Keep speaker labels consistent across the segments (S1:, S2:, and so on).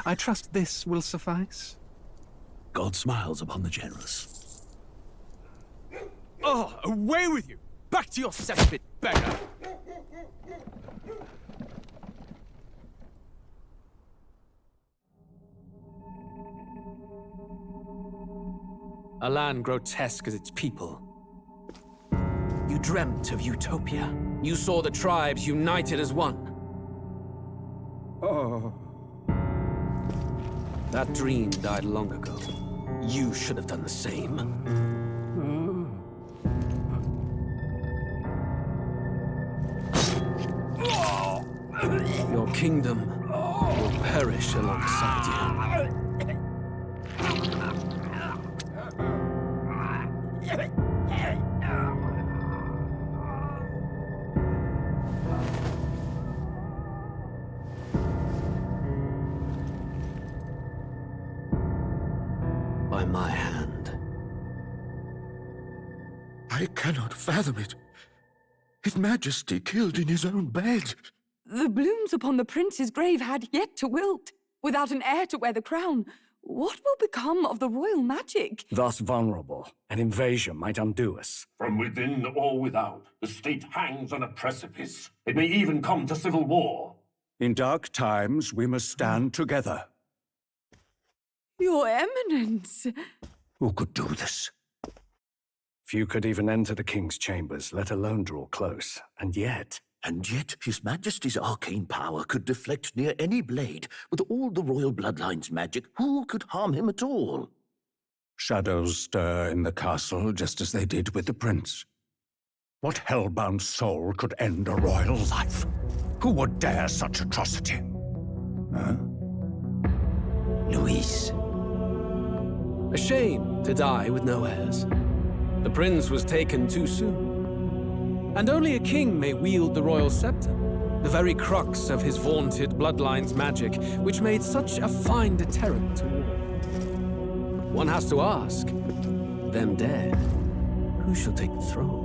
S1: I trust this will suffice.
S2: God smiles upon the generous.
S3: Oh, away with you! Back to your cesspit, beggar! A land grotesque as its people. You dreamt of utopia. You saw the tribes united as one.
S4: Oh.
S3: That dream died long ago. You should have done the same. Your kingdom will perish alongside you. By my hand.
S5: I cannot fathom it. His Majesty killed in his own bed.
S6: The blooms upon the prince's grave had yet to wilt. Without an heir to wear the crown, what will become of the royal magic?
S4: Thus vulnerable, an invasion might undo us.
S7: From within or without, the state hangs on a precipice. It may even come to civil war.
S5: In dark times, we must stand together.
S6: Your Eminence!
S5: Who could do this?
S4: Few could even enter the king's chambers, let alone draw close. And yet
S5: His Majesty's arcane power could deflect near any blade. With all the royal bloodline's magic, who could harm him at all? Shadows stir in the castle just as they did with the prince. What hellbound soul could end a royal life? Who would dare such atrocity? Huh?
S2: Luis.
S3: A shame to die with no heirs. The prince was taken too soon. And only a king may wield the royal scepter, the very crux of his vaunted bloodline's magic, which made such a fine deterrent to war. One has to ask, them dead, who shall take the throne?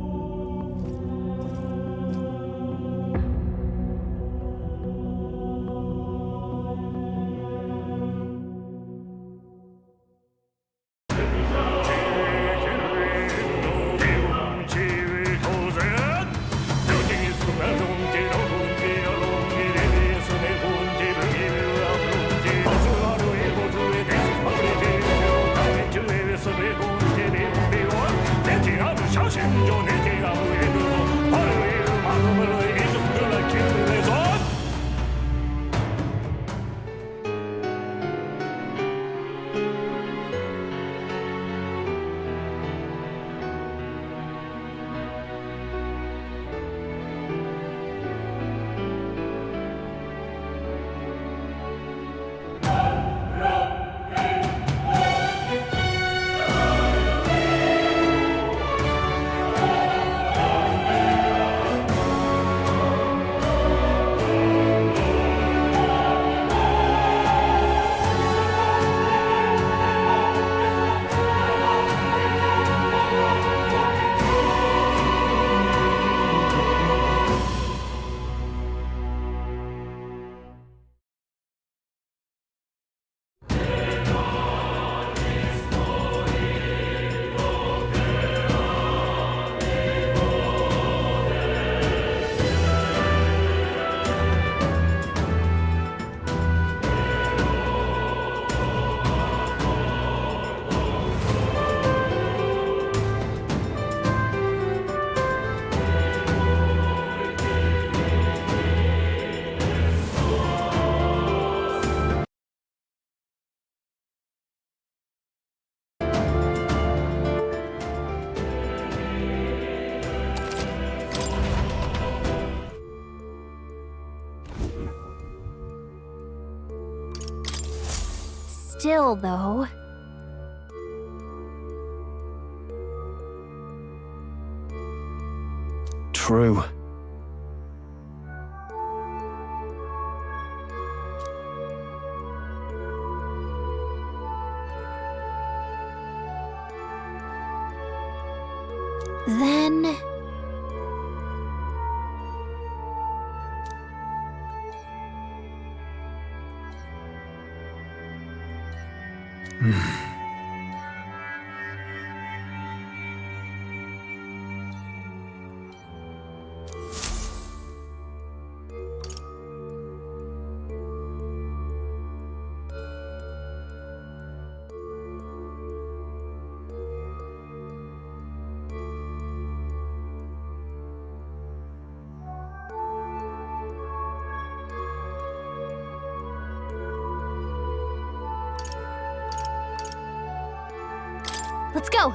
S8: Still, though...
S4: true.
S8: Then... Let's go.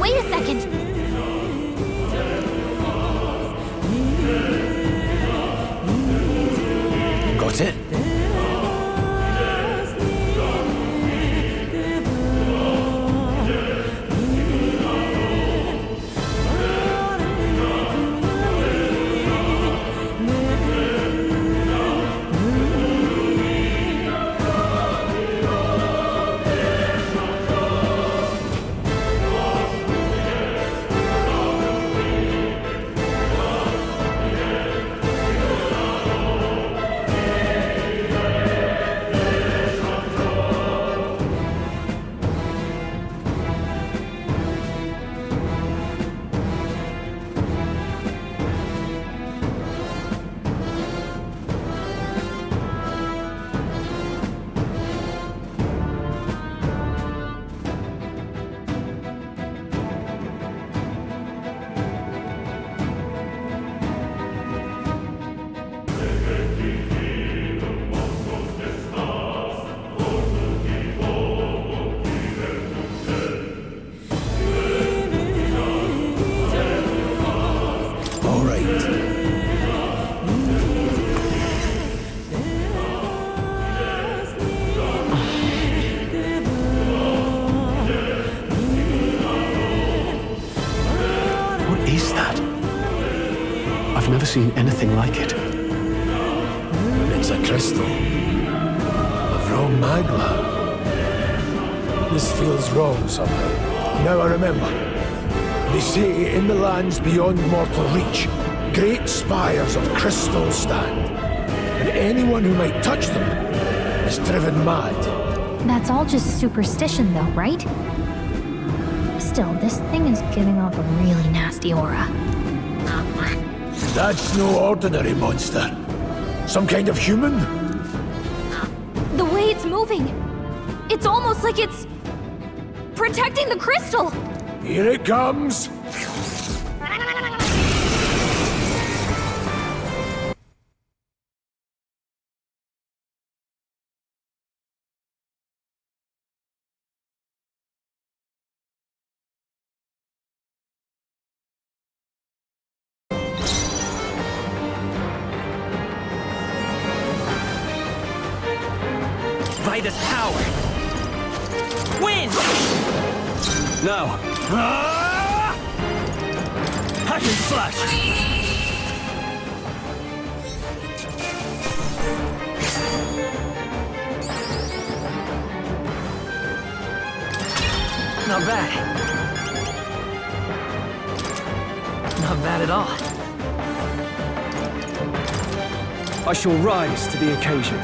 S8: Wait a second.
S4: Got it?
S2: is that? I've never seen anything like it.
S9: It's a crystal of raw magma. This feels wrong somehow. Now I remember. They say in the lands beyond mortal reach, great spires of crystal stand, and anyone who might touch them is driven mad.
S8: That's all just superstition though, right? Still, this thing is giving off a really nasty aura.
S9: That's no ordinary monster. Some kind of human?
S8: The way it's moving, it's almost like it's protecting the crystal.
S9: Here it comes!
S10: Vitus power! Win!
S2: Now!
S10: Hack and slash! Not bad. not bad at all.
S2: I shall rise to the occasion.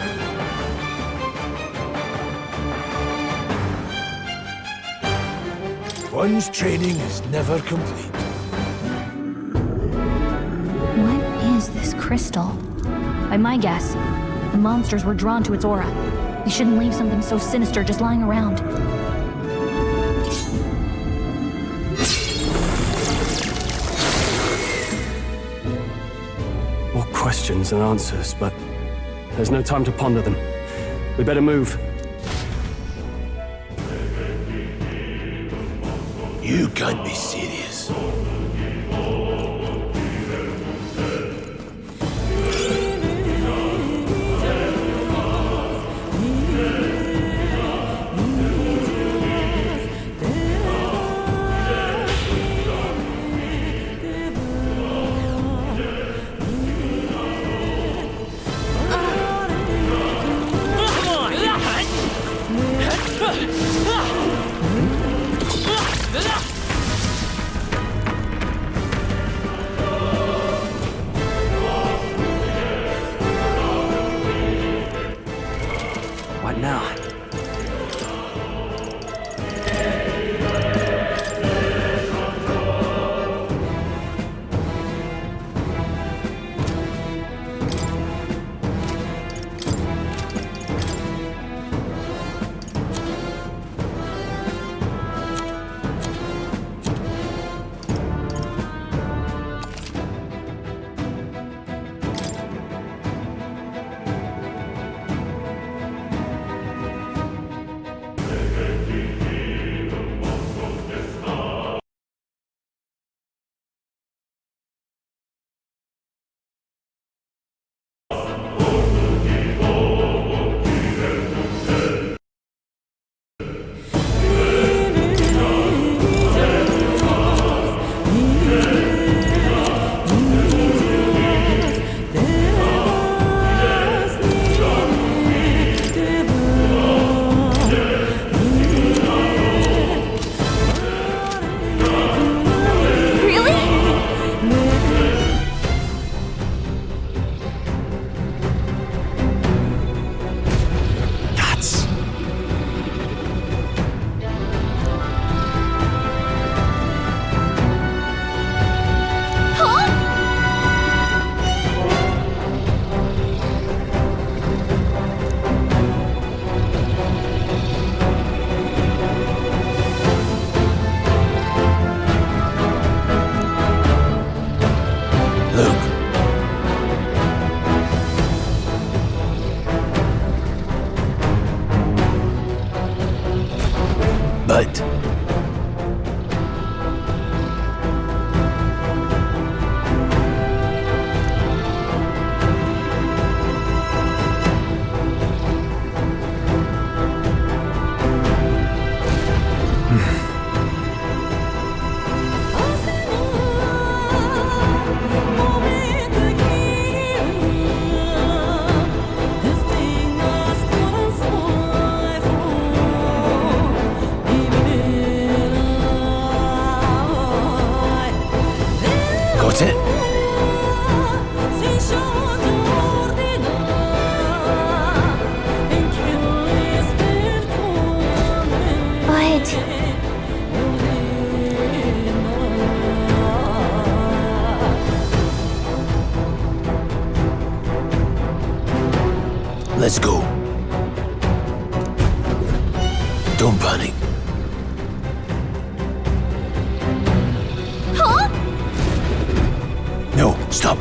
S9: One's training is never complete.
S8: What is this crystal? By my guess, the monsters were drawn to its aura. We shouldn't leave something so sinister just lying around.
S2: More questions than answers, but there's no time to ponder them. We better move.
S9: You can't be serious.
S2: What now?
S9: But got it?
S8: But...
S9: Let's go. Don't panic.
S8: Huh?
S9: No, stop.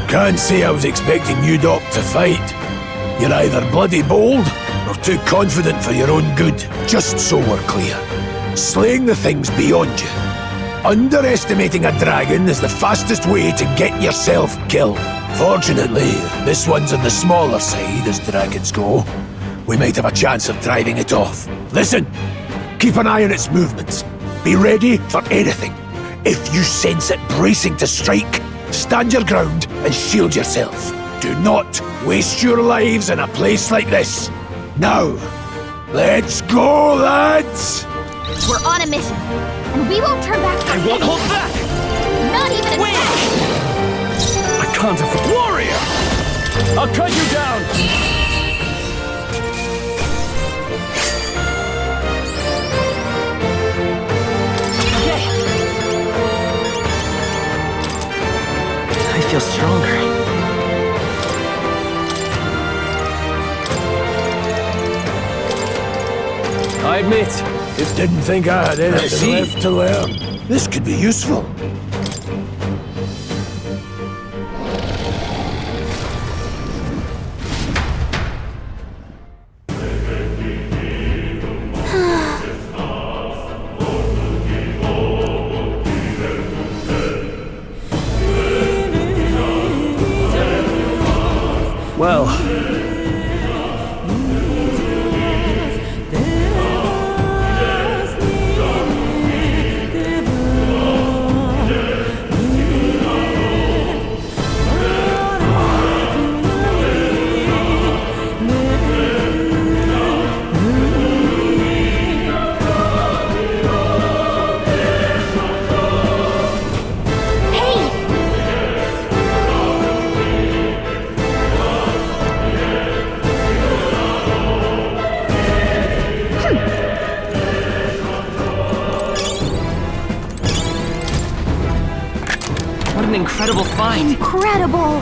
S9: Can't say I was expecting you, Doc, to fight. You're either bloody bold or too confident for your own good. Just so we're clear. Slaying the thing's beyond you. Underestimating a dragon is the fastest way to get yourself killed. Fortunately, this one's on the smaller side as dragons go. We might have a chance of driving it off. Listen, keep an eye on its movements. Be ready for anything. If you sense it bracing to strike, stand your ground and shield yourself. Do not waste your lives in a place like this. Now, Let's go, lads!
S8: We're on a mission, and we won't turn back for
S10: I won't hold back!
S8: not even a
S10: Win!
S2: I can't afford... Warrior! I'll cut you down!
S10: Okay. I feel stronger.
S2: I admit,
S9: Didn't think I had anything left to learn. This could be useful.
S2: well,
S10: What an incredible find!
S8: incredible!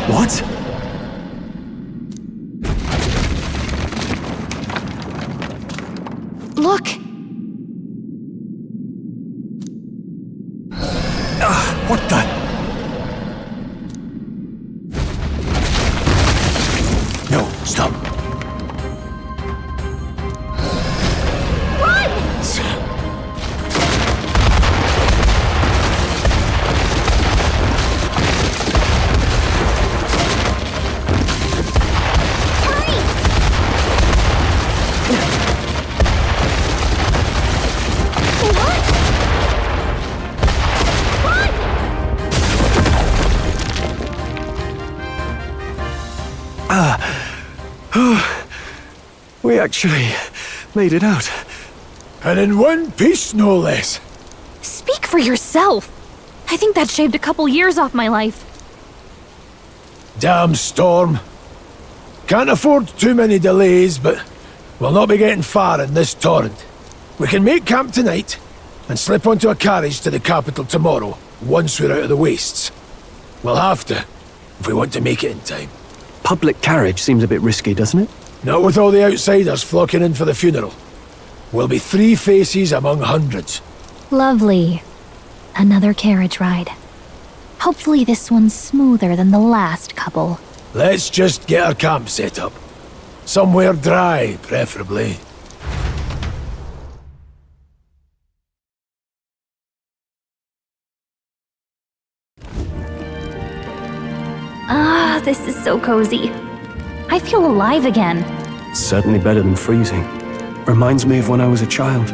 S2: what?
S8: Look!
S2: What the?
S9: No, stop.
S2: We actually made it out.
S9: And in one piece, no less.
S8: Speak for yourself! I think that shaved a couple years off my life.
S9: Damn storm. Can't afford too many delays, but we'll not be getting far in this torrent. We can make camp tonight and slip onto a carriage to the capital tomorrow, once we're out of the wastes. We'll have to, if we want to make it in time.
S2: Public carriage seems a bit risky, doesn't it?
S9: Not with all the outsiders flocking in for the funeral. We'll be 3 faces among hundreds.
S8: Lovely. Another carriage ride. Hopefully this one's smoother than the last couple.
S9: Let's just get our camp set up. Somewhere dry, preferably.
S8: Ah, this is so cozy. I feel alive again.
S2: Certainly better than freezing. Reminds me of when I was a child.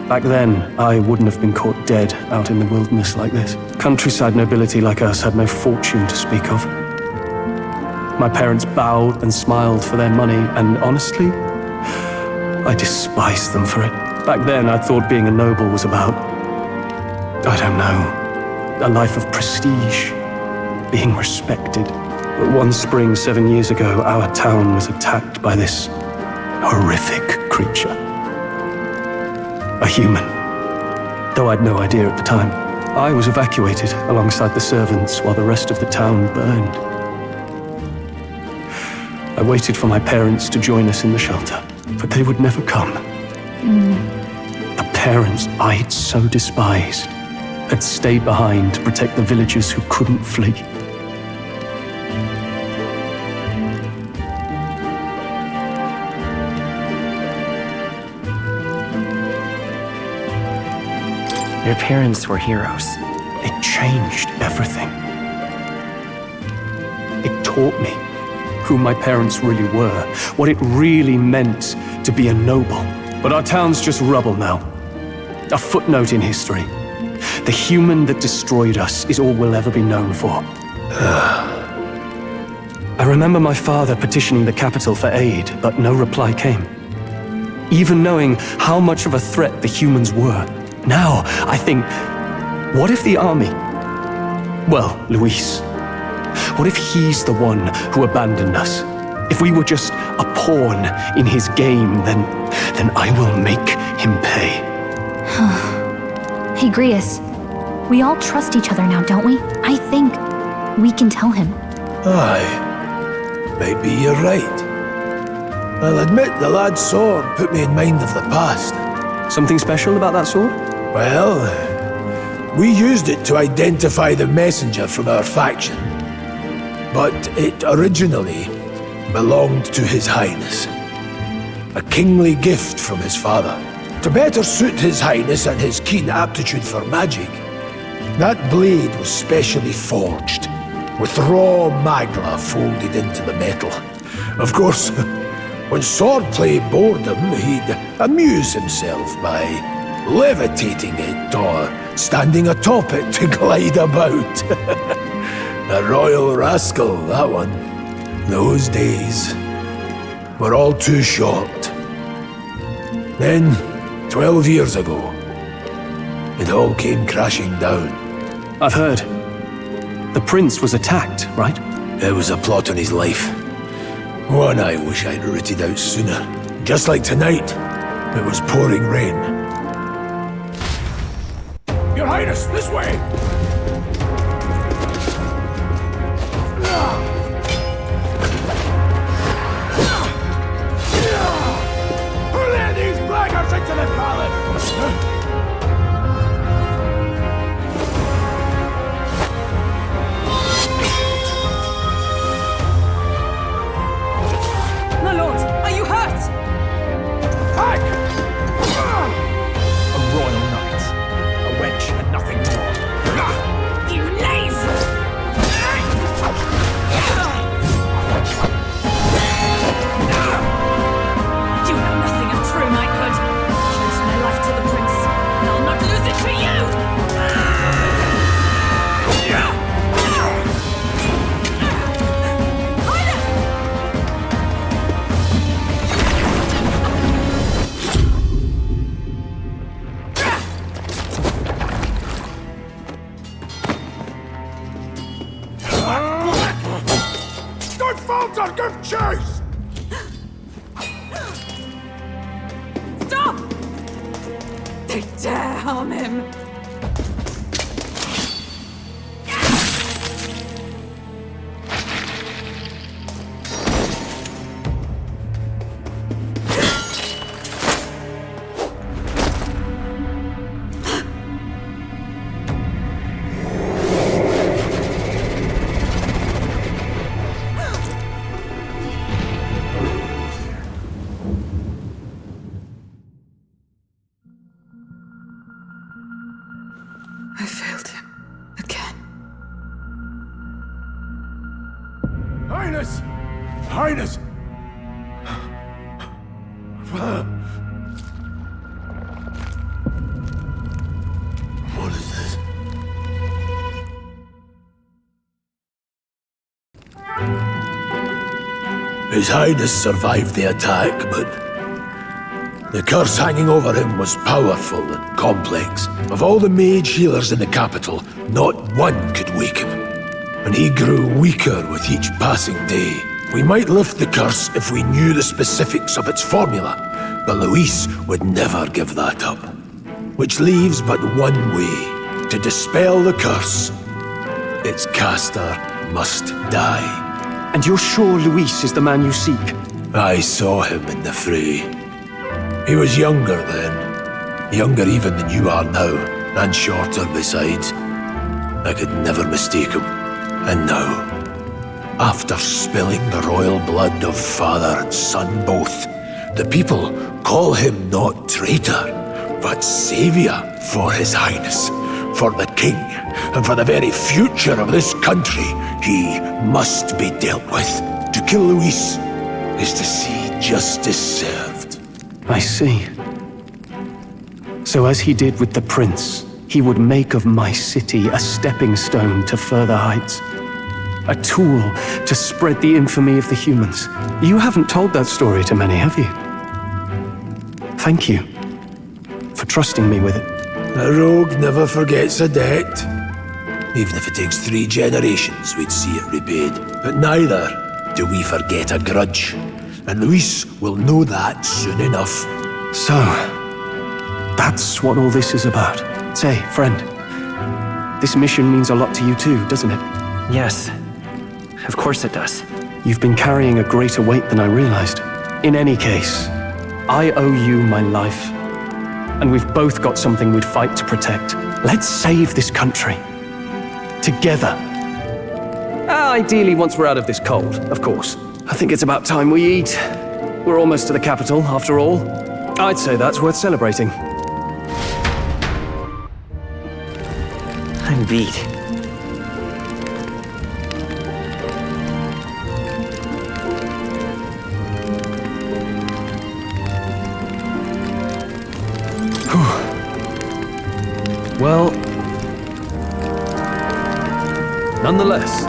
S2: Back then, I wouldn't have been caught dead out in the wilderness like this. Countryside nobility like us had no fortune to speak of. My parents bowed and smiled for their money, and honestly, I despised them for it. Back then, I thought being a noble was about, I don't know, a life of prestige, being respected. But one spring 7 years ago, our town was attacked by this horrific creature. A human. Though I'd no idea at the time. I was evacuated alongside the servants while the rest of the town burned. I waited for my parents to join us in the shelter, but they would never come. The parents I'd so despised had stayed behind to protect the villagers who couldn't flee.
S10: Your parents were heroes.
S2: It changed everything. It taught me who my parents really were, what it really meant to be a noble. But our town's just rubble now. A footnote in history. The human that destroyed us is all we'll ever be known for. I remember my father petitioning the capital for aid, but no reply came. Even knowing how much of a threat the humans were. Now, I think, what if the army? Well, Luis. What if he's the one who abandoned us? If we were just a pawn in his game, then I will make him pay.
S8: Hey, Grius. We all trust each other now, don't we? I think we can tell him.
S9: Aye. Maybe you're right. I'll admit the lad's sword put me in mind of the past.
S2: Something special about that sword?
S9: Well, we used it to identify the messenger from our faction. But it originally belonged to His Highness. A kingly gift from his father. To better suit His Highness and his keen aptitude for magic, that blade was specially forged, with raw magla folded into the metal. Of course, when swordplay bored him, he'd amuse himself by levitating it or standing atop it to glide about. A royal rascal, that one. Those days were all too short. Then, 12 years ago, it all came crashing down.
S2: I've heard. The prince was attacked, right?
S9: It was a plot on his life. One I wish I'd rooted out sooner. Just like tonight, it was pouring rain. Your Highness, this way! Who let these blackguards into the palace?
S6: My lord, are you hurt?
S9: Back!
S11: A royal knight. A wench and nothing more.
S6: You knave! You know nothing of true knighthood. Pledge my life to the prince, and I'll not lose it to you!
S9: Don't falter! Give chase!
S6: Stop! They dare harm him! I failed him. Again.
S9: Highness! Highness! What is this? His Highness survived the attack, but the curse hanging over him was powerful and complex. Of all the mage healers in the capital, not one could wake him. And he grew weaker with each passing day. We might lift the curse if we knew the specifics of its formula, but Luis would never give that up. Which leaves but one way. To dispel the curse, its caster must die.
S2: And you're sure Luis is the man you seek?
S9: I saw him in the fray. He was younger then. Younger even than you are now, and shorter besides. I could never mistake him. And now, after spilling the royal blood of father and son both, the people call him not traitor, but savior for his highness, for the king, and for the very future of this country. He must be dealt with. To kill Luis is to see justice served.
S2: I see. So as he did with the prince, he would make of my city a stepping stone to further heights. A tool to spread the infamy of the humans. You haven't told that story to many, have you? Thank you for trusting me with it.
S9: A rogue never forgets a debt. Even if it takes 3 generations, we'd see it repaid. But neither do we forget a grudge. And Luis will know that soon enough.
S2: So, that's what all this is about. Say, friend, this mission means a lot to you too, doesn't it?
S10: Yes, of course it does.
S2: You've been carrying a greater weight than I realized. In any case, I owe you my life. And we've both got something we'd fight to protect. Let's save this country. Together. Ideally, once we're out of this cold, of course. I think it's about time we eat. We're almost to the capital, after all. I'd say that's worth celebrating.
S10: I'm beat.
S3: Well, nonetheless,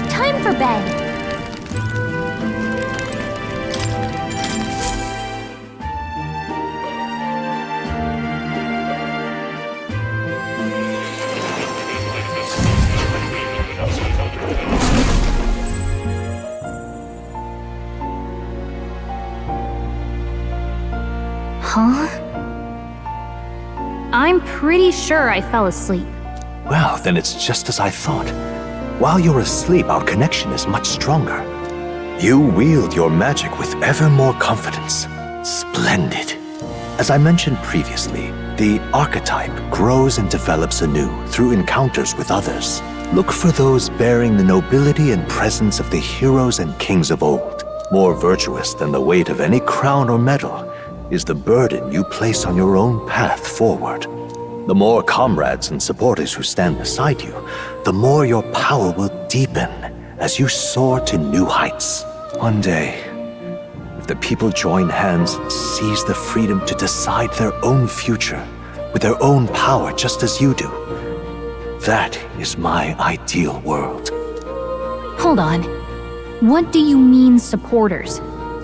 S8: Time for bed. Huh? I'm pretty sure I fell asleep.
S11: Well, then it's just as I thought. While you're asleep, our connection is much stronger. You wield your magic with ever more confidence. Splendid. As I mentioned previously, the archetype grows and develops anew through encounters with others. Look for those bearing the nobility and presence of the heroes and kings of old. More virtuous than the weight of any crown or medal is the burden you place on your own path forward. The more comrades and supporters who stand beside you, the more your power will deepen as you soar to new heights. One day, if the people join hands and seize the freedom to decide their own future with their own power just as you do, that is my ideal world.
S8: Hold on. What do you mean, supporters?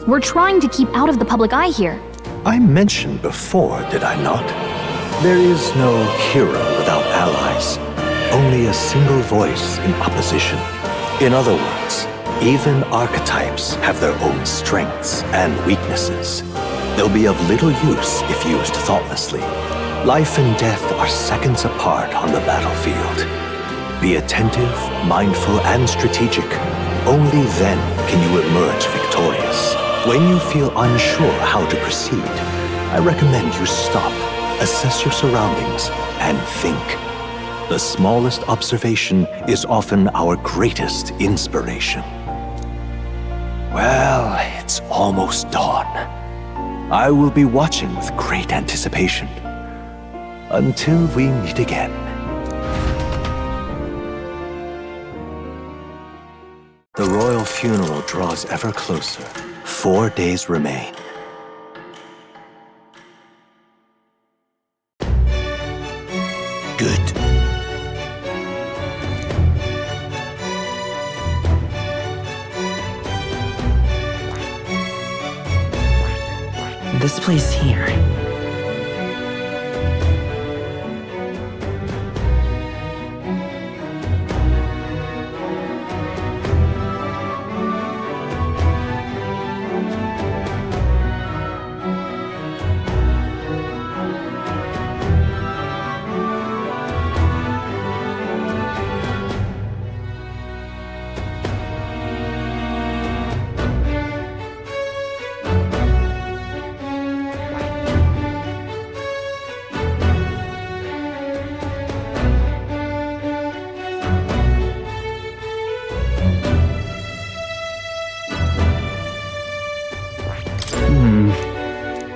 S8: We're trying to keep out of the public eye here.
S11: I mentioned before, did I not? There is no hero without allies, only a single voice in opposition. In other words, even archetypes have their own strengths and weaknesses. They'll be of little use if used thoughtlessly. Life and death are seconds apart on the battlefield. Be attentive, mindful, and strategic. Only then can you emerge victorious. When you feel unsure how to proceed, I recommend you stop, assess your surroundings, and think. The smallest observation is often our greatest inspiration. Well, it's almost dawn. I will be watching with great anticipation. Until we meet again. The royal funeral draws ever closer. 4 days remain. Good.
S10: This place here.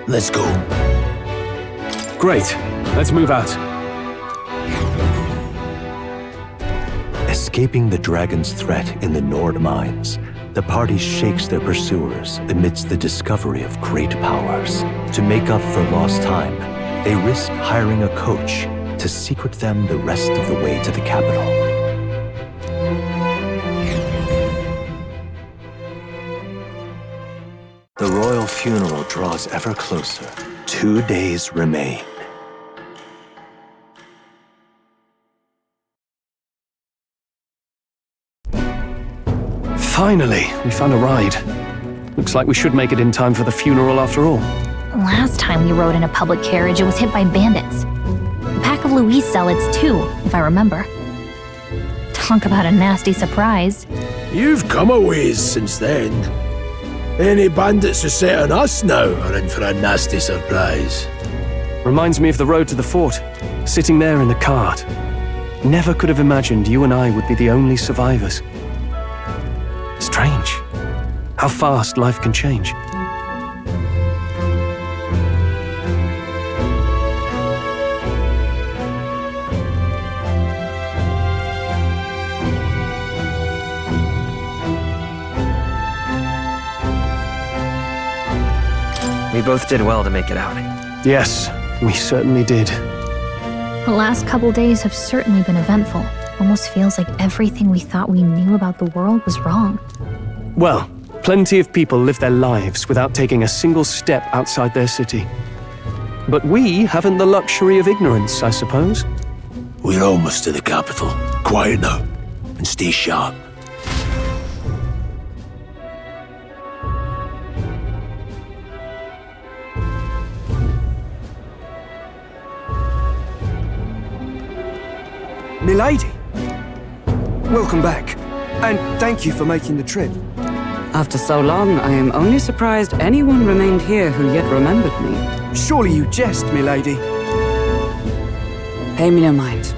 S9: Let's go.
S2: Great. Let's move out.
S11: Escaping the dragon's threat in the Nord mines, the party shakes their pursuers amidst the discovery of great powers. To make up for lost time, they risk hiring a coach to secret them the rest of the way to the capital. The royal funeral draws ever closer. 2 days remain.
S2: Finally, we found a ride. Looks like we should make it in time for the funeral after all.
S8: Last time we rode in a public carriage, it was hit by bandits. A pack of Louis zealots, too, if I remember. Talk about a nasty surprise.
S9: You've come a ways since then. Any bandits who set on us now are in for a nasty surprise.
S2: Reminds me of the road to the fort, sitting there in the cart. Never could have imagined you and I would be the only survivors. Strange. How fast life can change.
S10: We both did well to make it out.
S2: Yes, we certainly did.
S8: The last couple days have certainly been eventful. Almost feels like everything we thought we knew about the world was wrong.
S2: Well, plenty of people live their lives without taking a single step outside their city. But we haven't the luxury of ignorance, I suppose.
S9: We're almost to the capital. Quiet now, and stay sharp.
S12: Milady! Welcome back, and thank you for making the trip.
S13: After so long, I am only surprised anyone remained here who yet remembered me.
S12: Surely you jest, milady.
S13: Pay me no mind.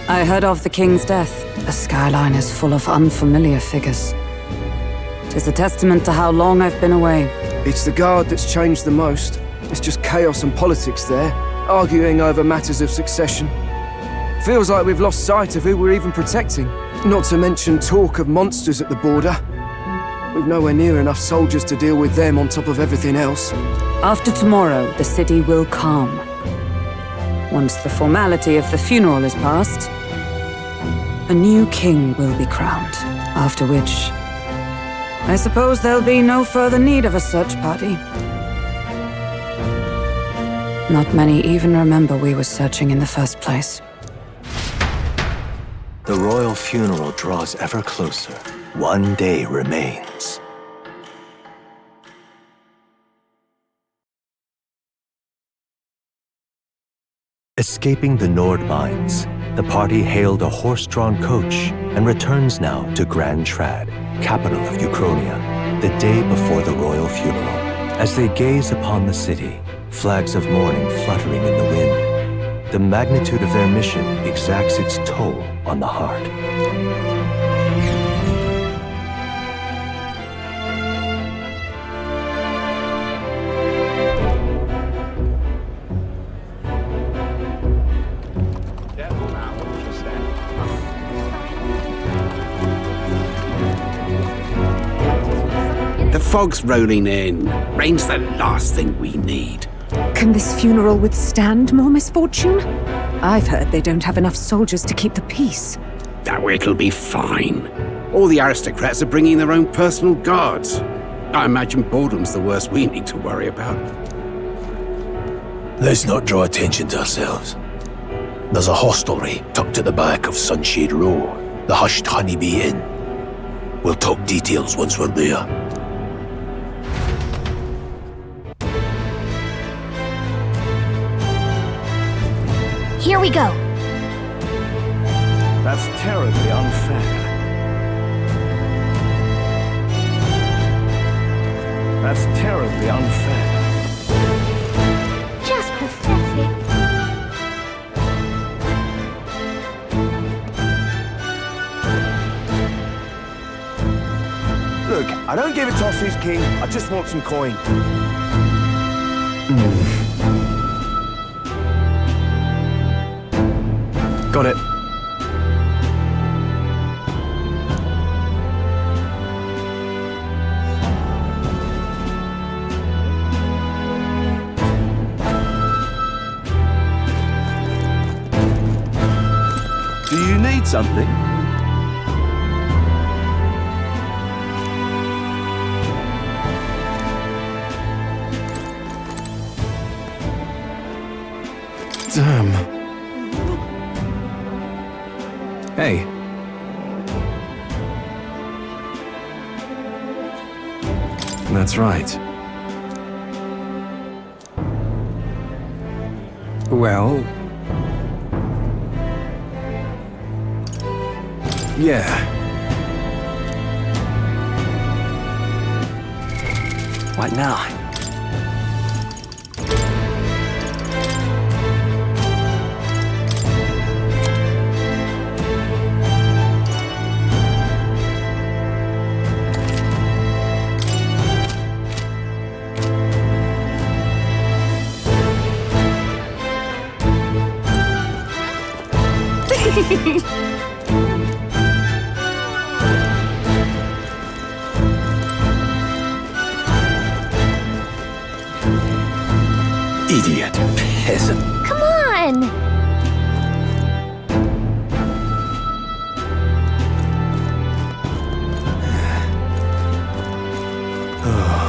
S13: I heard of the king's death. The skyline is full of unfamiliar figures. 'Tis a testament to how long I've been away.
S12: It's the guard that's changed the most. It's just chaos and politics there, arguing over matters of succession. Feels like we've lost sight of who we're even protecting. Not to mention talk of monsters at the border. We've nowhere near enough soldiers to deal with them on top of everything else.
S13: After tomorrow, the city will calm. Once the formality of the funeral is past, a new king will be crowned. After which, I suppose there'll be no further need of a search party. Not many even remember we were searching in the first place.
S11: The royal funeral draws ever closer. 1 day remains. Escaping the Nord mines, the party hailed a horse-drawn coach and returns now to Grand Trad, capital of Uchronia, the day before the royal funeral. As they gaze upon the city, flags of mourning fluttering in the wind, the magnitude of their mission exacts its toll on the heart.
S14: fog's rolling in. Rain's the last thing we need.
S13: Can this funeral withstand more misfortune? I've heard they don't have enough soldiers to keep the peace.
S14: Oh, it'll be fine. All the aristocrats are bringing their own personal guards. I imagine boredom's the worst we need to worry about.
S9: Let's not draw attention to ourselves. There's a hostelry tucked at the back of Sunshade Row, the Hushed Honeybee Inn. We'll talk details once we're there.
S8: Here we go.
S4: That's terribly unfair. That's terribly unfair.
S8: Just pathetic.
S11: Look, I don't give a toss who's king. I just want some coin.
S2: Got it.
S11: Do you need something?
S2: Damn.
S10: Hey. That's right. Well... yeah. What now?
S9: Idiot peasant.
S8: Come on!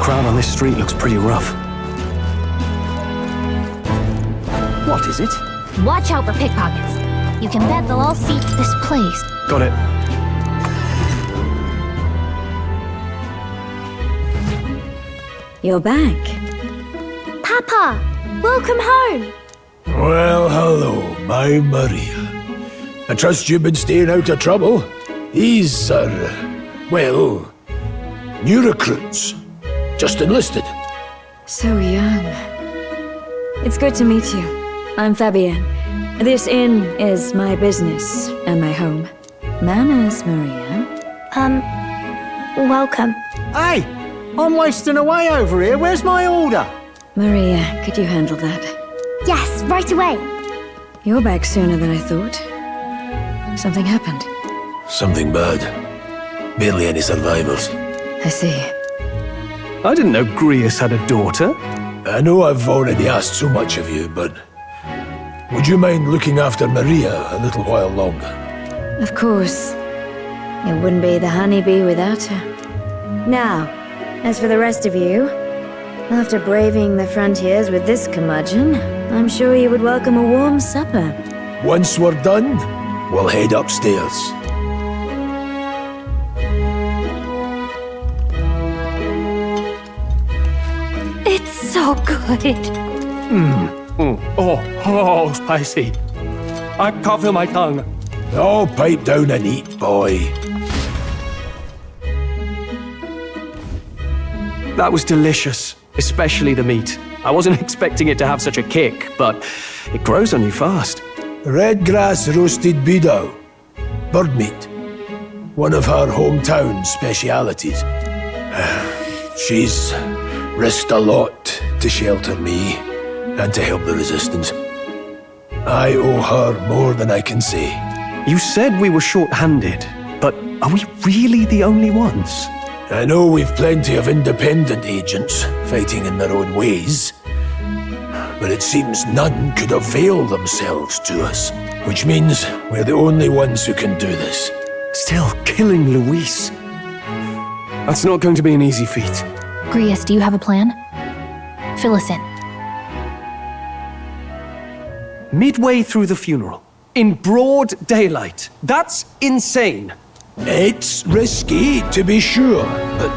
S2: Crowd on this street looks pretty rough.
S11: What is it?
S8: Watch out for pickpockets. You can bet they'll all seek this place.
S2: Got it.
S15: You're back.
S8: Papa, welcome home.
S9: Well, hello, my Maria. I trust you've been staying out of trouble. These are, well, new recruits. Just enlisted.
S15: So young. It's good to meet you. I'm Fabienne. This inn is my business and my home. Manners, Maria.
S16: Welcome.
S17: Hey, I'm wasting away over here. Where's my order?
S15: Maria, could you handle that?
S16: Yes, right away.
S15: You're back sooner than I thought. Something happened.
S9: Something bad. Barely any survivors.
S15: I see.
S2: I didn't know Grius had a daughter.
S9: I know I've already asked so much of you, but would you mind looking after Maria a little while longer?
S15: Of course. It wouldn't be the honeybee without her.
S16: Now, as for the rest of you, after braving the frontiers with this curmudgeon, I'm sure you would welcome a warm supper.
S9: Once we're done, we'll head upstairs.
S8: It's so good.
S2: Oh, spicy. I can't feel my tongue.
S9: Oh, pipe down and eat, boy.
S2: That was delicious, especially the meat. I wasn't expecting it to have such a kick, but it grows on you fast.
S9: Red grass roasted beedow. Bird meat. One of her hometown specialities. She's risked a lot to shelter me and to help the resistance. I owe her more than I can say.
S2: You said we were short-handed, but are we really the only ones?
S9: I know we've plenty of independent agents fighting in their own ways, but it seems none could avail themselves to us, which means we're the only ones who can do this.
S2: Still, killing Luis. That's not going to be an easy feat.
S8: Grius, do you have a plan? Fill us in.
S2: Midway through the funeral, in broad daylight. That's insane.
S9: It's risky, to be sure, but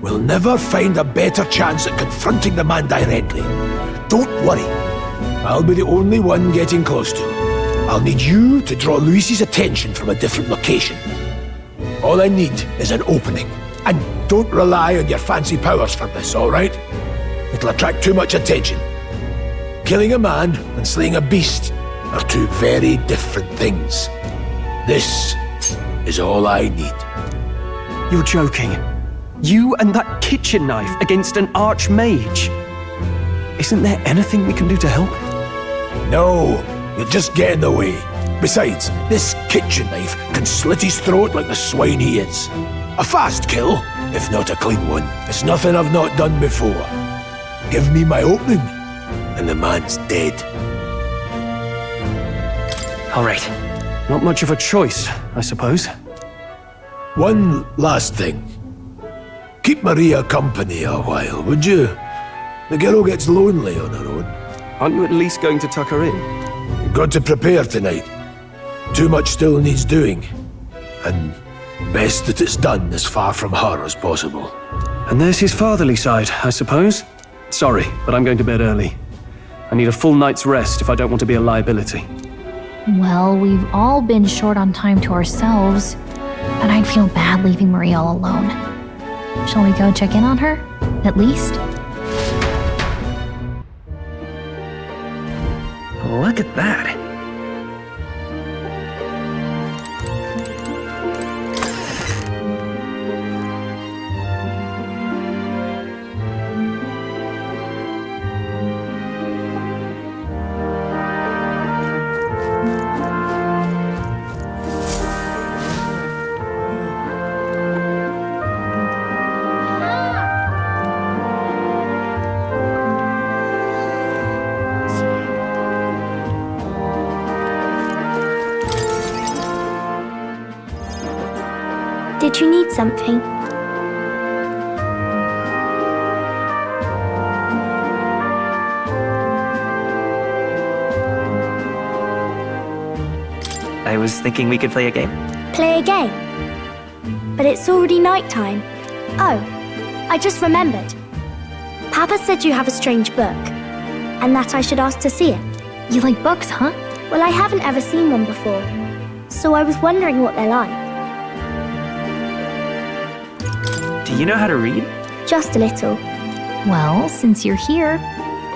S9: we'll never find a better chance at confronting the man directly. Don't worry. I'll be the only one getting close to him. I'll need you to draw Luis's attention from a different location. All I need is an opening. And don't rely on your fancy powers for this, all right? It'll attract too much attention. Killing a man and slaying a beast are two very different things. This is all I need.
S2: You're joking. You and that kitchen knife against an archmage. Isn't there anything we can do to help?
S9: No, you'll just get in the way. Besides, this kitchen knife can slit his throat like the swine he is. A fast kill, if not a clean one. It's nothing I've not done before. Give me my opening, and the man's dead.
S2: All right. Not much of a choice, I suppose.
S9: One last thing. Keep Maria company a while, would you? The girl gets lonely on her own.
S2: Aren't you at least going to tuck her in?
S9: You've got to prepare tonight. Too much still needs doing. And best that it's done as far from her as possible.
S2: And there's his fatherly side, I suppose. Sorry, but I'm going to bed early. I need a full night's rest if I don't want to be a liability.
S8: Well, we've all been short on time to ourselves, but I'd feel bad leaving Maria all alone. Shall we go check in on her, at least?
S10: Look at that.
S18: Did you need something?
S10: I was thinking we could play a game.
S18: Play a game? But it's already nighttime. Oh, I just remembered. Papa said you have a strange book, and that I should ask to see it.
S8: You like books, huh?
S18: Well, I haven't ever seen one before, so I was wondering what they're like.
S10: Do you know how to read?
S18: Just a little.
S8: Well, since you're here,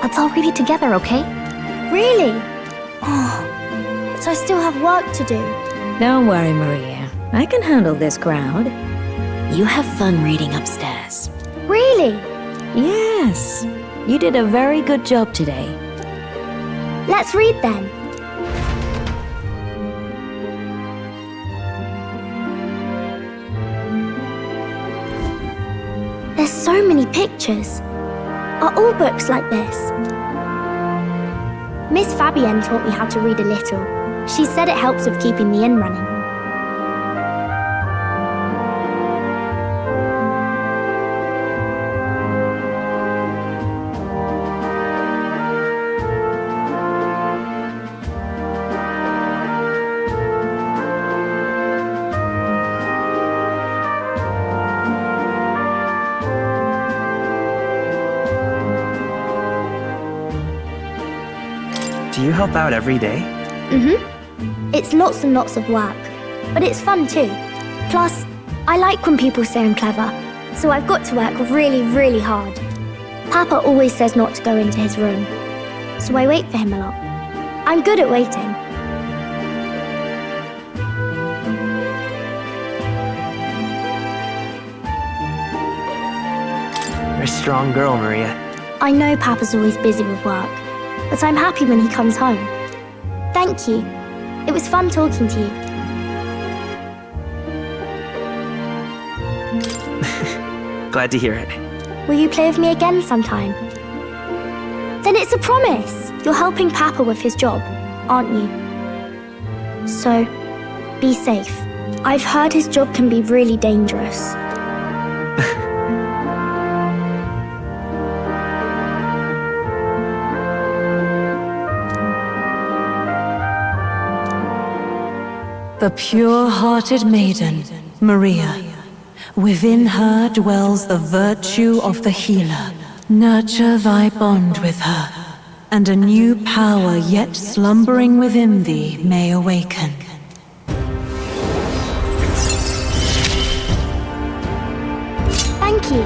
S8: let's all read it together, okay?
S18: Really? Oh, but I still have work to do.
S15: Don't worry, Maria. I can handle this crowd. You have fun reading upstairs.
S18: Really?
S15: Yes. You did a very good job today.
S18: Let's read then. There's so many pictures. Are all books like this? Miss Fabienne taught me how to read a little. She said it helps with keeping the inn running.
S10: Do you help out every day?
S18: It's lots and lots of work, but it's fun too. Plus, I like when people say I'm clever, so I've got to work really, really hard. Papa always says not to go into his room, so I wait for him a lot. I'm good at waiting.
S10: You're a strong girl, Maria.
S18: I know Papa's always busy with work, but I'm happy when he comes home. Thank you. It was fun talking to you.
S10: Glad to hear it.
S18: Will you play with me again sometime? Then it's a promise. You're helping Papa with his job, aren't you? So, be safe. I've heard his job can be really dangerous.
S13: The pure-hearted maiden, Maria. Within her dwells the virtue of the healer. Nurture thy bond with her, and a new power yet slumbering within thee may awaken.
S18: Thank you.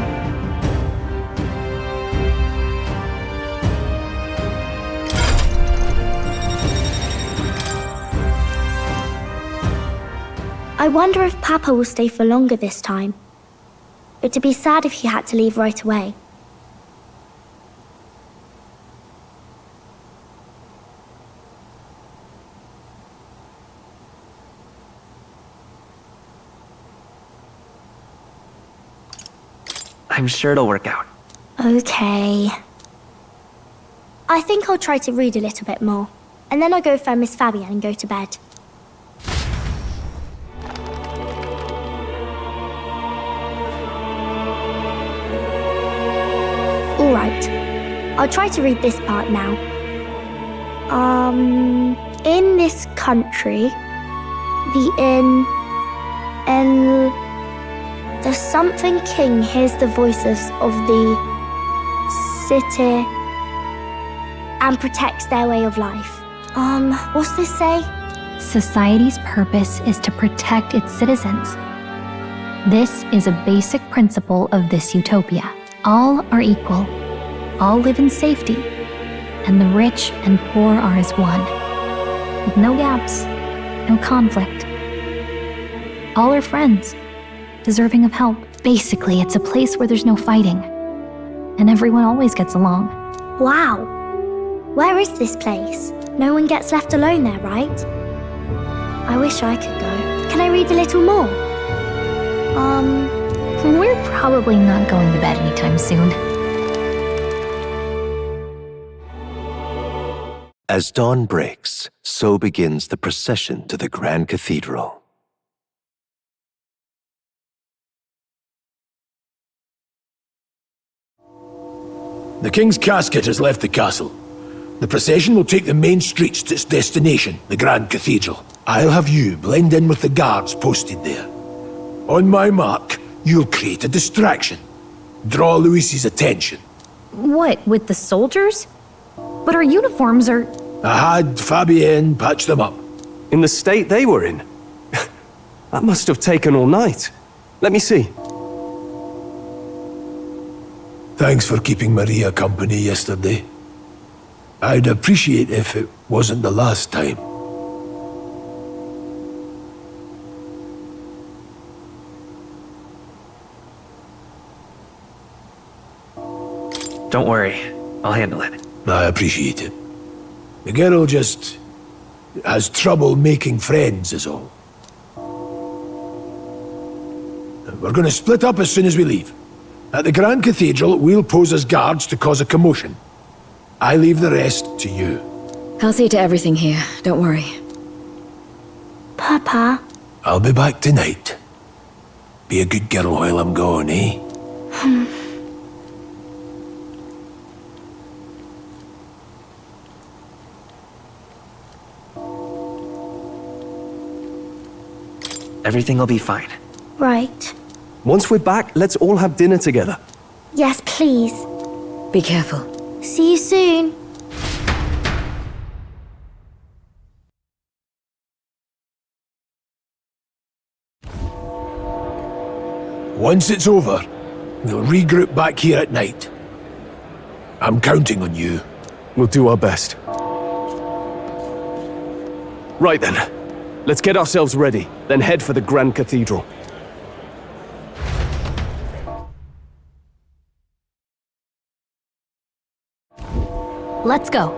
S18: I wonder if Papa will stay for longer this time. It'd be sad if he had to leave right away.
S10: I'm sure it'll work out.
S18: Okay. I think I'll try to read a little bit more, and then I'll go find Miss Fabienne and go to bed. Alright, I'll try to read this part now. In this country, the something king hears the voices of the city and protects their way of life. What's this say?
S8: Society's purpose is to protect its citizens. This is a basic principle of this utopia. All are equal, all live in safety, and the rich and poor are as one, with no gaps, no conflict. All are friends, deserving of help. Basically, it's a place where there's no fighting, and everyone always gets along.
S18: Wow. Where is this place? No one gets left alone there, right? I wish I could go. Can I read a little more?
S8: We're probably not going to bed anytime soon.
S11: As dawn breaks, so begins the procession to the Grand Cathedral.
S9: The King's casket has left the castle. The procession will take the main streets to its destination, the Grand Cathedral. I'll have you blend in with the guards posted there. On my mark, you'll create a distraction. Draw Luis's attention.
S8: What, with the soldiers? But our uniforms are...
S9: I had Fabienne patch them up.
S2: In the state they were in? That must have taken all night. Let me see.
S9: Thanks for keeping Maria company yesterday. I'd appreciate if it wasn't the last time.
S10: Don't worry, I'll handle it.
S9: I appreciate it. The girl just has trouble making friends is all. We're going to split up as soon as we leave. At the Grand Cathedral, we'll pose as guards to cause a commotion. I leave the rest to you.
S15: I'll see to everything here, don't worry.
S18: Papa?
S9: I'll be back tonight. Be a good girl while I'm gone, eh?
S10: Everything will be fine.
S18: Right.
S2: Once we're back, let's all have dinner together.
S18: Yes, please.
S15: Be careful.
S18: See you soon.
S9: Once it's over, we'll regroup back here at night. I'm counting on you.
S2: We'll do our best. Right then. Let's get ourselves ready, then head for the Grand Cathedral.
S8: Let's go.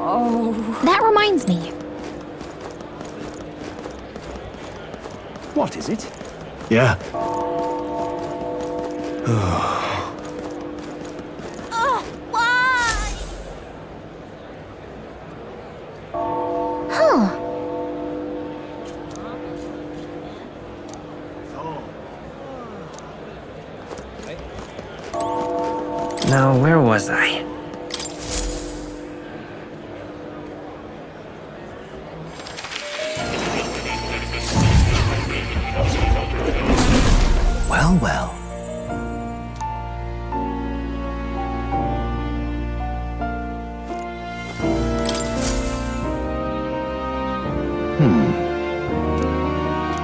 S6: Oh.
S12: is it?
S2: Yeah.
S18: Oh, why? Huh.
S10: Now, where was I?
S11: Well, well.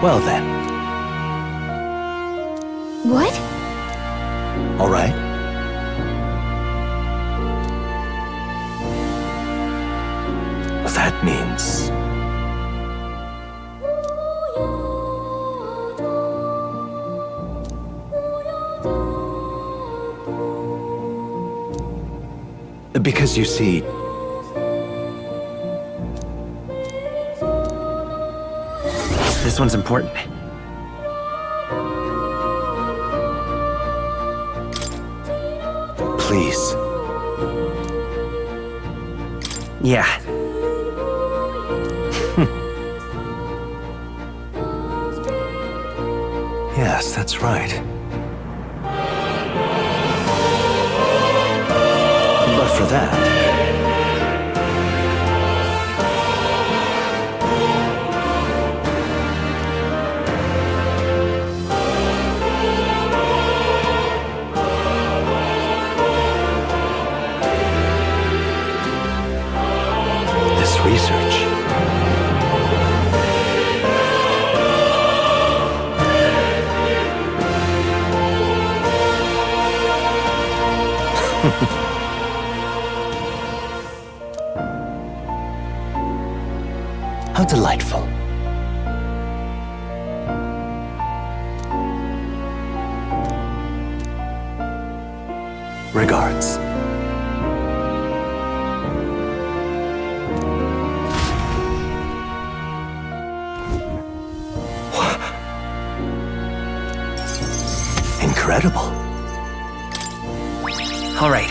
S11: Well then.
S18: What?
S11: All right. That means... Because you see...
S10: This one's important.
S11: Please.
S10: Yeah.
S11: Yes, that's right. But for that... this research... How delightful. Regards. Incredible.
S10: All right.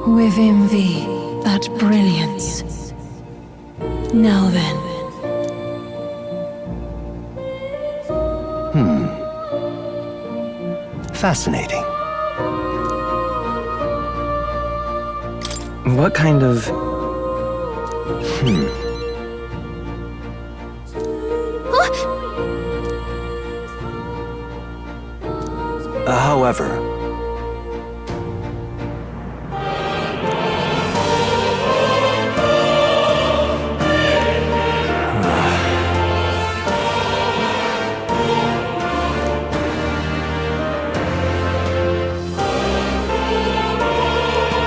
S19: With envy, that brilliance. Now then.
S11: Fascinating.
S10: What kind of...
S11: However...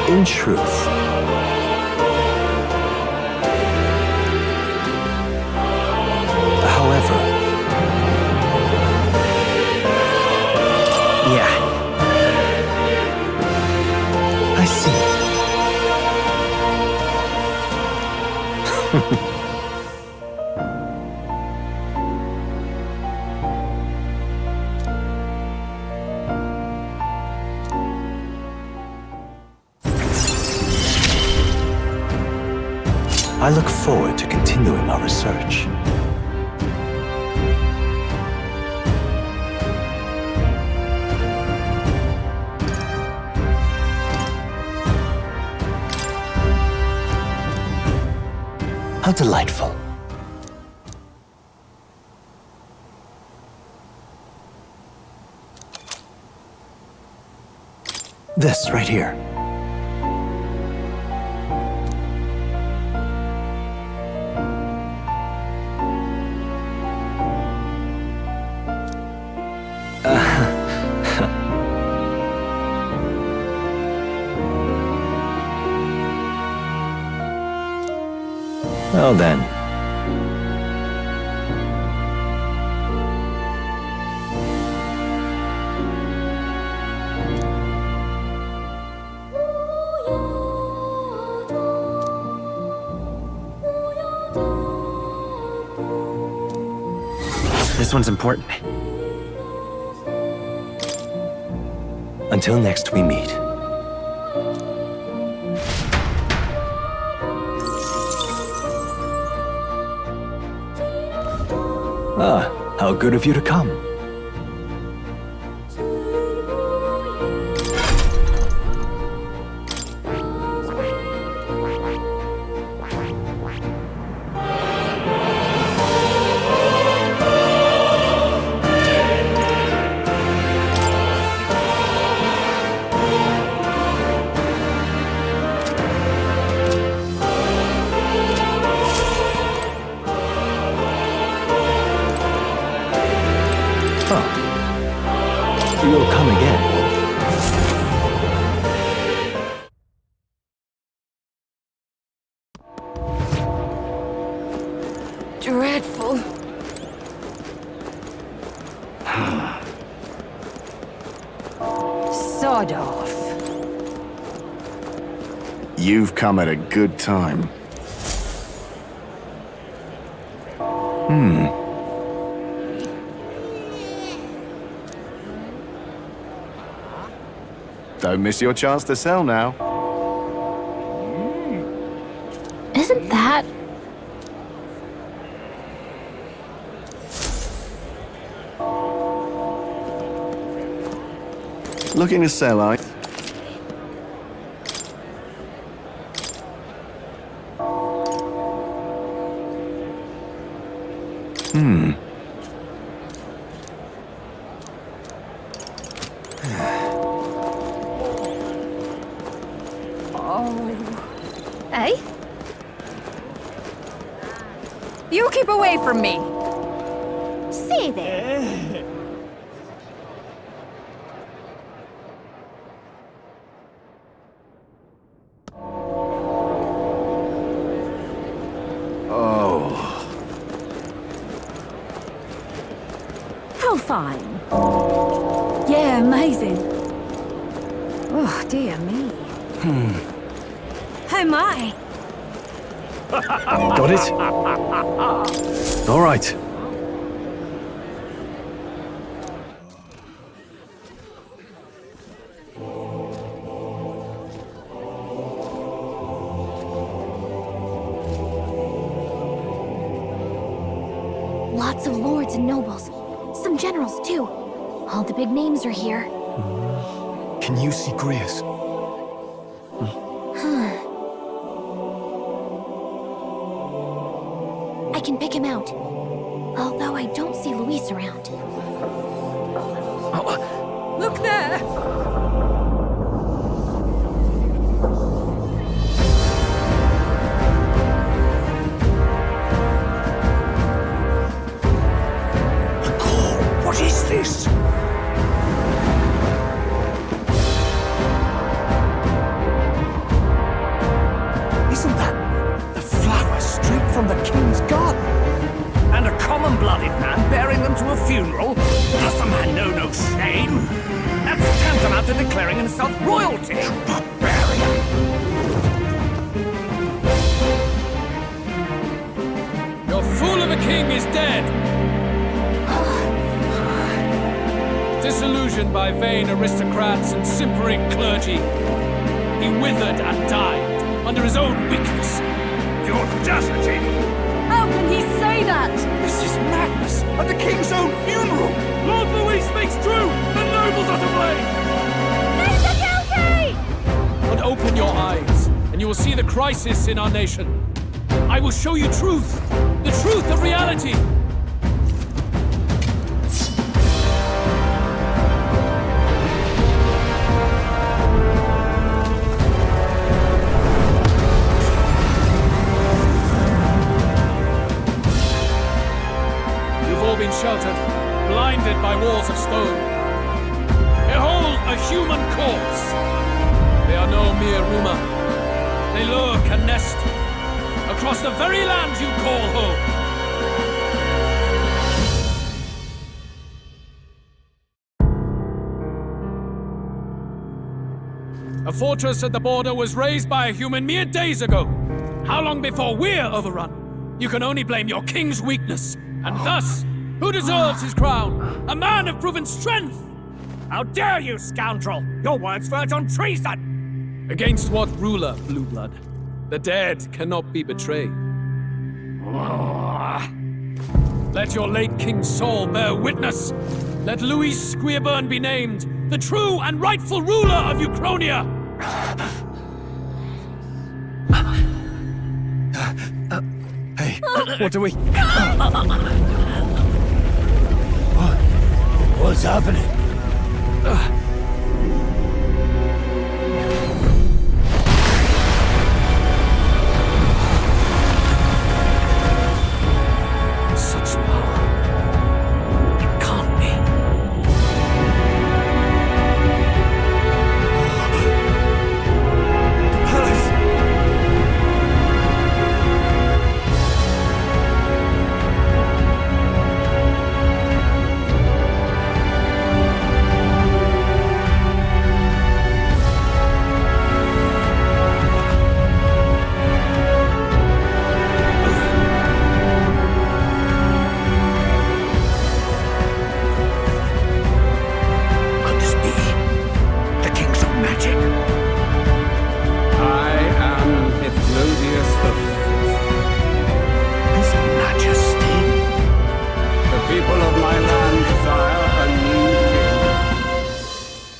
S11: in truth... however...
S10: Yeah.
S11: I see. I look forward to continuing our research. How delightful. This right here. Well then.
S10: This one's important.
S11: Until next we meet. Ah, how good of you to come. You'll come again.
S6: Dreadful. Sod off.
S20: You've come at a good time. Don't miss your chance to sell now.
S8: Isn't that...
S20: Looking to sell, are you?
S6: Eh? You keep away from me.
S18: See there.
S6: How fine. Yeah, amazing. Oh, dear me.
S18: Oh my.
S2: Got it? All right.
S8: Lots of lords and nobles. Some generals, too. All the big names are here.
S2: Can you see Grius?
S8: I can pick him out. Although I don't see Luis around.
S6: Look there!
S5: What is this?
S4: Isn't that the flower straight from the king's garden? And a common-blooded man bearing them to a funeral? Does the man know no shame? That's tantamount to declaring himself royalty. Barbarian!
S3: Your fool of a king is dead! Disillusioned by vain aristocrats and simpering clergy, he withered and died under his own weakness.
S4: The audacity!
S6: How can he say that?
S4: This is madness! At the king's own funeral!
S3: Lord Louis speaks true! The nobles are to blame! But open your eyes, and you will see the crisis in our nation. I will show you truth, the truth of reality. Been sheltered, blinded by walls of stone. Behold a human corpse! They are no mere rumor. They lurk and nest across the very land you call home. A fortress at the border was raised by a human mere days ago. How long before we're overrun? You can only blame your king's weakness, and thus Who deserves his crown? A man of proven strength!
S4: How dare you, scoundrel! Your words verge on treason!
S3: Against what ruler, Blueblood? The dead cannot be betrayed. Let your late king's soul bear witness. Let Louis Squeerburn be named the true and rightful ruler of Uchronia.
S11: Hey, what do we...
S9: What's happening?
S4: Such power. It can't be.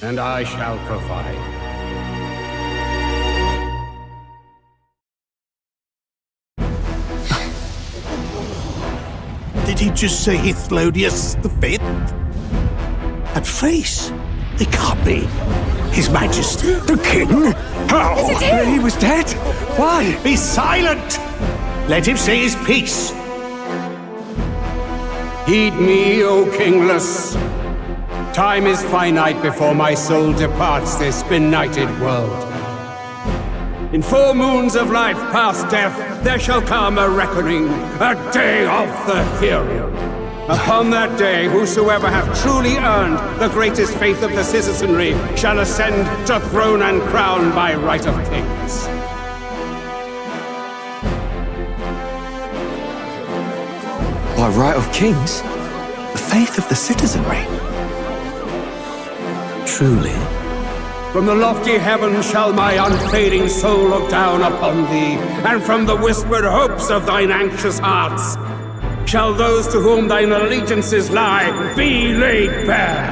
S14: And I shall provide.
S11: Did he just say Hithlodius V? That face? It can't be. His Majesty. The King? How?
S6: Is it him?
S11: He was dead? Why? Be silent! Let him say his piece.
S14: Heed me, O kingless. Time is finite before my soul departs this benighted world. In 4 moons of life past death, there shall come a reckoning, a day of the hero. Upon that day, whosoever hath truly earned the greatest faith of the citizenry shall ascend to throne and crown by right of kings.
S11: By right of kings? The faith of the citizenry? Truly?
S14: From the lofty heavens shall my unfading soul look down upon thee, and from the whispered hopes of thine anxious hearts shall those to whom thine allegiances lie be laid bare.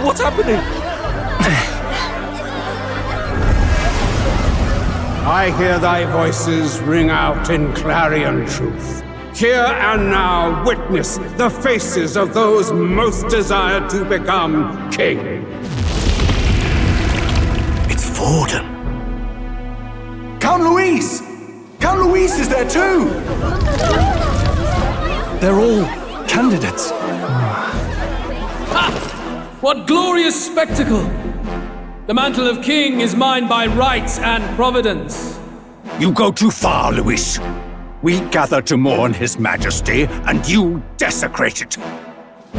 S12: What's happening?
S14: I hear thy voices ring out in clarion truth. Here and now witness the faces of those most desired to become king.
S11: It's Forden.
S12: Count Louise! Count Louise is there too! They're all candidates.
S3: Ha! What glorious spectacle! The mantle of king is mine by right and providence.
S11: You go too far, Louis. We gather to mourn His Majesty, and you desecrate it.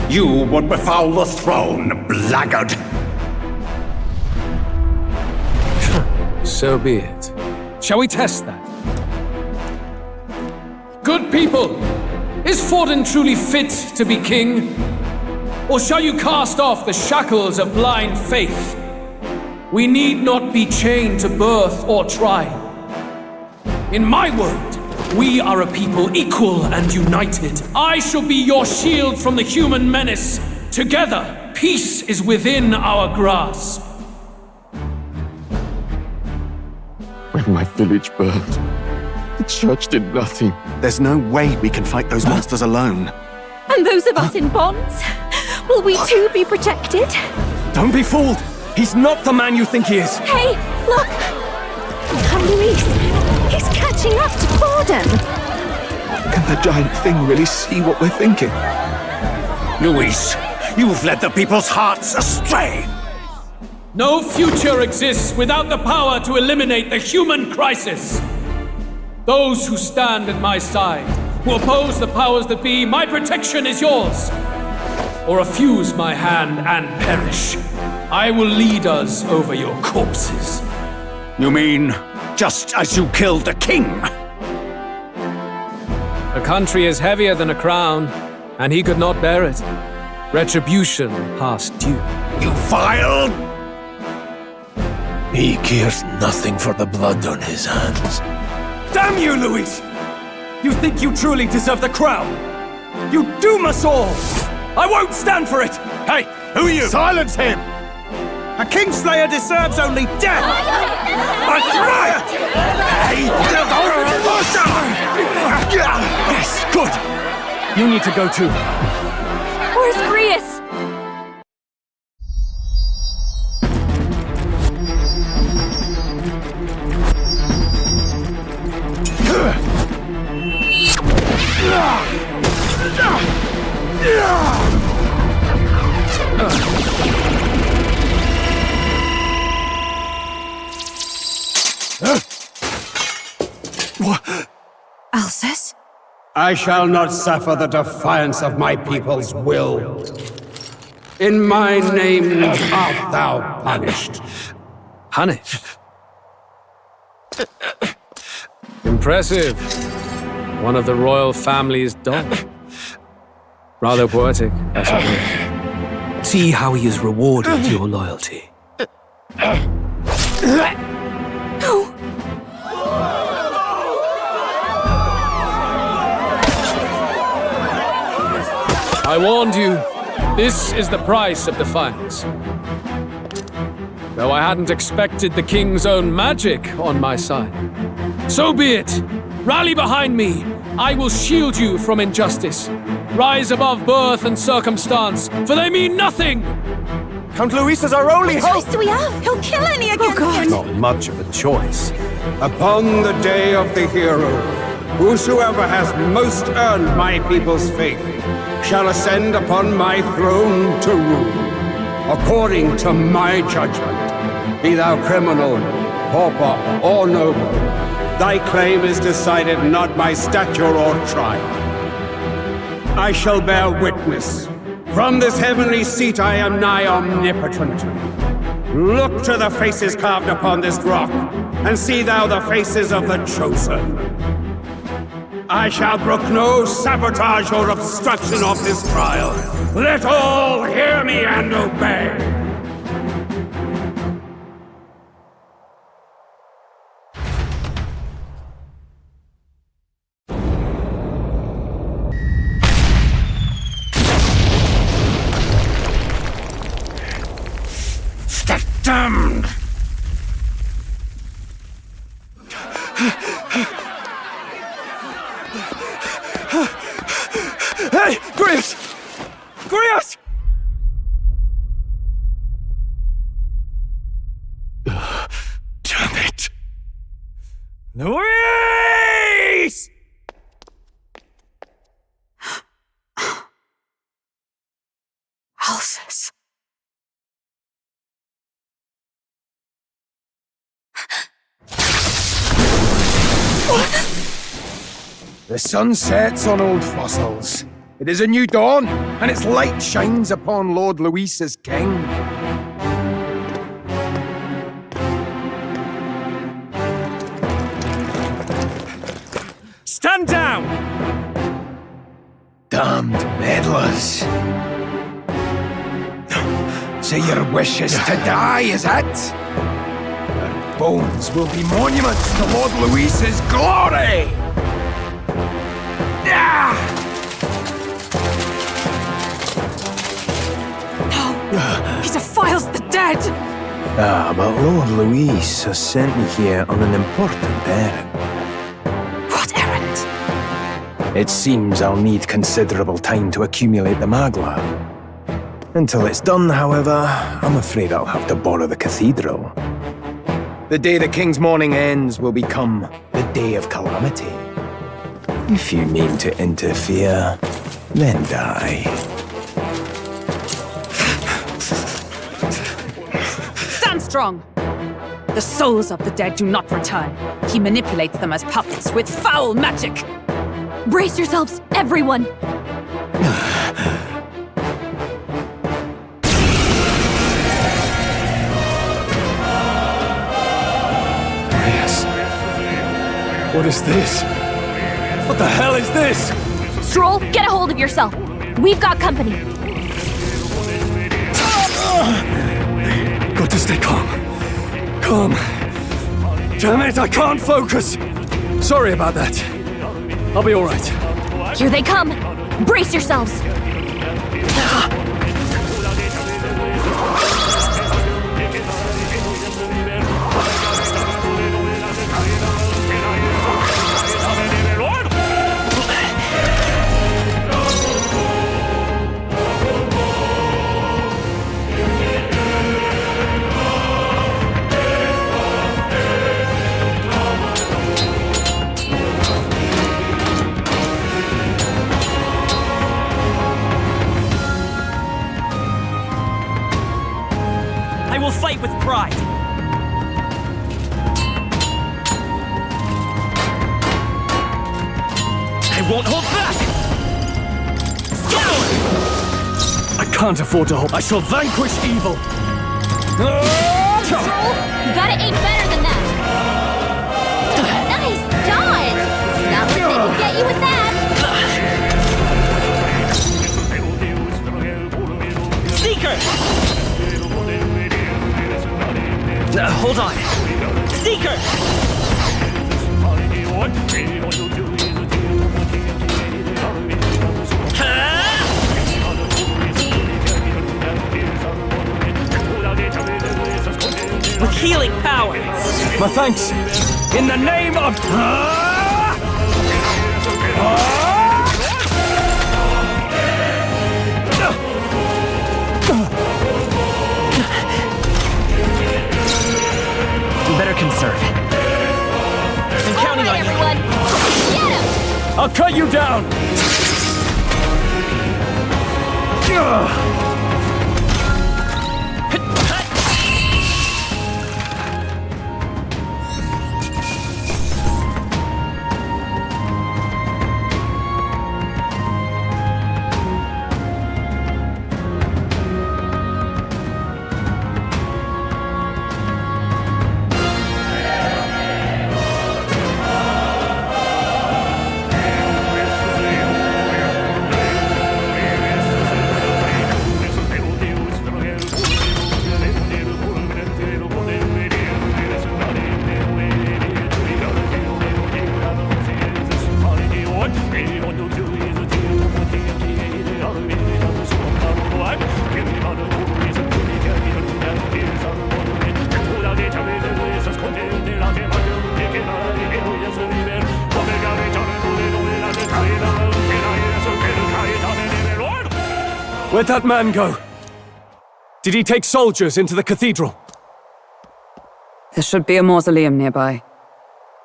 S11: You would befoul the throne, blackguard.
S3: So be it. Shall we test that? Good people, is Forden truly fit to be king? Or shall you cast off the shackles of blind faith? We need not be chained to birth or tribe. In my world, we are a people equal and united. I shall be your shield from the human menace. Together, peace is within our grasp.
S20: When my village burned, the church did nothing.
S11: There's no way we can fight those monsters alone.
S18: And those of us in bonds? Will we too be protected?
S12: Don't be fooled! He's not the man you think he is!
S18: Hey, look! Come, Louise! He's catching up to Forden!
S11: Can the giant thing really see what we're thinking? Louise, you've led the people's hearts astray!
S3: No future exists without the power to eliminate the human crisis. Those who stand at my side, who oppose the powers that be, my protection is yours. Or refuse my hand and perish. I will lead us over your corpses.
S11: You mean
S4: just as you killed the king.
S3: A country is heavier than a crown, and he could not bear it. Retribution past due.
S4: You vile!
S9: He cares nothing for the blood on his hands.
S4: Damn you, Louis! You think you truly deserve the crown? You doom us all! I won't stand for it! Hey, who are you? Silence him! A Kingslayer deserves only death! That's right! Hey, yes, good! You need to go too.
S6: Where's Grius?
S15: Alcest?
S14: I shall not suffer the defiance of my people's will. In my name art thou punished.
S3: Punished? Impressive. One of the royal family's dogs. Rather poetic, I suppose. See how he has rewarded your loyalty. I warned you, this is the price of defiance. Though I hadn't expected the king's own magic on my side. So be it! Rally behind me! I will shield you from injustice. Rise above birth and circumstance, for they mean nothing!
S4: Count Luis is our only hope!
S16: What choice do we have? He'll kill any against him!
S4: Not much of a choice.
S14: Upon the day of the hero, whosoever has most earned my people's faith shall ascend upon my throne to rule, according to my judgment. Be thou criminal, pauper, or noble, thy claim is decided not by stature or trial. I shall bear witness. From this heavenly seat I am nigh omnipotent. Look to the faces carved upon this rock, and see thou the faces of the chosen. I shall brook no sabotage or obstruction of this trial. Let all hear me and obey.
S4: Damned! Hey, Grius! Grius! Damn it! Luis!
S15: Alcest.
S12: The sun sets on old fossils. It is a new dawn, and its light shines upon Lord Luis as king.
S4: Stand down!
S12: Damned meddlers. So your wish is to die, is it? Your bones will be monuments to Lord Luis's glory!
S6: No! He defiles the dead!
S10: But Lord Luis has sent me here on an important errand.
S6: What errand?
S10: It seems I'll need considerable time to accumulate the Magla. Until it's done, however, I'm afraid I'll have to borrow the cathedral. The day the king's mourning ends will become the day of calamity. If you mean to interfere, then die.
S13: Stand strong! The souls of the dead do not return. He manipulates them as puppets with foul magic!
S6: Brace yourselves, everyone!
S12: Yes,
S2: What is this? What the hell is this?
S21: Stroll, get a hold of yourself. We've got company.
S2: Got to stay calm. Calm. Damn it, I can't focus. Sorry about that. I'll be all right.
S21: Here they come. Brace yourselves.
S4: I will fight with pride. I won't hold back! Scour!
S2: I can't afford to hold. I shall vanquish evil.
S21: Stroll, you gotta aim better than that. Nice dodge! Not much they can get you with that.
S4: Seeker! Hold on. Seeker! With healing power.
S2: My thanks. In the name of...
S4: You better conserve. I'm counting on
S21: everyone. Get him!
S2: I'll cut you down! Where'd that man go? Did he take soldiers into the cathedral?
S13: There should be a mausoleum nearby.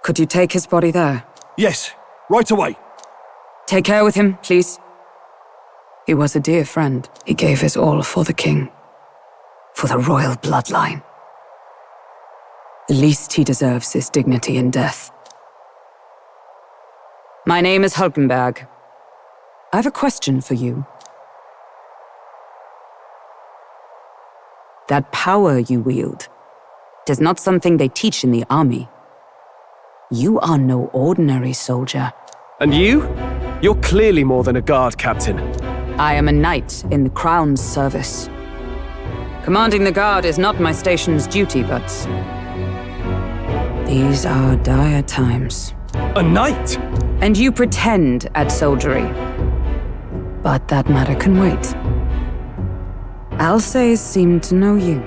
S13: Could you take his body there?
S2: Yes, right away.
S13: Take care with him, please. He was a dear friend. He gave his all for the king. For the royal bloodline. The least he deserves is dignity in death. My name is Hulkenberg. I have a question for you. That power you wield, it is not something they teach in the army. You are no ordinary soldier.
S2: And you? You're clearly more than a guard captain.
S13: I am a knight in the Crown's service. Commanding the guard is not my station's duty, but... these are dire times.
S2: A knight?
S13: And you pretend at soldiery. But that matter can wait. Alsays seem to know you.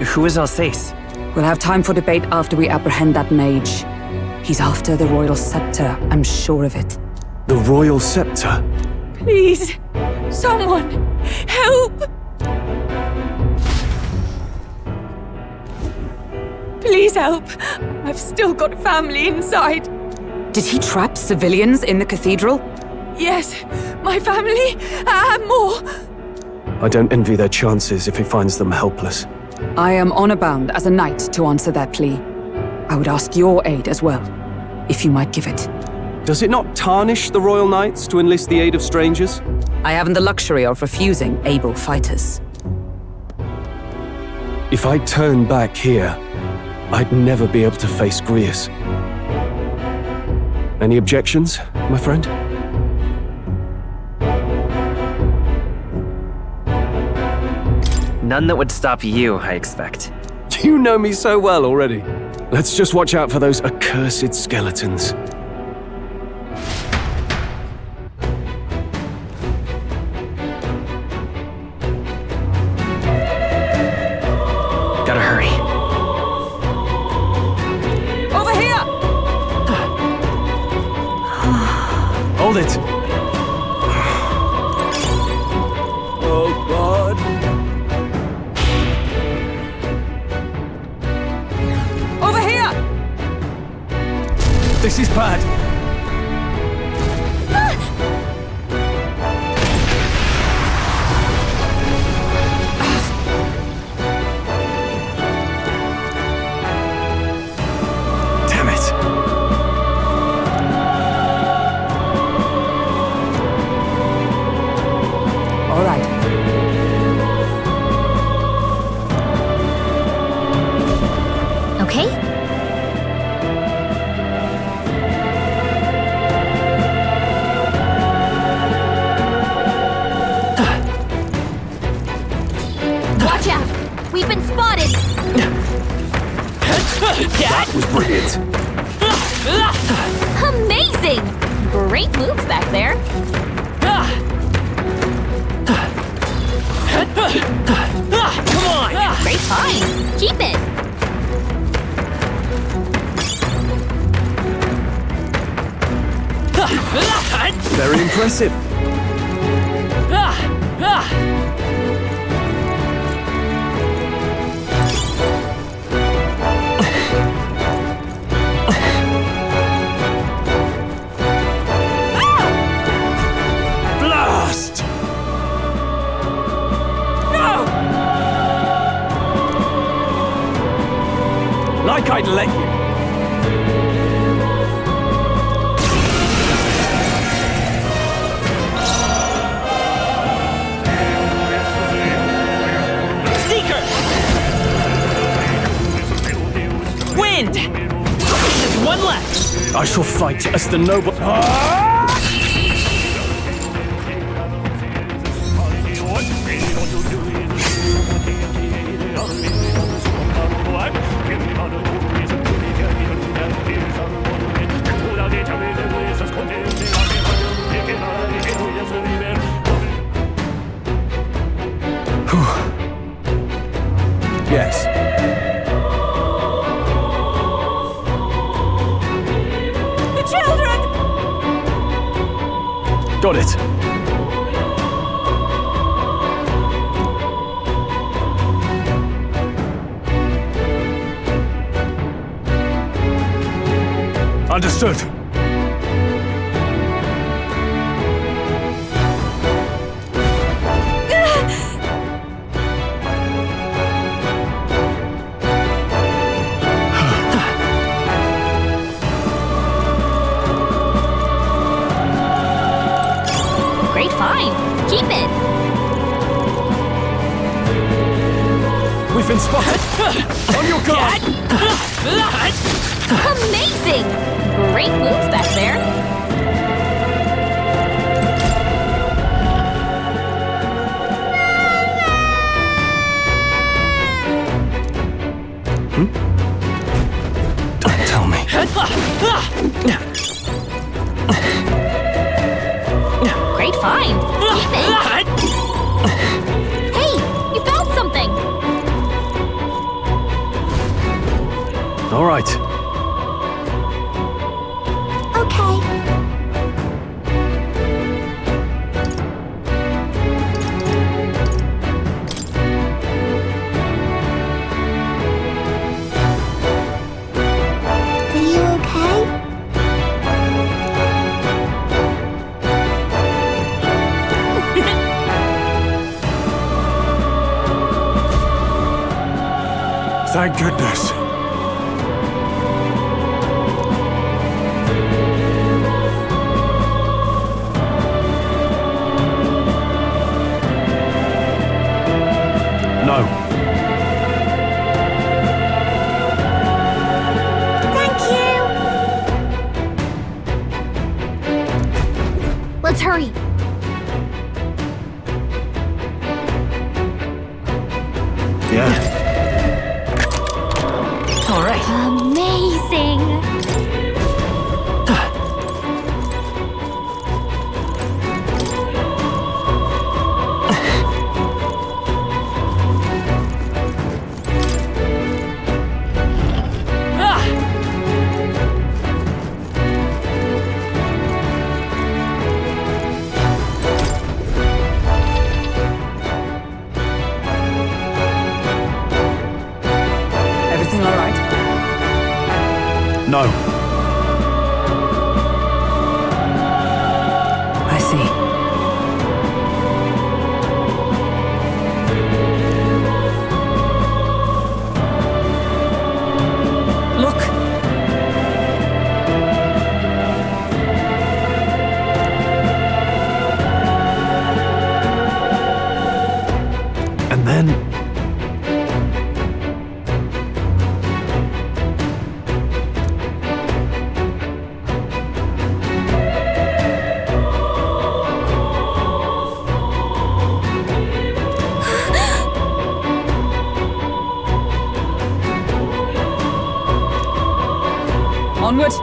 S1: Who is Alsace?
S13: We'll have time for debate after we apprehend that mage. He's after the royal scepter, I'm sure of it.
S2: The royal scepter?
S6: Please, someone, help! Please help. I've still got family inside.
S13: Did he trap civilians in the cathedral?
S6: Yes, my family, and more.
S2: I don't envy their chances if he finds them helpless.
S13: I am honor-bound as a knight to answer their plea. I would ask your aid as well, if you might give it.
S2: Does it not tarnish the royal knights to enlist the aid of strangers?
S13: I haven't the luxury of refusing able fighters.
S2: If I turn back here, I'd never be able to face Grius. Any objections, my friend?
S1: None that would stop you, I expect.
S2: You know me so well already. Let's just watch out for those accursed skeletons.
S1: Gotta hurry.
S6: Over here!
S2: Hold it! Oh, God.
S6: Over here!
S2: This is bad. Damn it.
S13: All right.
S18: Okay?
S21: Watch out! We've been spotted!
S2: That was brilliant.
S21: Amazing! Great moves back there.
S4: Come on!
S21: Great find. Keep it.
S2: Very impressive.
S4: Blast!
S2: Like I'd let you.
S4: Seeker! Wind! Just one left!
S2: I shall fight as the noble... Yes.
S6: The children!
S2: Got it. Understood.
S21: Great find. Keep it.
S2: We've been spotted. On your guard.
S21: Amazing! Great moves back there.
S2: Don't tell me.
S21: Great find. Keep it. Hey, you found something.
S2: right.
S18: Okay. Are you okay?
S9: Thank goodness.
S2: No.
S18: Thank you! Let's hurry.
S2: Yeah.
S21: All right.
S18: Amazing!
S13: Everything all right?
S2: No.
S13: I see. Look!
S2: And then...
S13: Onward!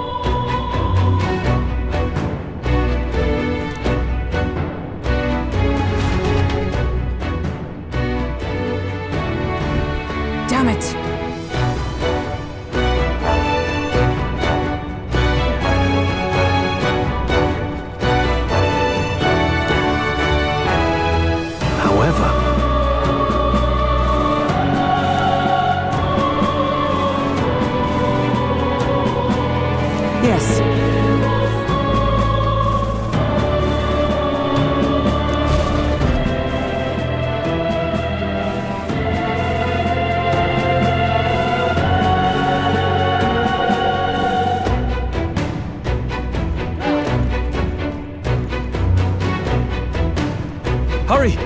S13: Damn it!
S2: However...
S13: Yes.
S2: Hurry!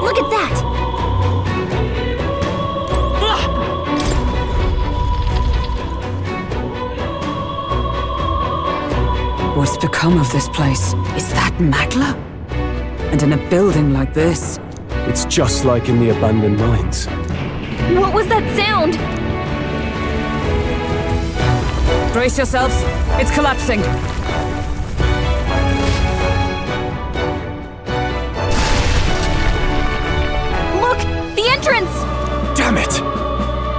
S18: Look at that!
S13: What's become of this place? Is that Magla? And in a building like this?
S2: It's just like in the abandoned mines.
S21: What was that sound?
S13: Brace yourselves. It's collapsing.
S21: Look! The entrance!
S2: Damn it!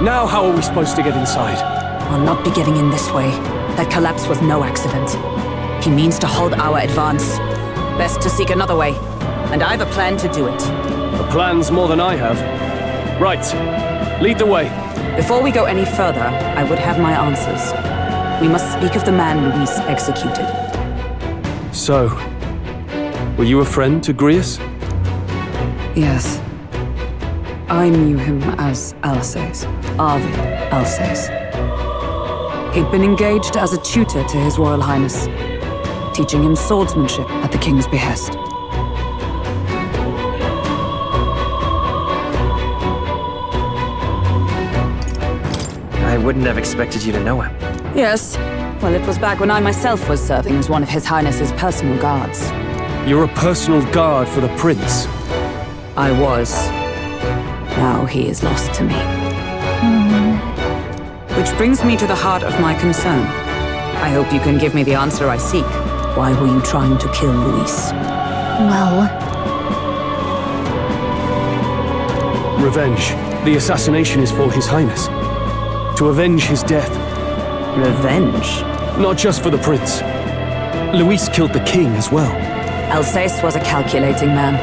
S2: Now how are we supposed to get inside?
S13: I'll not be getting in this way. That collapse was no accident. He means to halt our advance. Best to seek another way. And I've a plan to do it.
S2: A plan's more than I have. Right. Lead the way.
S13: Before we go any further, I would have my answers. We must speak of the man Luis executed.
S2: So, were you a friend to Grius?
S13: Yes. I knew him as Alsace. Arvid Alsace. He'd been engaged as a tutor to His Royal Highness, teaching him swordsmanship at the king's behest.
S1: I wouldn't have expected you to know him.
S13: Yes. Well, it was back when I myself was serving as one of His Highness's personal guards.
S2: You're a personal guard for the prince.
S13: I was. Now he is lost to me. Which brings me to the heart of my concern. I hope you can give me the answer I seek. Why were you trying to kill Luis?
S8: Well,
S2: Revenge. The assassination is for His Highness. To avenge his death.
S13: Revenge?
S2: Not just for the prince. Luis killed the king as well.
S13: Alsace was a calculating man.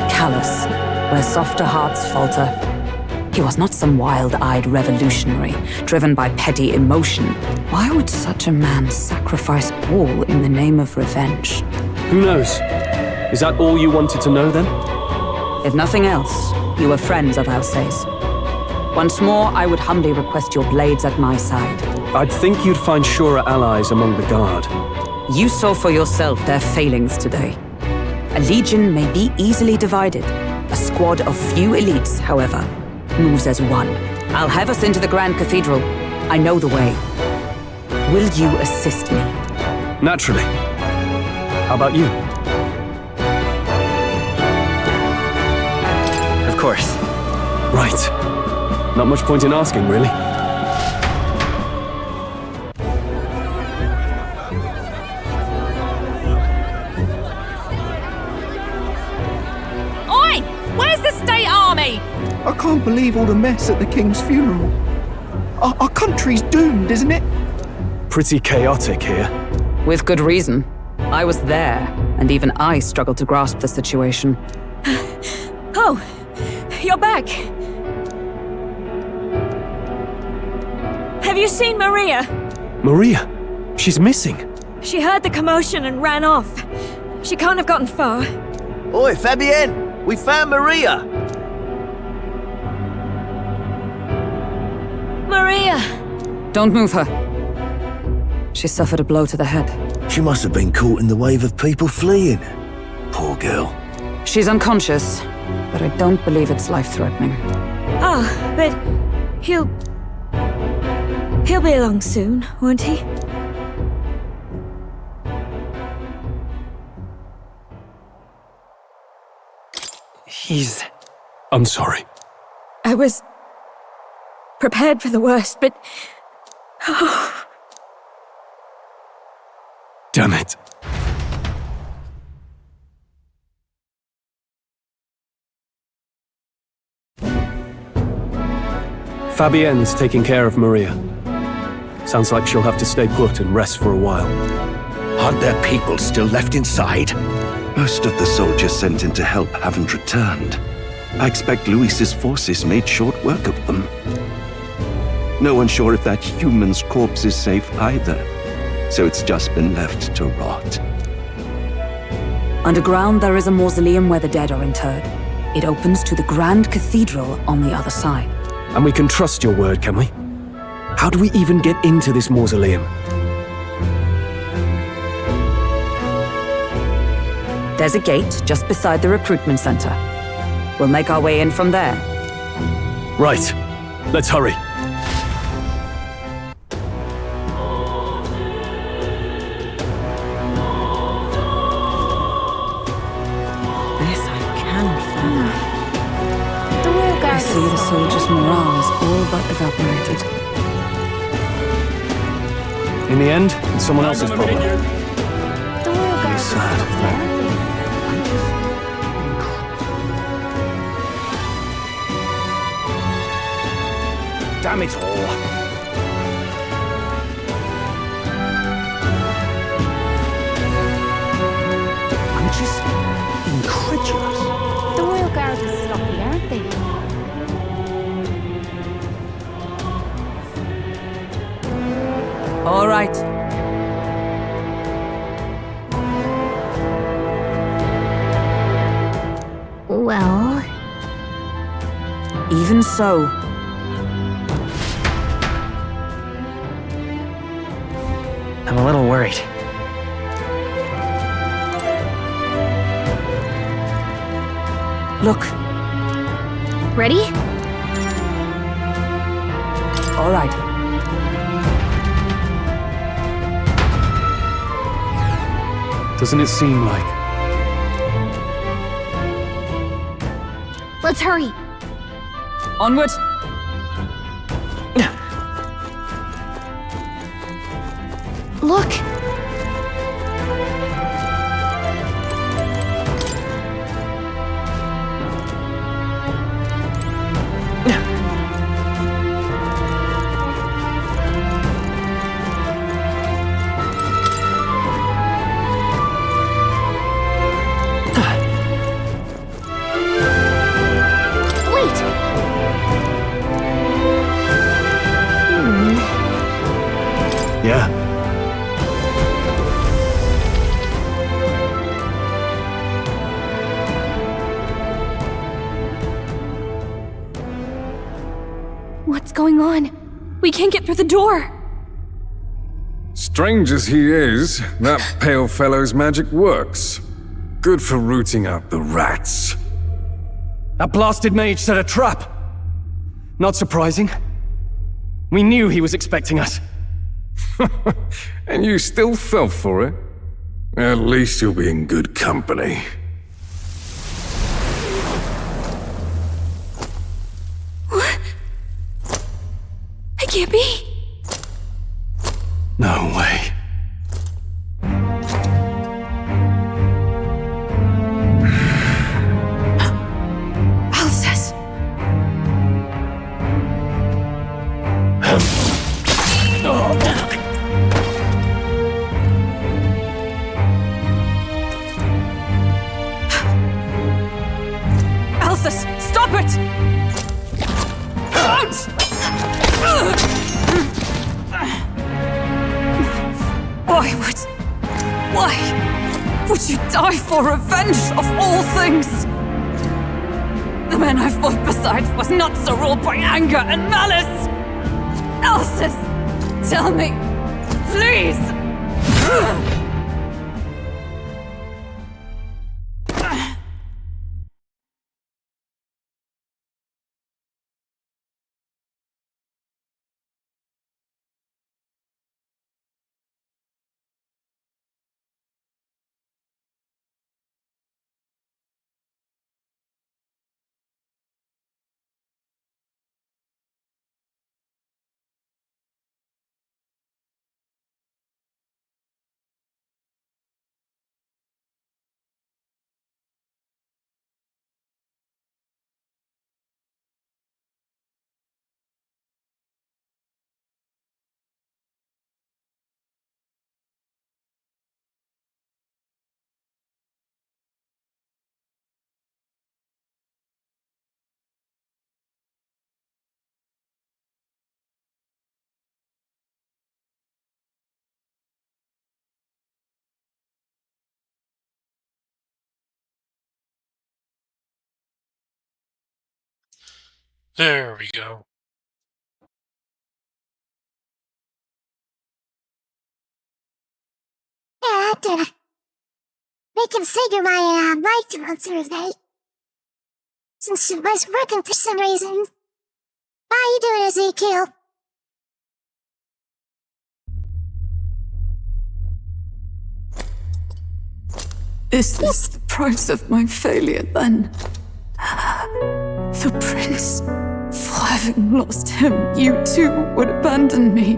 S13: Callous, where softer hearts falter. He was not some wild-eyed revolutionary, driven by petty emotion. Why would such a man sacrifice all in the name of revenge?
S2: Who knows? Is that all you wanted to know then?
S13: If nothing else, you were friends of Alsace. Once more, I would humbly request your blades at my side.
S2: I'd think you'd find surer allies among the guard.
S13: You saw for yourself their failings today. A legion may be easily divided. A squad of few elites, however, moves as one. I'll have us into the Grand Cathedral. I know the way. Will you assist me?
S2: Naturally. How about you?
S1: Of course.
S2: Right. Not much point in asking, really.
S21: Oi! Where's the state army?
S20: I can't believe all the mess at the king's funeral. Our country's doomed, isn't it?
S2: Pretty chaotic here.
S13: With good reason. I was there, and even I struggled to grasp the situation.
S15: Oh, you're back. Have you seen Maria?
S2: Maria? She's missing.
S15: She heard the commotion and ran off. She can't have gotten far.
S5: Oi, Fabienne! We found Maria!
S15: Maria!
S13: Don't move her. She suffered a blow to the head.
S5: She must have been caught in the wave of people fleeing. Poor girl.
S13: She's unconscious, but I don't believe it's life-threatening.
S15: Ah, but he'll be along soon, won't he?
S2: I'm sorry.
S15: I was prepared for the worst, but... Oh.
S2: Damn it. Fabienne is taking care of Maria. Sounds like she'll have to stay put and rest for a while.
S5: Aren't there people still left inside?
S7: Most of the soldiers sent in to help haven't returned. I expect Luis's forces made short work of them. No one's sure if that human's corpse is safe either, so it's just been left to rot.
S13: Underground, there is a mausoleum where the dead are interred. It opens to the Grand Cathedral on the other side.
S2: And we can trust your word, can we? How do we even get into this mausoleum?
S13: There's a gate just beside the recruitment center. We'll make our way in from there.
S2: Right. Let's hurry.
S13: This I cannot fathom. I see the soldiers' morale is all but evaporated.
S2: In the end, it's someone else's problem. It's sad.
S4: Damn it all. I'm just incredulous.
S22: The Royal Guard is sloppy, aren't they?
S13: All right.
S18: Well...
S13: Even so...
S1: I'm a little worried.
S13: Look.
S18: Ready?
S13: All right.
S2: Doesn't it seem like...
S18: Let's hurry.
S13: Onward.
S18: Look!
S6: What's going on? We can't get through the door.
S17: Strange as he is, that pale fellow's magic works. Good for rooting out the rats.
S2: That blasted mage set a trap. Not surprising. We knew he was expecting us.
S17: And you still fell for it? At least you'll be in good company.
S6: What? It can't be.
S2: No way.
S6: Alcest. Alcest, stop it! Don't! Why would you die for revenge of all things? The man I fought beside was not so ruled by anger and malice. Alcest, tell me, please.
S19: There we go.
S23: Yeah, I did it. Reconfigure my light survey. Since it was working for some reason. How you doing, Ezekiel?
S6: Is this the price of my failure, then? The prince, for having lost him, you too would abandon me.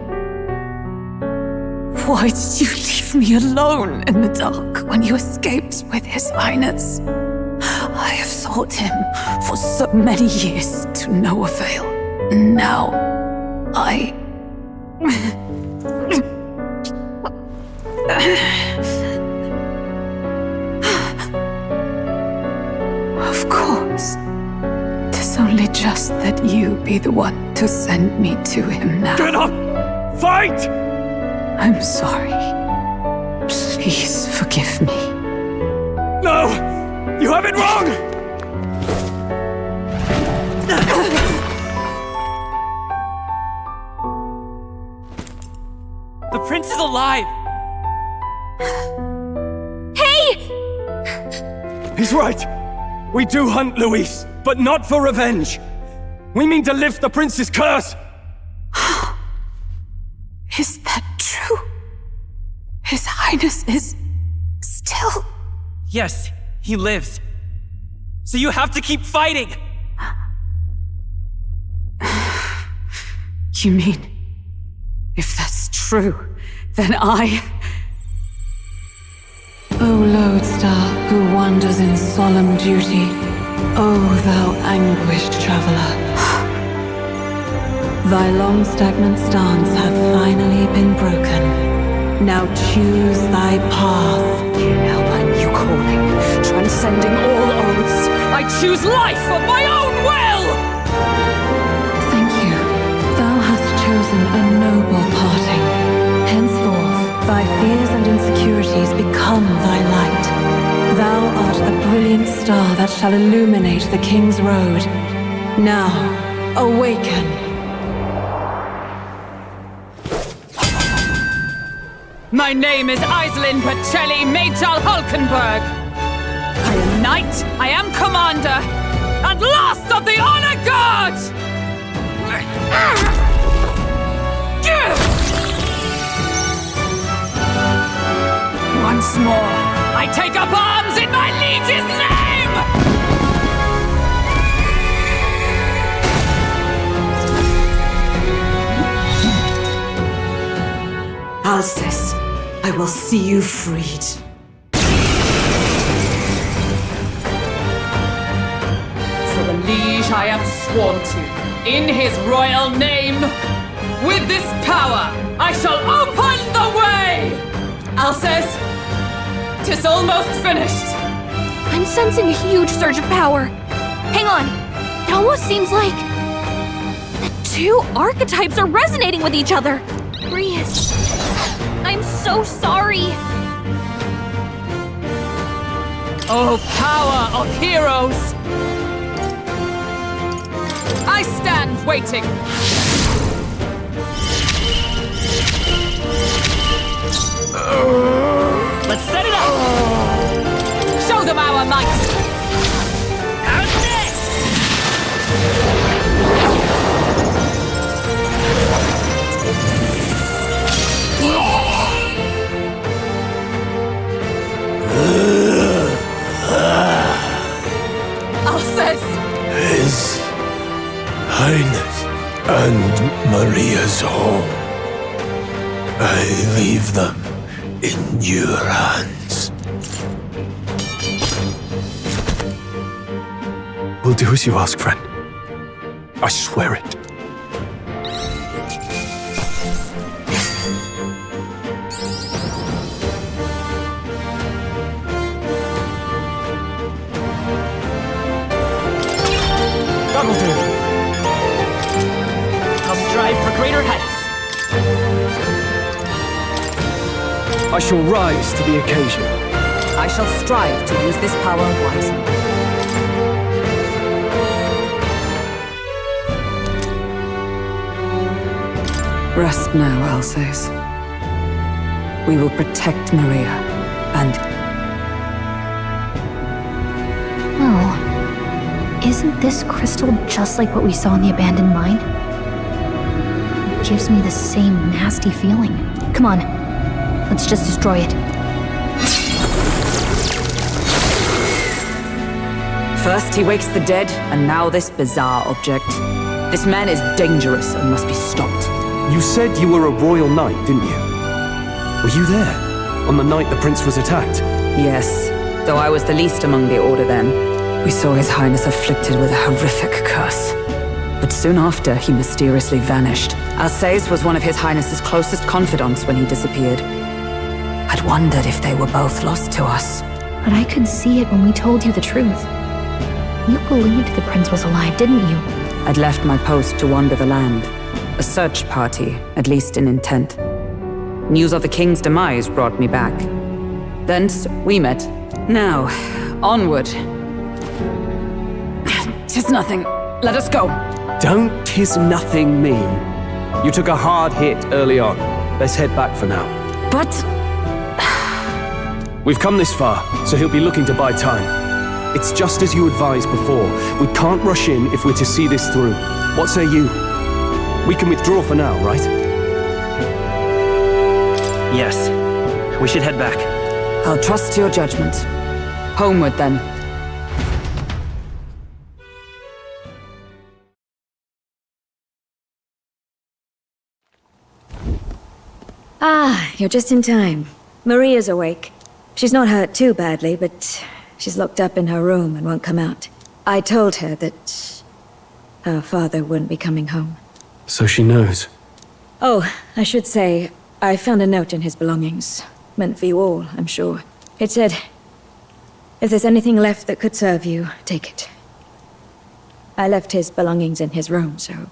S6: Why did you leave me alone in the dark when you escaped with his highness? I have sought him for so many years to no avail. Now, I... Of course. 'Tis only just that you be the one to send me to him now.
S2: Get up! Fight!
S6: I'm sorry. Please forgive me.
S2: No! You have it wrong!
S1: The prince is alive!
S21: Hey!
S2: He's right. We do hunt Luis, but not for revenge. We mean to lift the prince's curse.
S6: Is that true? His highness is still...
S1: Yes, he lives. So you have to keep fighting!
S6: You mean, if that's true, then I... O lodestar who wanders in solemn duty, O thou anguished traveler. Thy long stagnant stance hath finally been broken. Now choose thy path. Now my new calling, transcending all oaths, I choose life of my own will! Thank you. Thou hast chosen a noble parting. Henceforth, thy fears and insecurities become thy light. Thou art the brilliant star that shall illuminate the King's Road. Now, awaken, My name is Iselin Pacelli Machal Hulkenberg. I am knight, I am commander, and last of the Honor Guard! Once more, I take up arms in my liege's name!
S13: Alcest, I will see you freed.
S6: For the liege I am sworn to, in his royal name, with this power, I shall open the way! Alcest, 'tis almost finished.
S21: I'm sensing a huge surge of power. Hang on. It almost seems like the two archetypes are resonating with each other. Rias, I'm so sorry.
S6: Oh, power of heroes! I stand waiting.
S1: Let's set it up!
S6: Show them our might!
S1: How's this?
S6: Alcest!
S9: His Highness and Maria's home. I leave them in your hands.
S2: We'll do as you ask, friend. I swear it.
S1: That'll do. I'll strive for greater heights.
S12: I shall rise to the occasion.
S13: I shall strive to use this power wisely. Rest now, Alcest. We will protect Maria, and...
S8: Oh. Isn't this crystal just like what we saw in the abandoned mine? It gives me the same nasty feeling. Come on. Let's just destroy it.
S13: First he wakes the dead, and now this bizarre object. This man is dangerous and must be stopped.
S2: You said you were a royal knight, didn't you? Were you there on the night the prince was attacked?
S13: Yes, though I was the least among the Order then. We saw His Highness afflicted with a horrific curse. But soon after, he mysteriously vanished. Alcest was one of His Highness's closest confidants when he disappeared. I'd wondered if they were both lost to us.
S8: But I could see it when we told you the truth. You believed the prince was alive, didn't you?
S13: I'd left my post to wander the land. A search party, at least in intent. News of the king's demise brought me back. Thence, we met. Now, onward. 'Tis nothing. Let us go.
S2: Don't "'tis nothing" me. You took a hard hit early on. Let's head back for now.
S13: But...
S2: We've come this far, so he'll be looking to buy time. It's just as you advised before. We can't rush in if we're to see this through. What say you? We can withdraw for now, right?
S1: Yes. We should head back.
S13: I'll trust your judgment. Homeward, then.
S15: Ah, you're just in time. Maria's awake. She's not hurt too badly, but she's locked up in her room and won't come out. I told her that her father wouldn't be coming home.
S2: So she knows.
S15: Oh, I should say, I found a note in his belongings. Meant for you all, I'm sure. It said, if there's anything left that could serve you, take it. I left his belongings in his room, so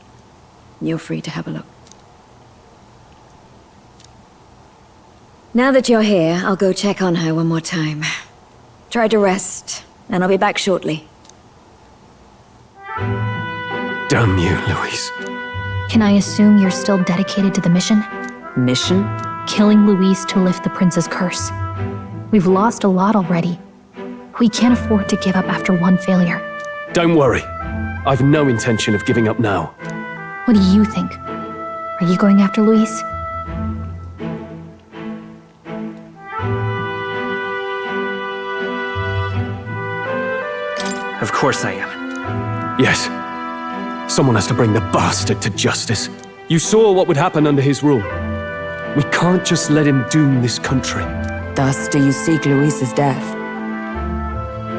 S15: you're free to have a look. Now that you're here, I'll go check on her one more time. Try to rest, and I'll be back shortly.
S2: Damn you, Louise.
S8: Can I assume you're still dedicated to the mission?
S13: Mission?
S8: killing Luis to lift the prince's curse. We've lost a lot already. We can't afford to give up after one failure.
S2: Don't worry. I've no intention of giving up now.
S8: What do you think? Are you going after Luis?
S1: Of course I am.
S2: Yes. Someone has to bring the bastard to justice. You saw what would happen under his rule. We can't just let him doom this country.
S13: Thus do you seek Luis's death.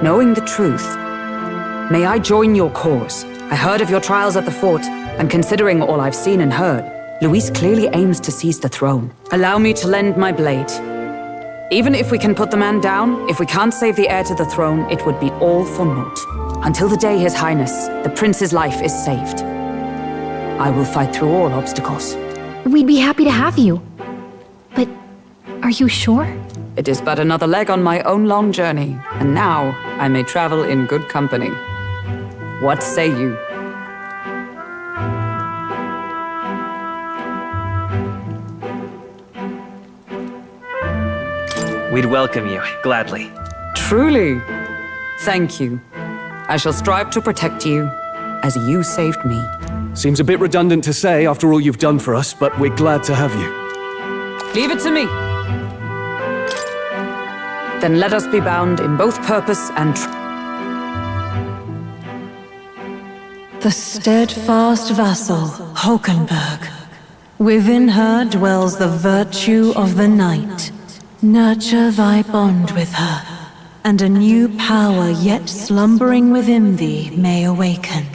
S13: Knowing the truth, may I join your cause? I heard of your trials at the fort, and considering all I've seen and heard, Luis clearly aims to seize the throne. Allow me to lend my blade. Even if we can put the man down, if we can't save the heir to the throne, it would be all for naught. Until the day His Highness, the prince's life is saved. I will fight through all obstacles.
S8: We'd be happy to have you. But are you sure?
S13: It is but another leg on my own long journey, and now I may travel in good company. What say you?
S1: We'd welcome you, gladly.
S13: Truly? Thank you. I shall strive to protect you, as you saved me.
S2: Seems a bit redundant to say after all you've done for us, but we're glad to have you.
S13: Leave it to me. Then let us be bound in both purpose and
S6: The steadfast vassal, Hulkenberg. Within her dwells the virtue of the knight. Nurture thy bond with her, and a new power yet slumbering within thee may awaken.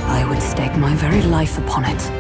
S13: I would stake my very life upon it.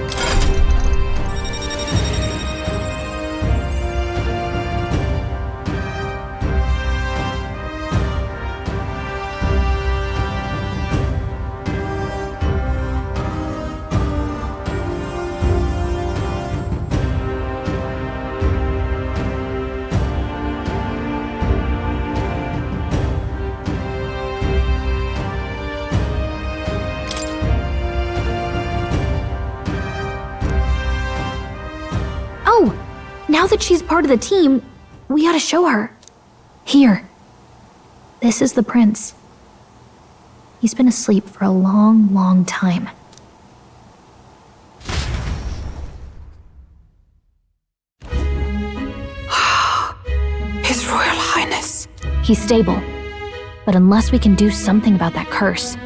S8: Now that she's part of the team, we ought to show her. Here. This is the prince. He's been asleep for a long, long time.
S13: His Royal Highness.
S8: He's stable. But unless we can do something about that curse,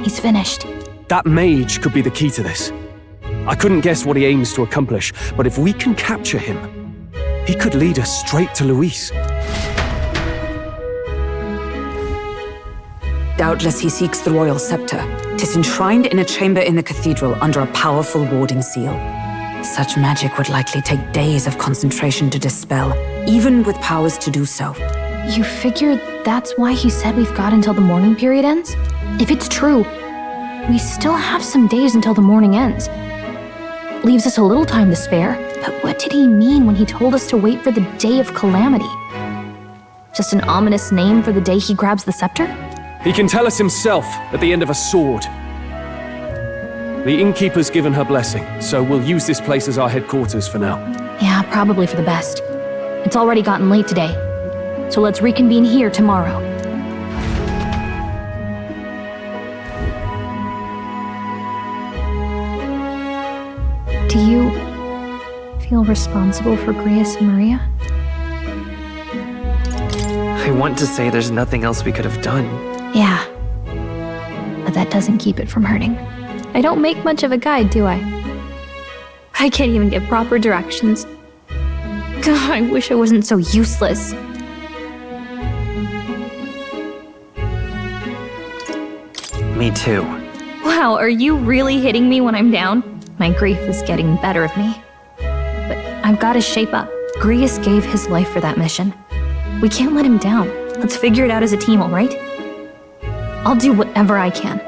S8: he's finished.
S2: That mage could be the key to this. I couldn't guess what he aims to accomplish, but if we can capture him, he could lead us straight to Luis.
S13: Doubtless he seeks the royal scepter. 'Tis enshrined in a chamber in the cathedral under a powerful warding seal. Such magic would likely take days of concentration to dispel, even with powers to do so.
S8: You figure that's why he said we've got until the mourning period ends? If it's true, we still have some days until the mourning ends. Leaves us a little time to spare, but what did he mean when he told us to wait for the day of calamity? Just an ominous name for the day he grabs the scepter?
S2: He can tell us himself at the end of a sword. The innkeeper's given her blessing, so we'll use this place as our headquarters for now.
S8: Yeah, probably for the best. It's already gotten late today, so let's reconvene here tomorrow. Do you feel responsible for Grius and Maria?
S1: I want to say there's nothing else we could have done.
S8: Yeah. But that doesn't keep it from hurting. I don't make much of a guide, do I? I can't even get proper directions. God, I wish I wasn't so useless.
S1: Me too.
S8: Wow, are you really hitting me when I'm down? My grief is getting the better of me. But I've got to shape up. Grius gave his life for that mission. We can't let him down. Let's figure it out as a team, all right? I'll do whatever I can.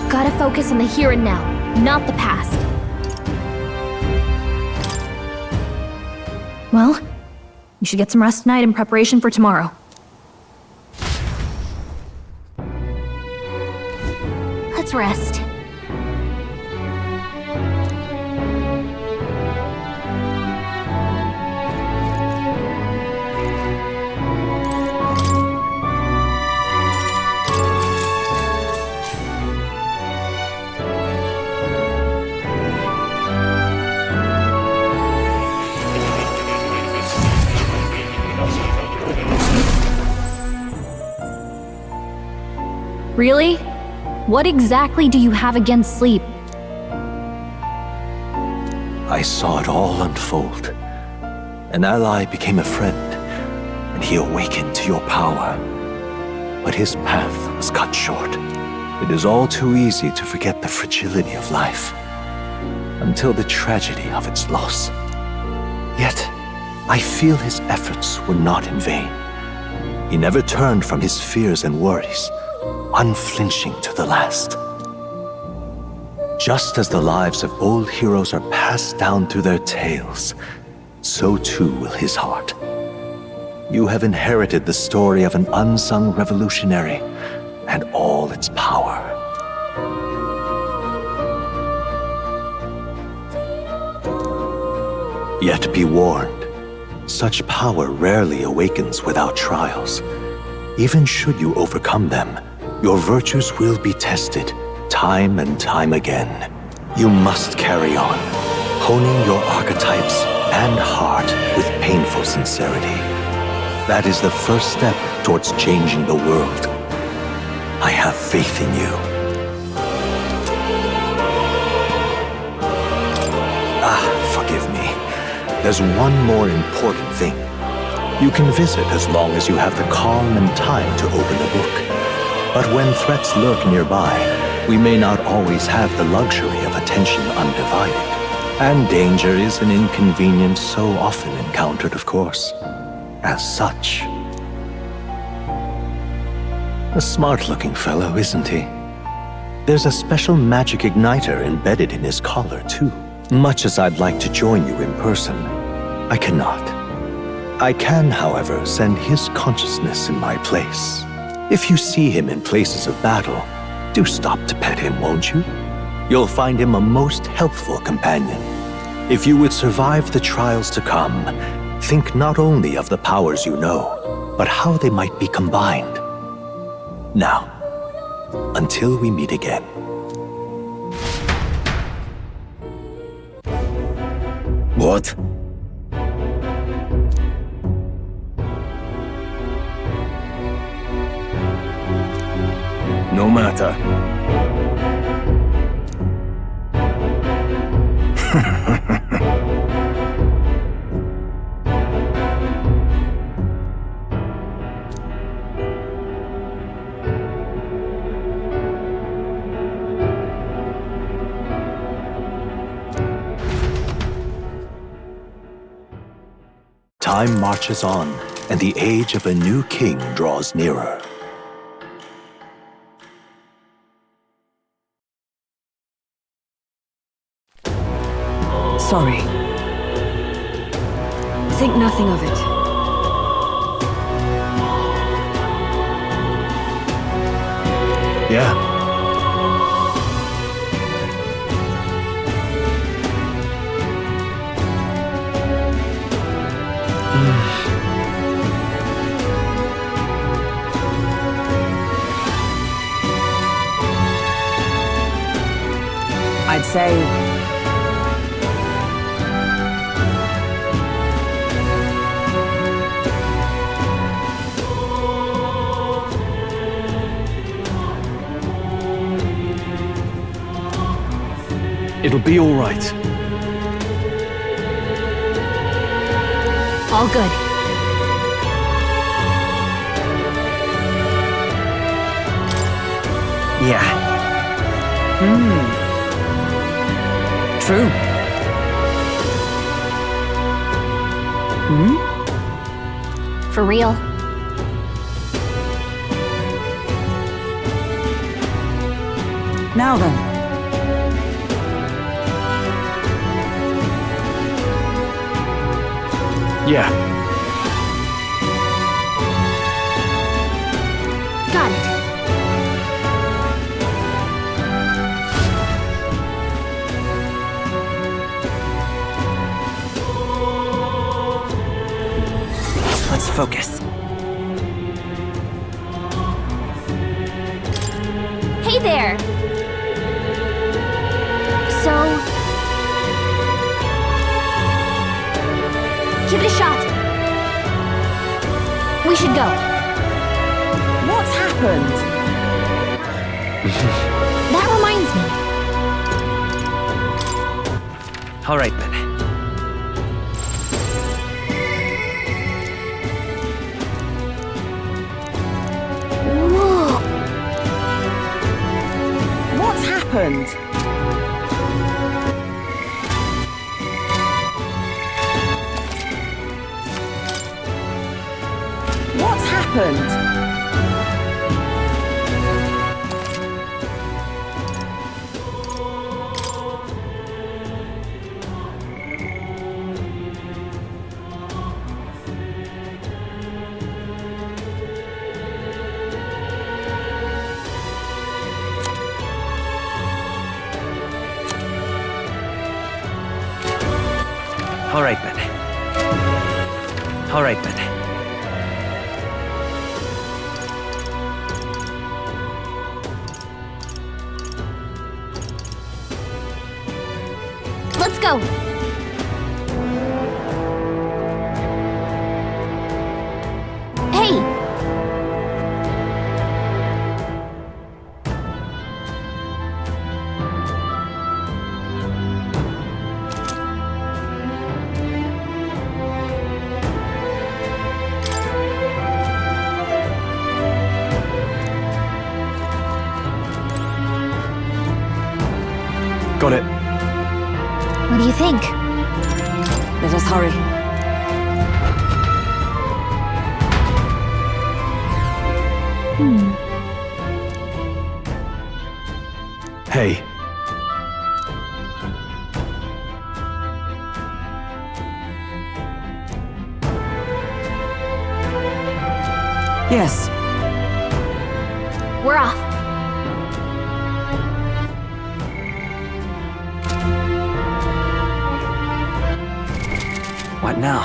S8: Gotta focus on the here and now, not the past. Well, You should get some rest tonight in preparation for tomorrow. Let's rest. Really? What exactly do you have against sleep?
S3: I saw it all unfold. An ally became a friend, and he awakened to your power. But his path was cut short. It is all too easy to forget the fragility of life, until the tragedy of its loss. Yet, I feel his efforts were not in vain. He never turned from his fears and worries, unflinching to the last. Just as the lives of old heroes are passed down through their tales, so too will his heart. You have inherited the story of an unsung revolutionary and all its power. Yet be warned, such power rarely awakens without trials. Even should you overcome them, your virtues will be tested, time and time again. You must carry on, honing your archetypes and heart with painful sincerity. That is the first step towards changing the world. I have faith in you. Forgive me. There's one more important thing. You can visit as long as you have the calm and time to open a book. But when threats lurk nearby, we may not always have the luxury of attention undivided. And danger is an inconvenience so often encountered, of course. As such. A smart-looking fellow, isn't he? There's a special magic igniter embedded in his collar, too. Much as I'd like to join you in person, I cannot. I can, however, send his consciousness in my place. If you see him in places of battle, do stop to pet him, won't you? You'll find him a most helpful companion. If you would survive the trials to come, think not only of the powers you know, but how they might be combined. Now, until we meet again.
S10: What? No matter.
S3: Time marches on, and the age of a new king draws nearer.
S13: Sorry. Think nothing of it.
S2: Yeah.
S13: I'd say...
S2: It'll be all right.
S8: All good.
S10: Yeah.
S13: True.
S8: For real.
S13: Now then.
S2: Yeah.
S21: Got it.
S1: Let's focus.
S21: Hey there! So... give it a shot. We should go.
S13: What's happened?
S21: That reminds me.
S1: All right, then.
S21: Whoa!
S13: What's happened? What's happened?
S1: All right, then. All right, then.
S21: Let's go! Hey!
S2: Got it.
S21: What do you think?
S13: Let us hurry.
S2: Hey.
S13: Yes.
S21: We're off.
S1: What now?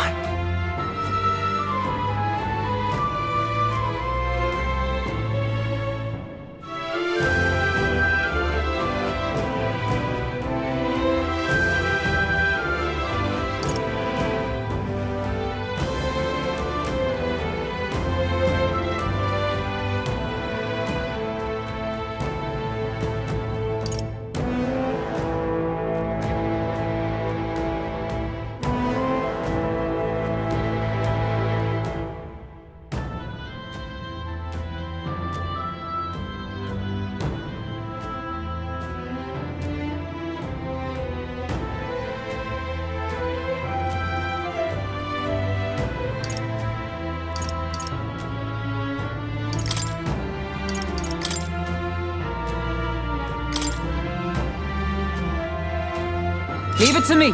S13: Leave it to me.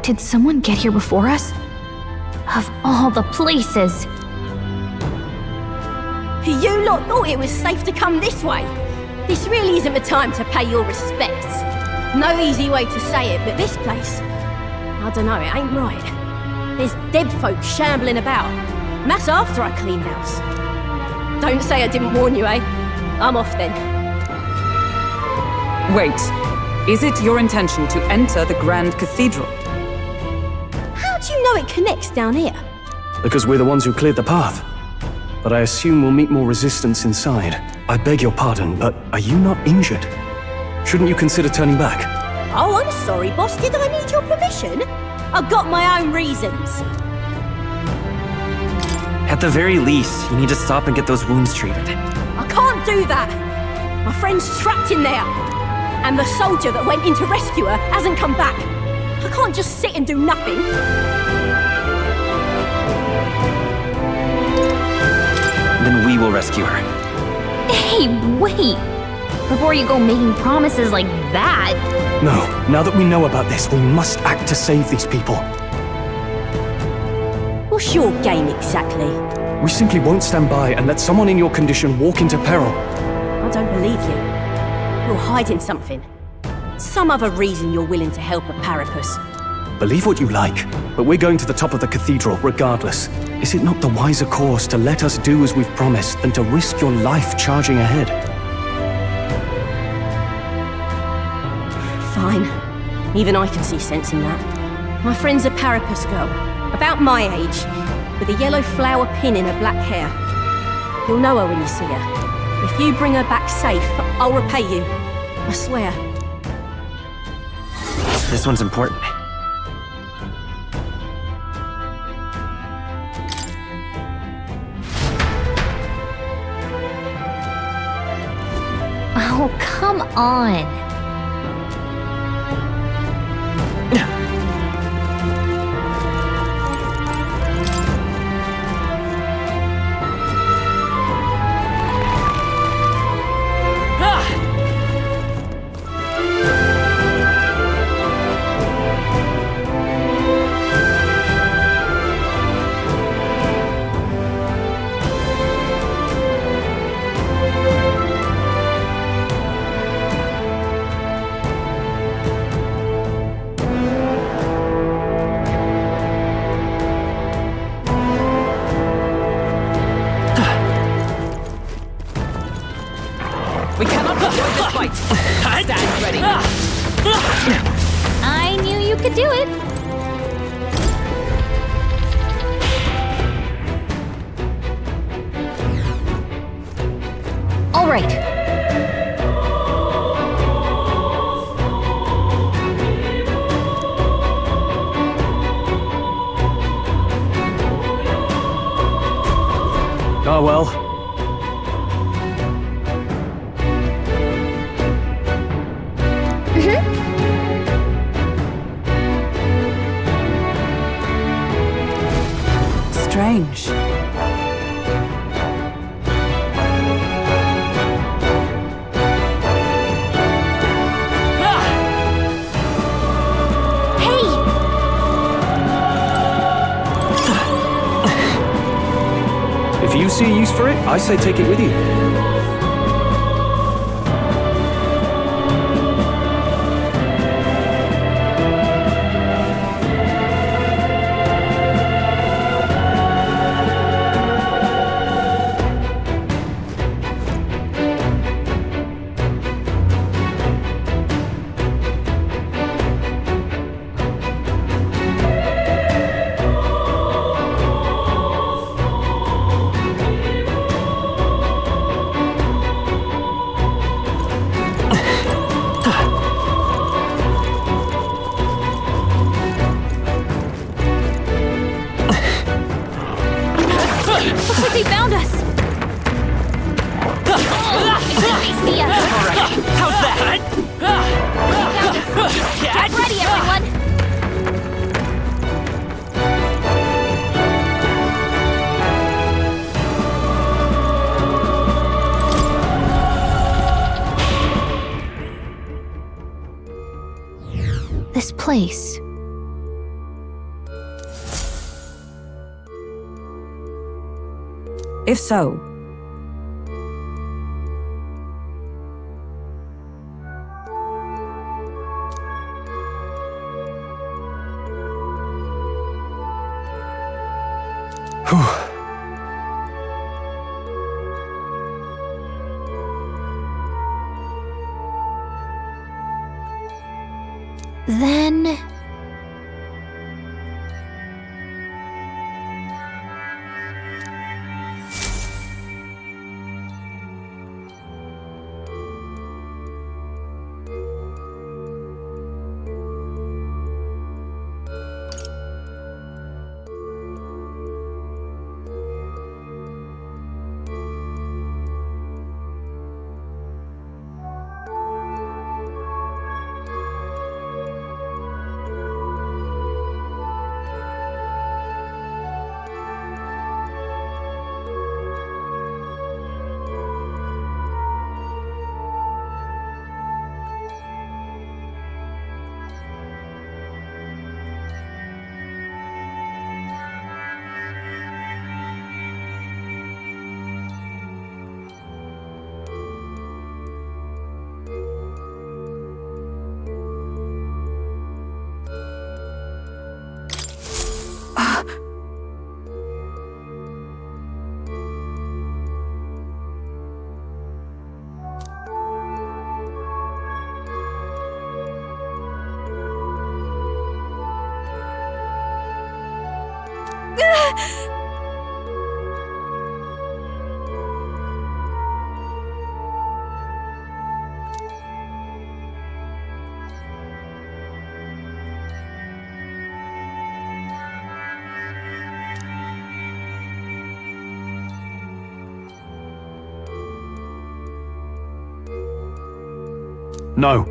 S21: Did someone get here before us? Of all the places!
S11: You lot thought it was safe to come this way? This really isn't the time to pay your respects. No easy way to say it, but this place... I don't know, it ain't right. There's dead folk shambling about. Mass after I cleaned house. Don't say I didn't warn you, eh? I'm off then.
S13: Wait. Is it your intention to enter the Grand Cathedral?
S11: How do you know it connects down here?
S2: Because we're the ones who cleared the path. But I assume we'll meet more resistance inside. I beg your pardon, but are you not injured? Shouldn't you consider turning back?
S11: Oh, I'm sorry, boss. Did I need your permission? I've got my own reasons.
S1: At the very least, you need to stop and get those wounds treated.
S11: I can't do that. My friend's trapped in there. And the soldier that went in to rescue her hasn't come back. I can't just sit and do nothing.
S1: Then we will rescue her.
S8: Hey, wait! Before you go making promises like that...
S2: No, now that we know about this, we must act to save these people.
S11: What's your game exactly?
S2: We simply won't stand by and let someone in your condition walk into peril.
S11: I don't believe you. You're hiding something. Some other reason you're willing to help a Parapus.
S2: Believe what you like, but we're going to the top of the cathedral regardless. Is it not the wiser course to let us do as we've promised than to risk your life charging ahead?
S11: Fine. Even I can see sense in that. My friend's a Parapus girl, about my age, with a yellow flower pin in her black hair. You'll know her when you see her. If you bring her back safe, I'll repay you. I swear.
S1: This one's important.
S8: Oh, come on.
S13: We cannot avoid this fight. Stand ready.
S8: I knew you could do it. All right.
S2: Oh well.
S13: Strange.
S2: If you see a use for it, I say take it with you.
S21: Looks like they found us!
S8: I see us.
S21: Alright, how's that?
S8: Get ready, everyone! This place.
S13: If so,
S2: No.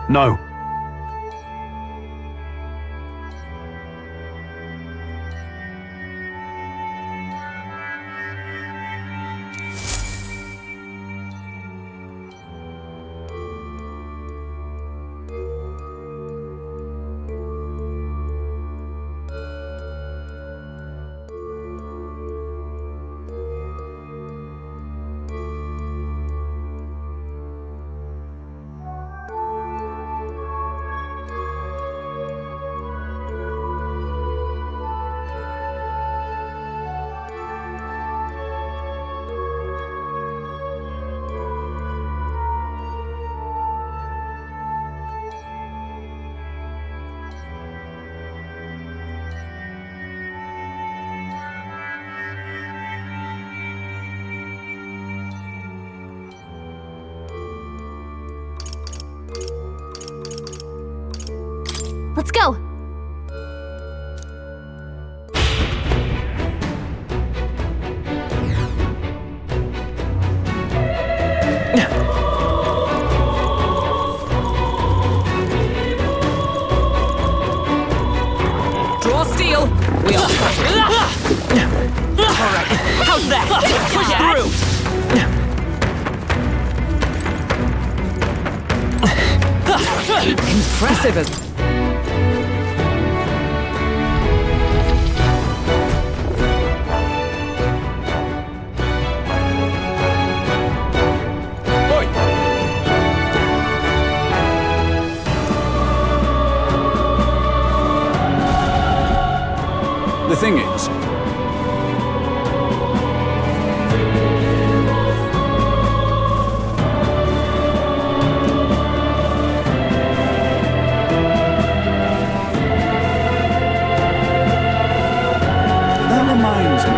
S2: No.
S21: Let's go!
S1: Draw steel! We are... Alright, how's that? Push through!
S13: Impressive.
S14: The thing is, that reminds me.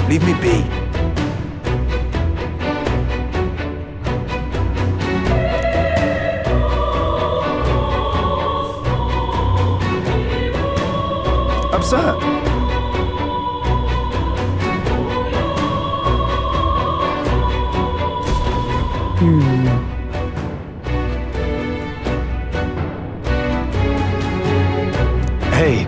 S14: Leave me be. Absurd.
S2: Hey.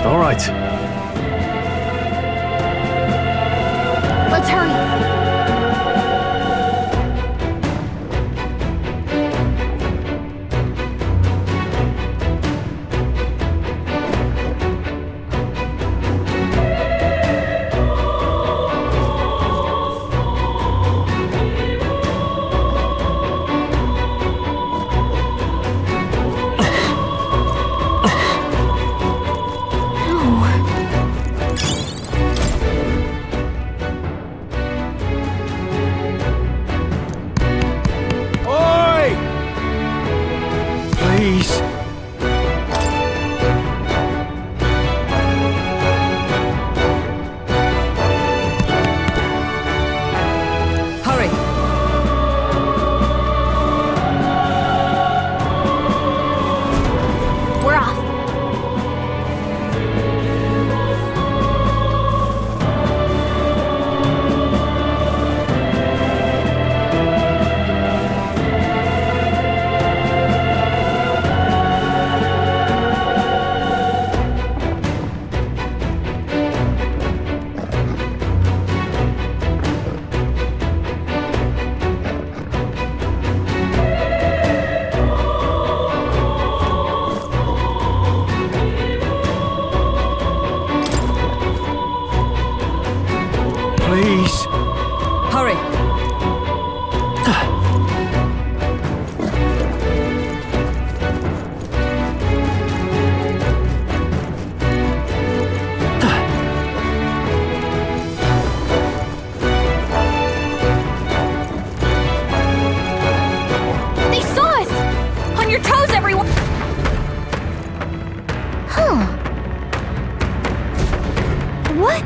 S2: All right.
S21: Let's hurry!
S10: Please.
S13: Hurry.
S21: They saw us! On your toes, everyone!
S18: Huh. What?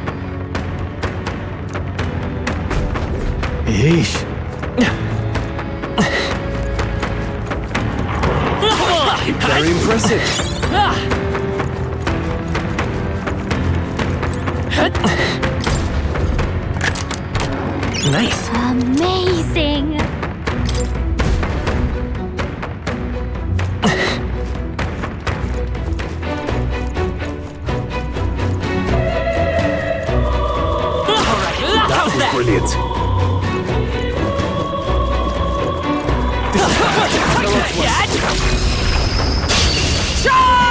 S10: Yeesh. Very impressive.
S1: Nice.
S18: Amazing.
S10: That was brilliant.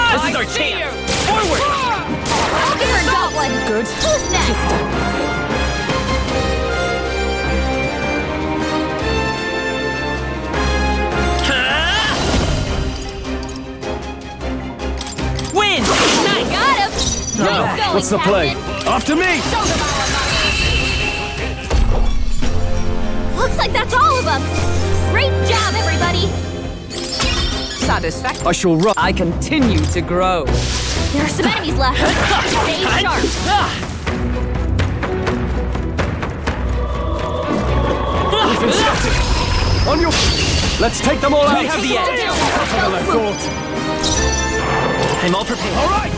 S1: This is our chance! Forward!
S21: I'll give her that one!
S13: Good.
S21: Who's next?
S1: Win! Nice!
S21: Got him!
S10: Now,
S21: Nice going,
S10: what's the play?
S21: Captain.
S10: After me!
S21: Looks like that's all of them! Great job, everybody!
S13: Satisfaction.
S10: I shall run.
S13: I continue to grow.
S21: There are some enemies left. Stay sharp.
S2: On your... Let's take them all out.
S1: We have the edge.
S2: Tougher than I thought.
S1: I'm all prepared.
S2: All right.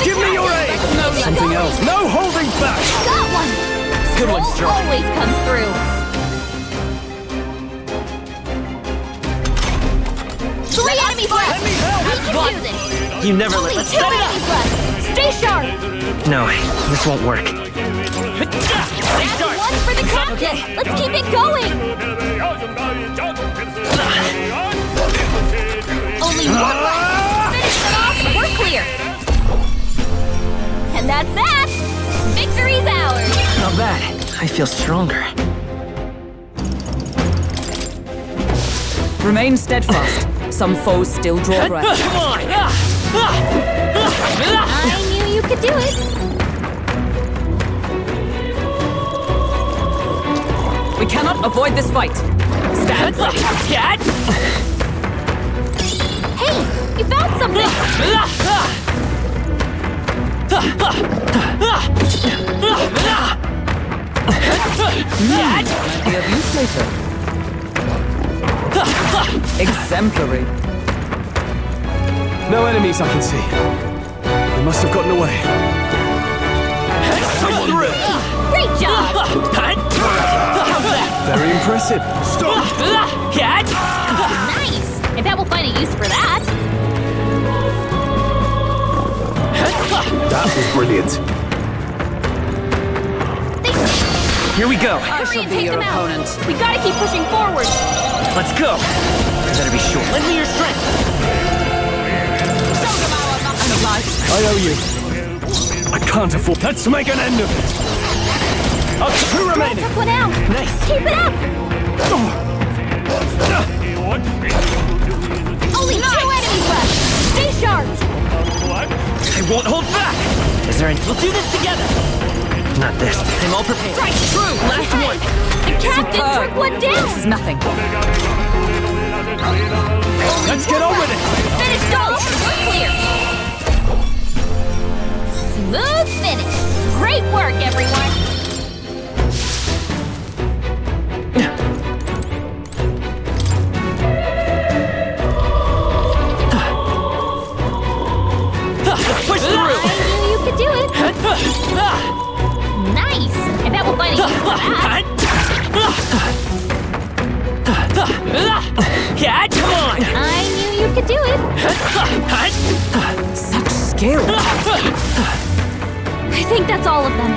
S2: Give me your aid. Something else. No holding back.
S21: Got one!
S1: Good one,
S21: Skull
S1: Strong.
S21: always comes through. Three enemies left! We can do this!
S1: You never
S21: Only
S1: let... Let's
S21: two
S1: set it
S21: enemies left! Stay sharp!
S1: No, this won't work.
S21: That's one for the captain! Let's keep it going! Only one left! Finish them off and we're clear! And that's that! Victory's ours!
S1: Not bad. I feel stronger.
S13: Remain steadfast. Some foes still draw breath.
S1: Come on!
S21: I knew you could do it!
S13: We cannot avoid this fight. Stand ready.
S21: Hey! You found something!
S13: Be of use later. Exemplary.
S2: No enemies I can see. They must have gotten away.
S21: Great job!
S2: Very impressive.
S21: Nice! I bet we'll find a use for that.
S2: That was brilliant.
S1: Here we go.
S13: I
S21: Hurry
S13: shall
S21: and
S13: be
S21: take
S13: your
S21: them out.
S13: opponent.
S21: We gotta keep pushing forward.
S1: Let's go. Better be sure. Lend me your strength.
S2: I owe you. I can't afford... Let's make an end of it. Up to two remaining.
S21: Took one out.
S1: Nice.
S21: Keep it up. Only two enemies left. Stay sharp.
S1: I won't hold back. Is there any... We'll do this together. Not this. I'm all prepared.
S21: Strike true.
S1: Last one.
S21: The captain took one down.
S13: This is nothing.
S2: Let's get on with it.
S21: Finished off. We're clear. Smooth finish. Great work, everyone.
S1: Push through.
S21: I knew you could do it. Nice. I bet we'll find a use for that.
S1: Come on.
S21: I knew you could do it.
S13: Such skill.
S21: I think that's all of them.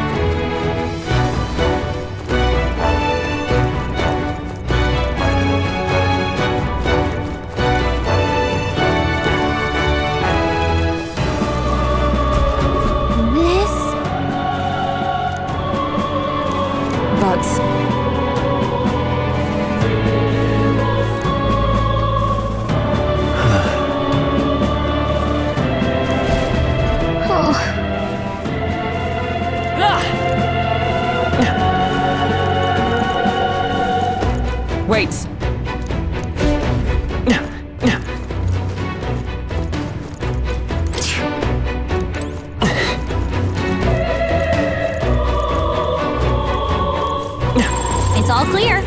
S21: clear.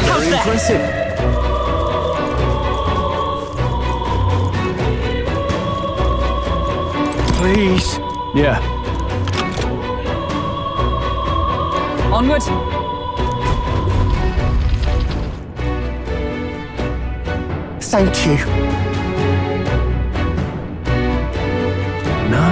S2: Very impressive.
S10: Please. Yeah.
S13: Onward.
S10: Thank you. No.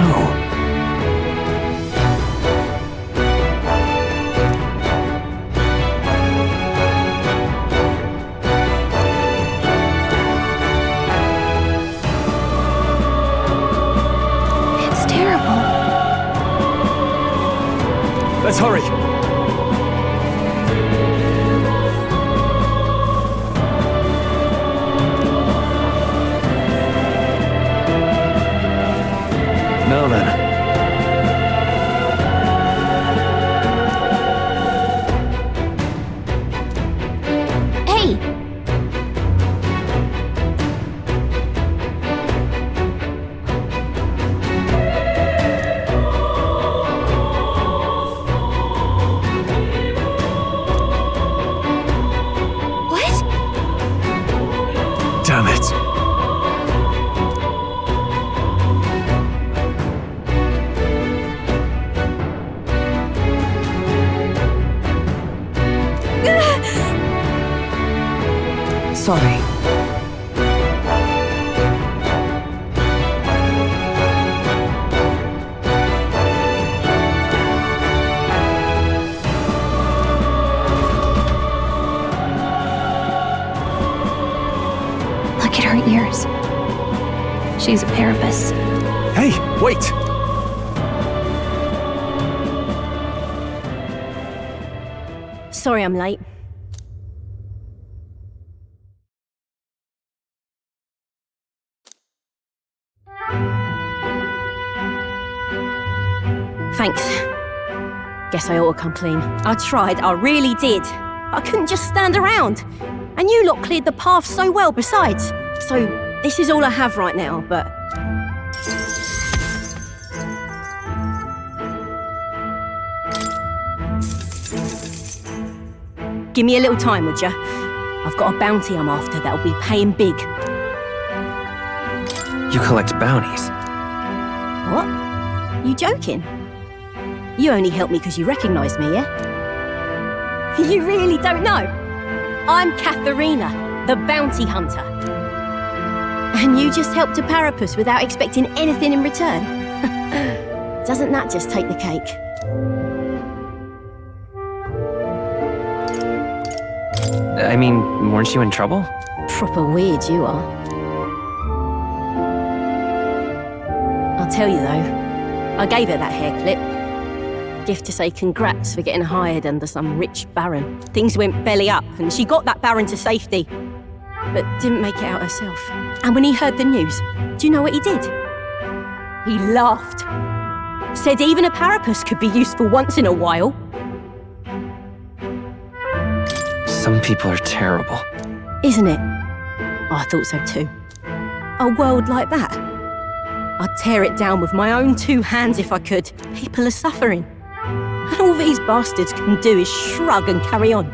S10: Let's hurry. Now then.
S21: Hey!
S2: Damn it.
S13: Sorry.
S8: Look at her ears. She's a Parapus.
S2: Hey, wait!
S11: Sorry I'm late. Thanks. Guess I ought to come clean. I tried, I really did. I couldn't just stand around. And you lot cleared the path so well besides. So, this is all I have right now, but... Give me a little time, would ya? I've got a bounty I'm after that'll be paying big.
S1: You collect bounties.
S11: What? You joking? You only helped me because you recognised me, yeah? You really don't know? I'm Katharina, the bounty hunter. And you just helped a Parapus without expecting anything in return? Doesn't that just take the cake?
S1: I mean, weren't you in trouble?
S11: Proper weird you are. I'll tell you though, I gave her that hair clip. Gift to say congrats for getting hired under some rich baron. Things went belly up and she got that baron to safety, but didn't make it out herself. And when he heard the news, do you know what he did? He laughed. Said even a Parapus could be useful once in a while.
S1: Some people are terrible.
S11: Isn't it? I thought so too. A world like that. I'd tear it down with my own 2 hands if I could. People are suffering. And all these bastards can do is shrug and carry on.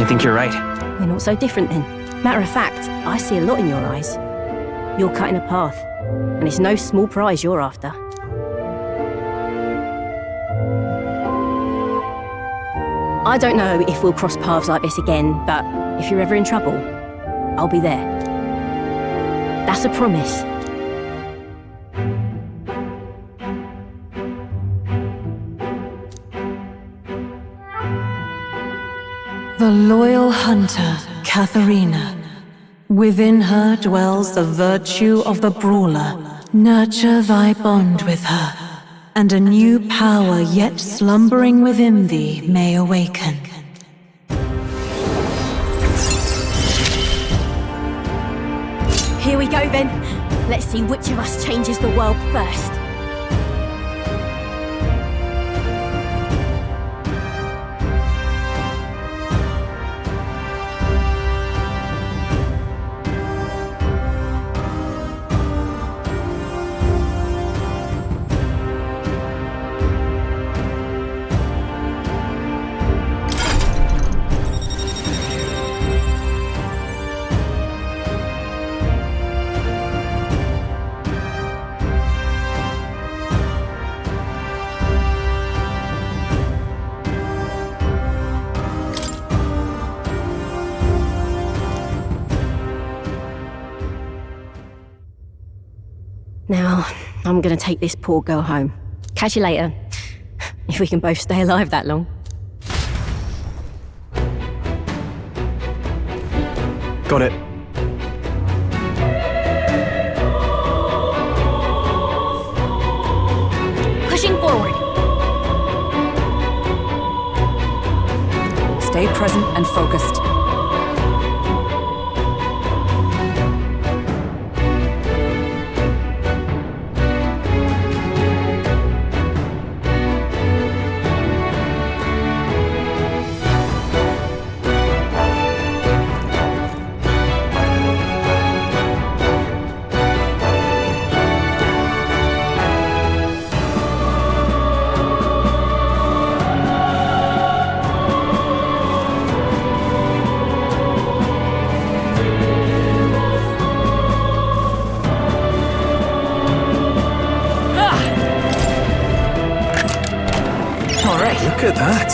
S1: I think you're right.
S11: We're not so different then. Matter of fact, I see a lot in your eyes. You're cutting a path, and it's no small prize you're after. I don't know if we'll cross paths like this again, but if you're ever in trouble, I'll be there. That's a promise.
S6: The loyal hunter, Katharina. Within her dwells the virtue of the brawler. Nurture thy bond with her, and a new power yet slumbering within thee may awaken.
S11: Here we go then. Let's see which of us changes the world first. Now, I'm gonna take this poor girl home. Catch you later. If we can both stay alive that long.
S2: Got it.
S21: Pushing forward.
S13: Stay present and focused.
S10: Look at that.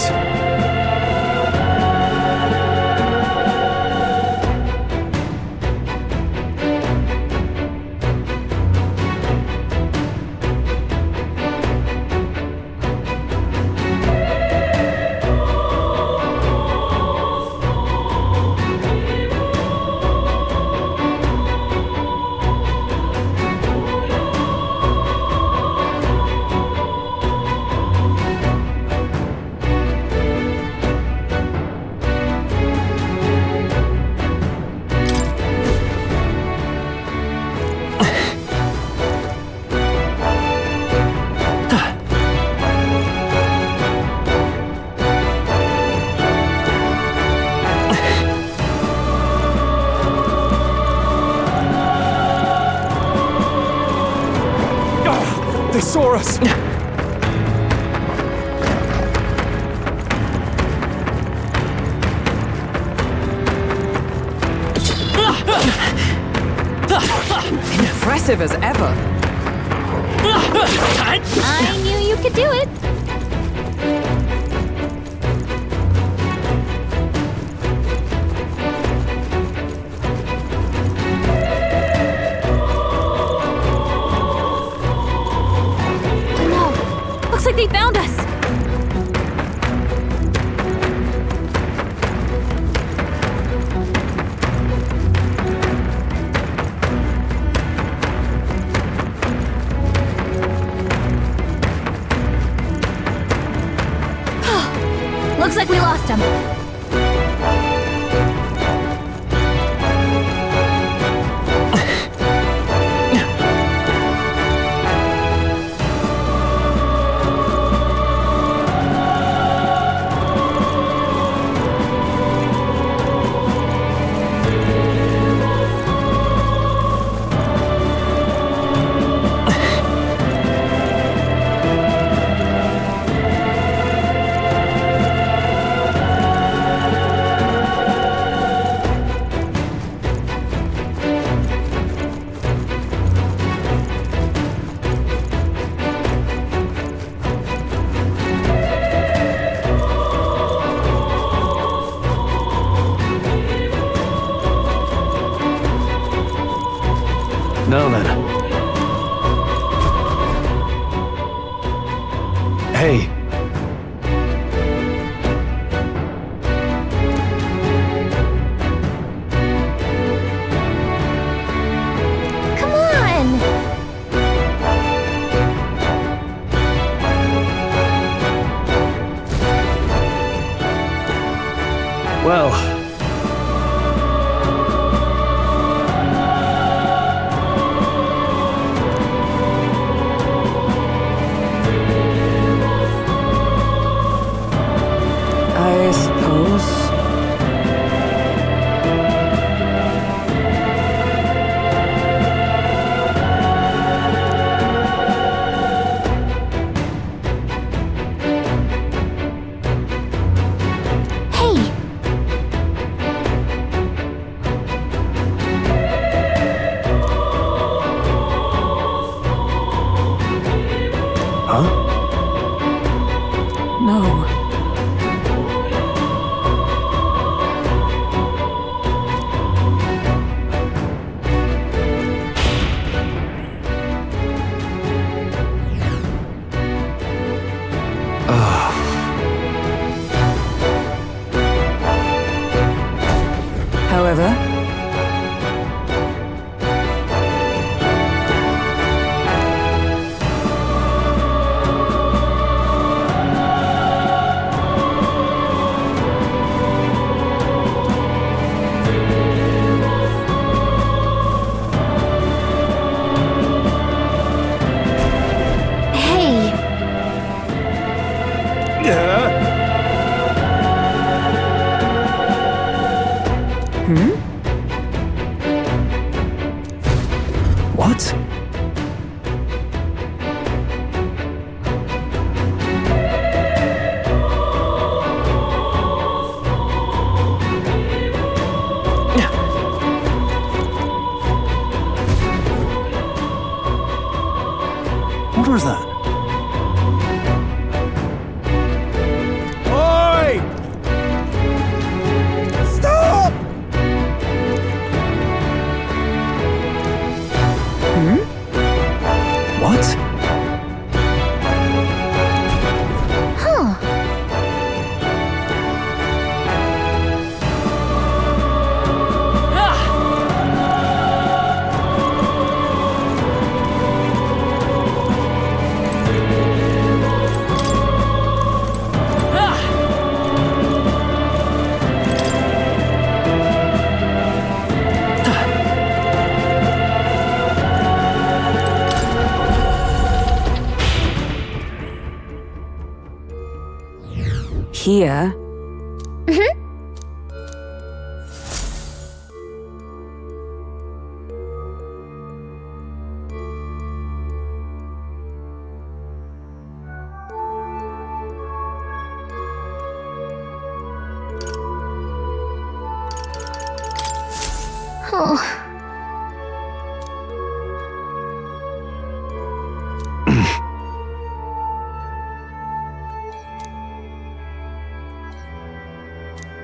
S10: They saw us!
S13: Impressive as ever.
S21: I knew you could do it. Looks like they found us! Looks like we lost him.
S2: Hey,
S23: Come on!
S2: well,
S13: I suppose.
S23: Hey!
S2: huh?
S13: No. However,
S23: Hey!
S2: What?
S14: What was that?
S10: Oi! Stop!
S2: What?
S23: Huh.
S13: here.
S23: Oh.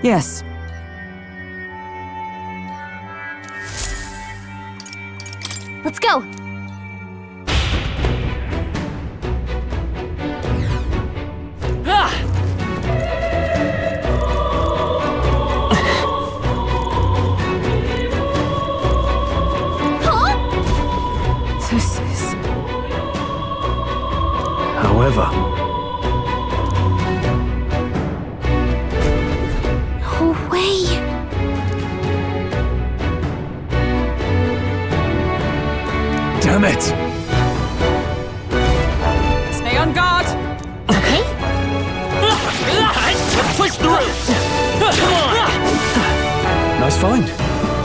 S13: Yes.
S21: Let's go!
S13: This is...
S2: However,
S23: No way.
S2: damn it!
S13: Stay on guard!
S23: Okay.
S1: Let's push through! Come on!
S2: Nice find.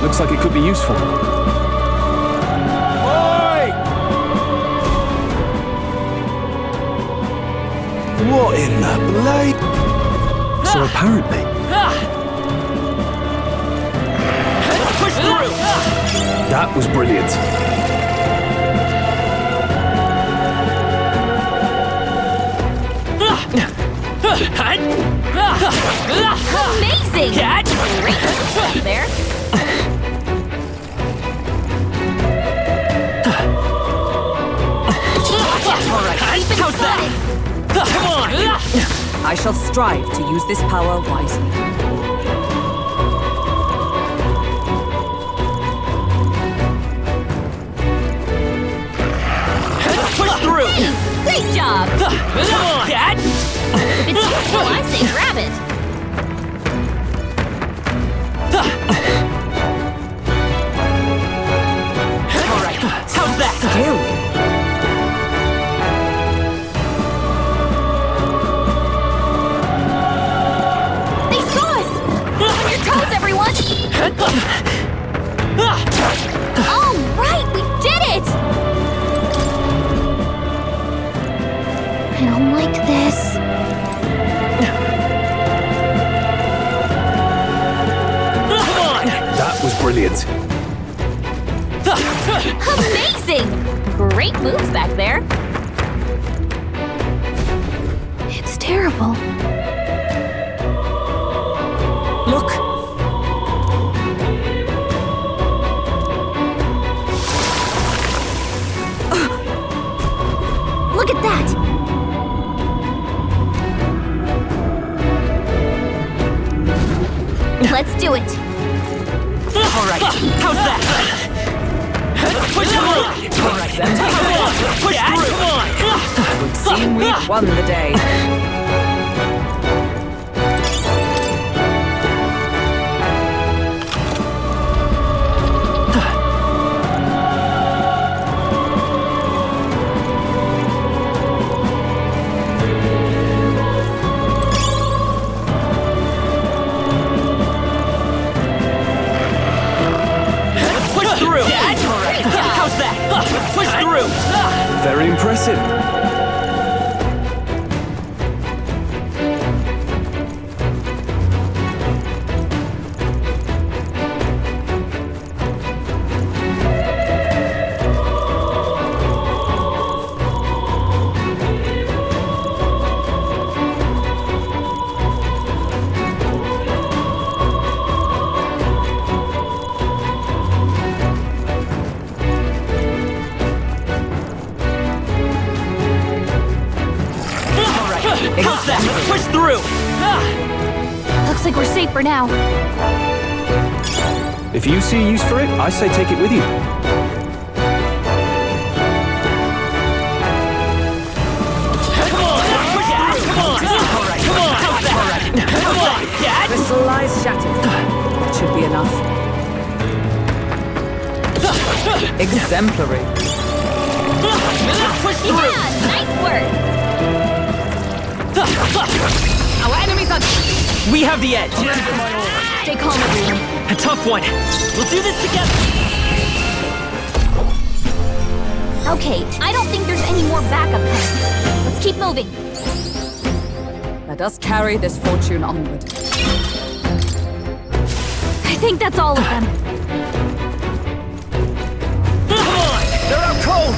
S2: Looks like it could be useful.
S10: Oi! What in the blade?
S2: So apparently,
S1: Let's push through!
S2: that was brilliant.
S21: Amazing! Great stuff there.
S1: Alright, how's that? Come on!
S13: I shall strive to use this power wisely.
S1: Push through!
S21: Hey, great job!
S1: Come on! Dad!
S21: If it's useful, I say grab it.
S1: Alright, how's that?
S21: They saw us! On your toes, everyone! All right, we did it!
S18: I don't like this.
S10: That was brilliant.
S21: Amazing! Great moves back there.
S8: It's terrible.
S13: Look!
S21: Look at that! Let's do it.
S1: Alright, how's that? Push through! Alright, push through!
S13: Would seem we've won the day.
S1: Push through!
S2: Very impressive.
S1: How's that? Push through!
S21: Looks like we're safe for now.
S2: If you see a use for it, I say take it with you.
S1: Come on! Push through! Come on! Alright, come on! How's that? Alright, come on! Dad!
S13: Crystal lies shattered. That should be enough. Exemplary.
S1: Push through!
S21: Yeah, nice work!
S1: Our enemies are... We have the edge!
S21: Stay calm, everyone.
S1: A tough one! We'll do this together!
S21: Okay, I don't think there's any more backup coming. Let's keep moving.
S13: Let us carry this fortune onward.
S21: I think that's all of them.
S1: Come on! They're out cold!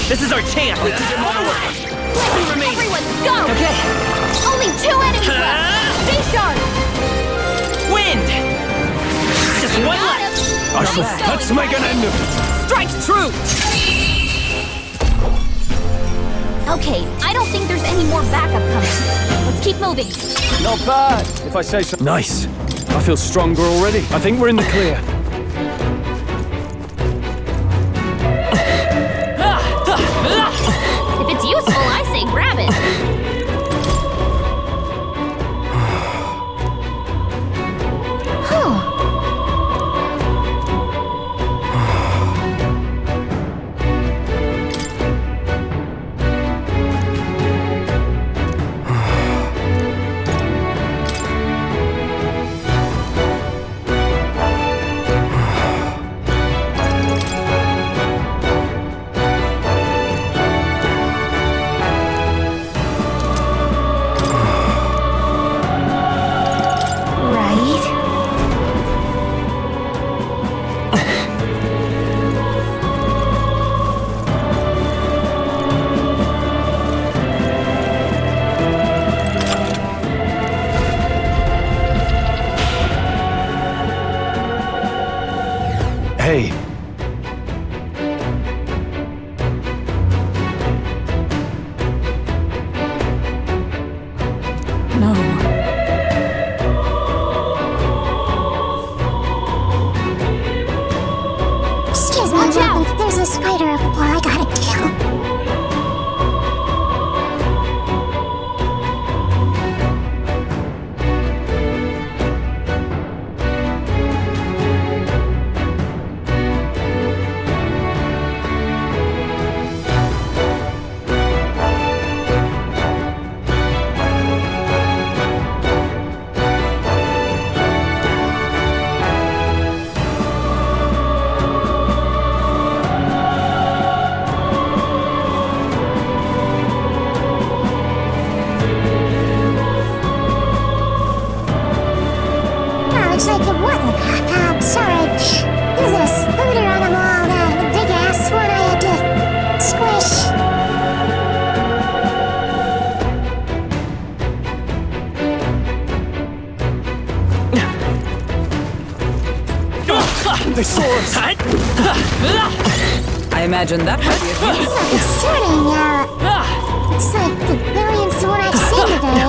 S1: This is our chance! We remain.
S21: Everyone, go!
S1: Okay.
S21: Only 2 enemies left! Stay sharp!
S1: Wind! Just one left!
S2: Let's make an end of it!
S1: Strike true!
S21: Okay, I don't think there's any more backup coming. Let's keep moving.
S2: Not bad, if I say so. Nice. I feel stronger already. I think we're in the clear.
S21: If it's useful, I say grab it.
S12: they saw us!
S13: I imagine that would be a feat.
S23: It's starting out. It's like the brilliance of what I've seen today.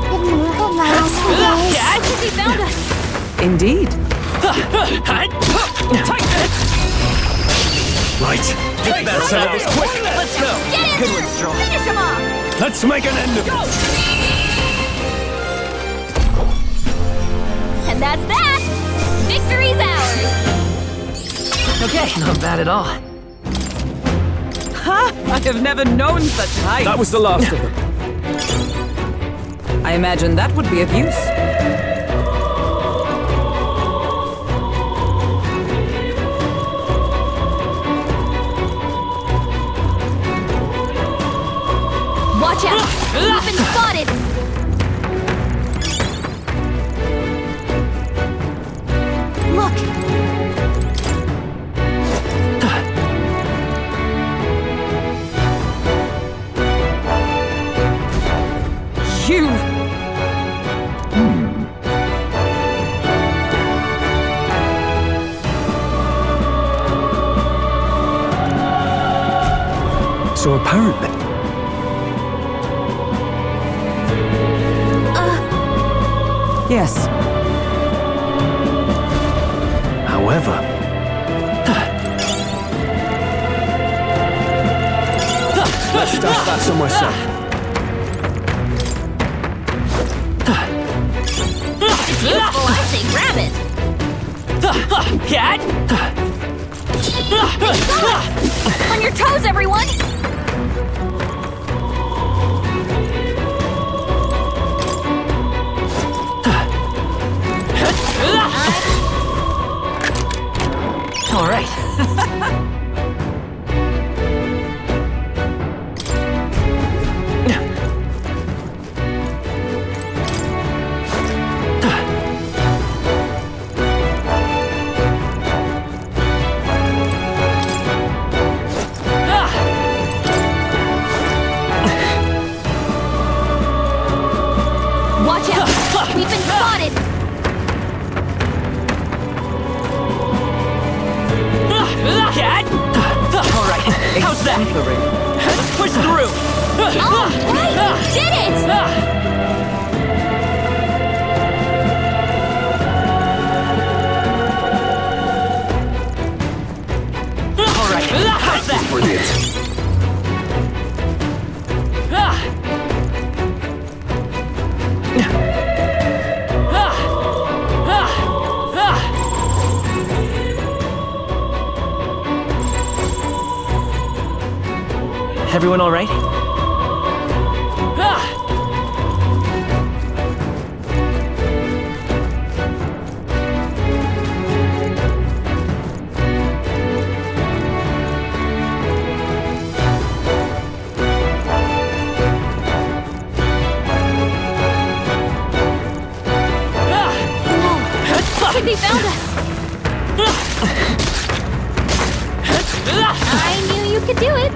S23: Hidden in my last few days.
S21: I think he found us.
S13: Indeed.
S2: Right. Let's settle this quick.
S21: Let's go. Get in
S2: Good
S21: there.
S2: one, Straw.
S21: Finish him off.
S2: Let's make an end of it.
S21: And that's that. Victory's ours.
S1: Okay, not bad at all.
S13: Ha! I have never known such height.
S2: That was the last of them.
S13: I imagine that would be of use.
S21: Watch out. We've been spotted. Look.
S13: You!
S2: So apparently...
S13: Yes.
S2: However... Let's stash that somewhere safe.
S21: Useful, I say grab it.
S1: Cat!
S21: On your toes, everyone!
S1: All right.
S21: Watch out! We've been spotted!
S1: Cat! All right, how's that? Let's push through!
S21: All right! Did it!
S1: All right, how's that?
S2: Brilliant.
S1: Everyone all right?
S21: I think they found us! I knew you could do it!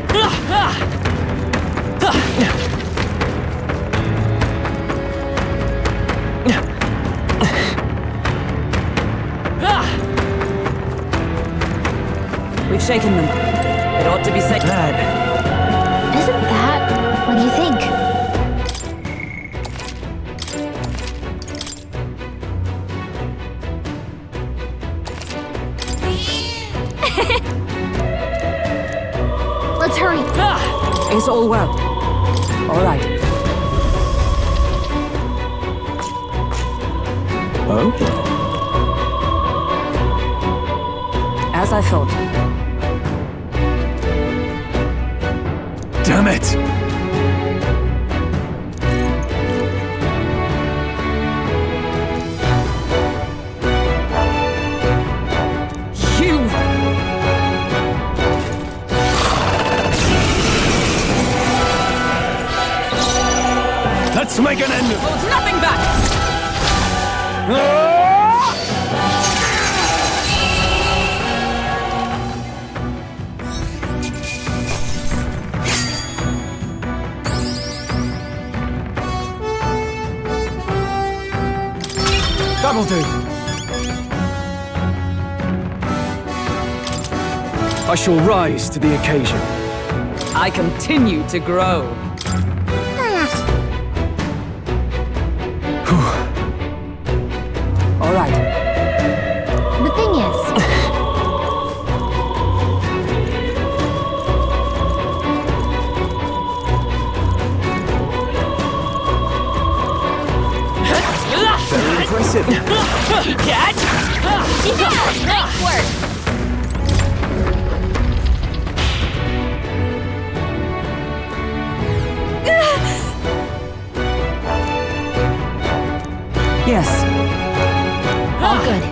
S13: We've shaken them. It ought to be safe.
S8: Isn't that what you think?
S21: Let's hurry!
S13: It's all well. All right.
S2: Oh?
S13: As I thought.
S2: Damn it!
S13: You!
S2: Let's make an end of it!
S13: Hold nothing back!
S12: That'll do. I shall rise to the occasion.
S13: I continue to grow. All right.
S8: The thing is,
S12: Very impressive.
S1: Catch!
S21: Nice work!
S13: Yes.
S8: all good.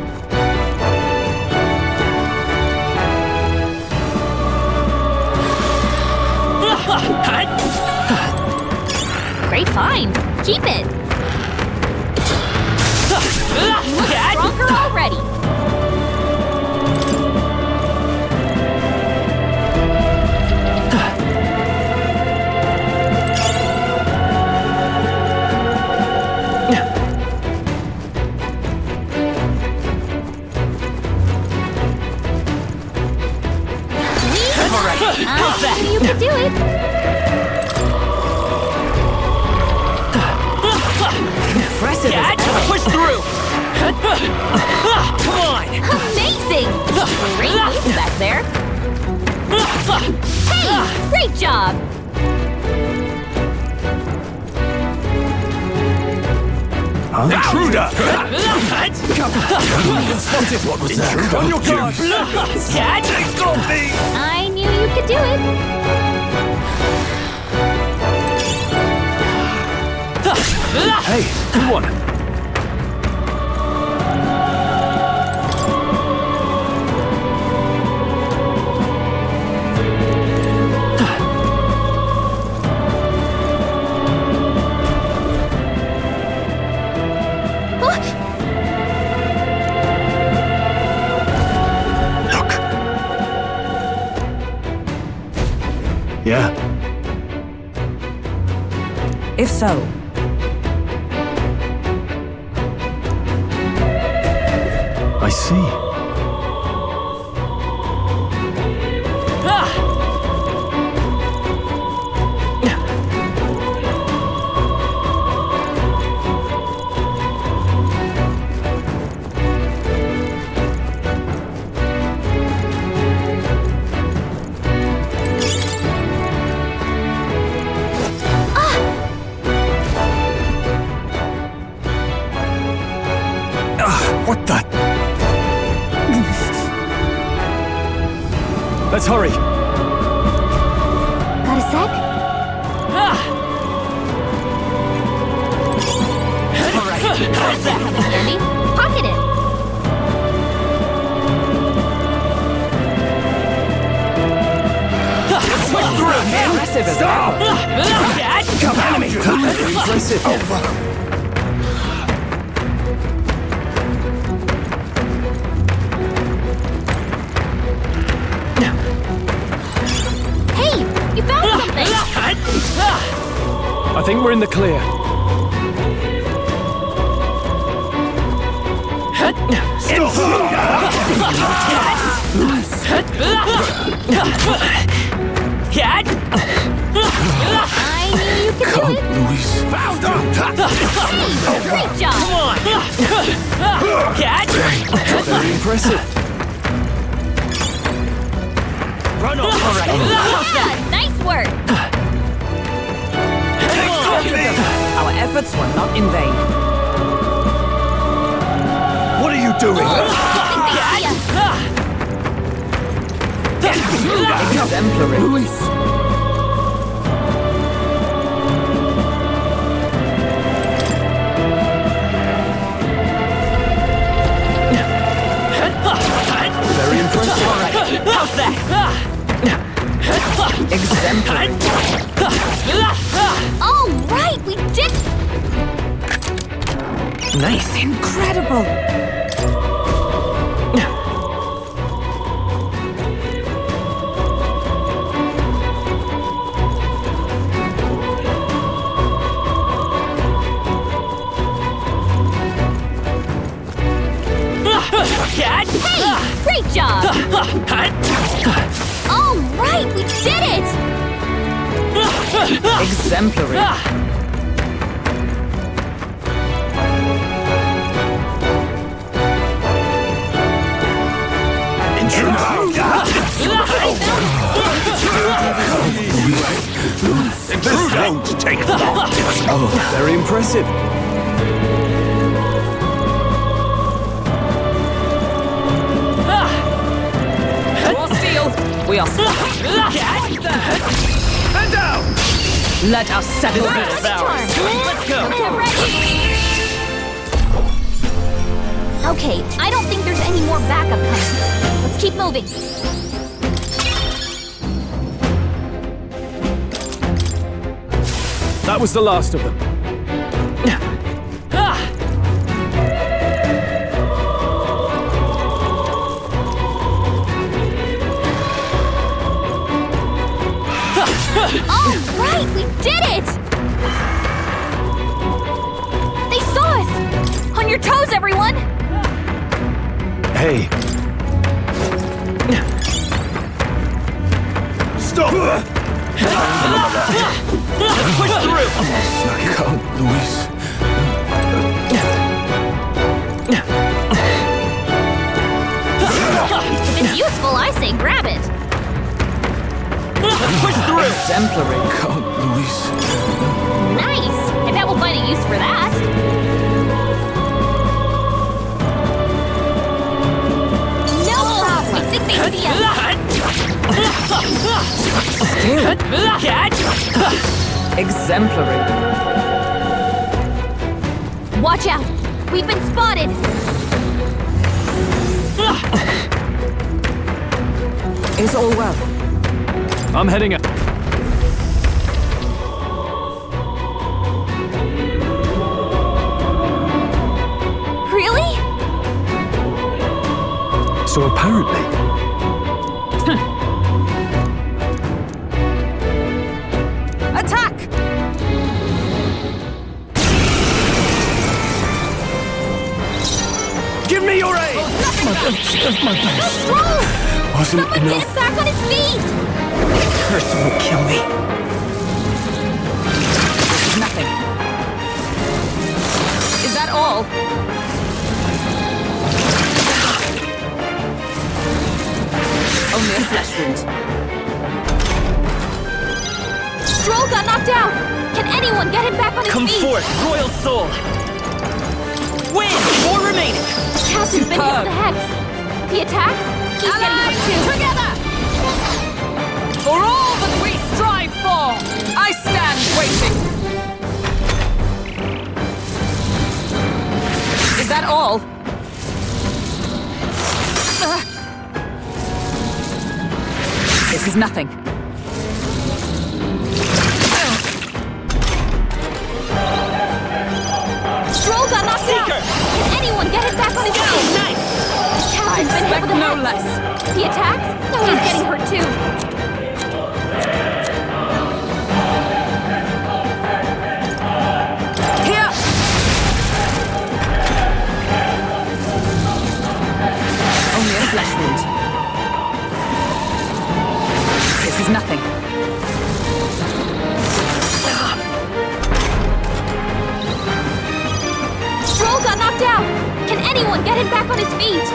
S21: Great find. Keep it. You look stronger already. You can do it.
S13: Impressive.
S1: Push through! Come on!
S21: Amazing! Great moves back there. Hey, great job!
S10: Intruder!
S12: Spotted what was that?
S10: On your guard!
S1: Catch!
S21: I knew you could do it.
S12: Hey, good one.
S2: Yeah.
S13: If so,
S2: I see. What the? Let's hurry.
S18: Got a sec?
S21: How's that, Ernie? Pocket it.
S13: impressive as
S12: Stop!
S1: Come
S12: enemy! Impressive.
S21: Hey, you found something.
S2: I think we're in the clear.
S21: I knew you could do it.
S10: Luis.
S21: Found him. Great job.
S1: Come on. Catch.
S12: Very impressive.
S1: Run over already.
S21: Yeah, nice work.
S13: Our efforts were not in vain.
S10: What are you doing?
S13: Exemplary.
S12: Luis. Very impressive.
S1: How's that?
S13: Exemplary.
S21: All right, we did.
S13: Nice. Incredible.
S1: Catch.
S21: Hey, great job. We did it!
S13: Exemplary.
S7: This won't take long.
S12: Oh, very impressive.
S13: More steel. We are
S1: Man down!
S13: Let us settle
S1: This
S13: this.
S1: is ours. Let's go!
S21: Get ready! Okay, I don't think there's any more backup coming. Let's keep moving.
S2: That was the last of them.
S21: All right, we did it! They saw us! On your toes, everyone!
S2: Hey,
S7: Stop!
S1: Let's push through!
S17: I can't, Luis.
S21: If it's useful, I say grab it.
S1: Let's push through!
S13: Exemplary.
S17: Can't, Luis.
S21: Nice! I bet we'll find a use for that. No problem! I think they see us.
S13: Exemplary.
S21: Watch out! We've been spotted!
S13: Is all well?
S2: I'm heading up.
S21: Really?
S2: So apparently,
S13: Attack!
S2: give me your aid!
S21: My Stroll!
S2: Wasn't
S21: Someone get him back on his feet!
S2: Curse will kill me.
S13: Nothing. Is that all? Only a flesh wound.
S21: Stroll got knocked out! Can anyone get him back on his
S1: Come
S21: feet?
S1: forth, Royal Soul! Win! 4 remaining!
S21: Captain's been hit with the hex. The attacks? He's getting hurt too.
S13: Together! For all that we strive for, I stand waiting. Is that all? This is nothing.
S21: Stroll got knocked out! Can anyone get him back on his feet?
S1: Nice!
S21: Captain's been hit with the
S13: no
S21: hex.
S13: less.
S21: The attacks? He's getting hurt too.
S13: Here! Only a flesh wound. This is nothing.
S21: Stroll got knocked out! Can anyone get him back on his feet?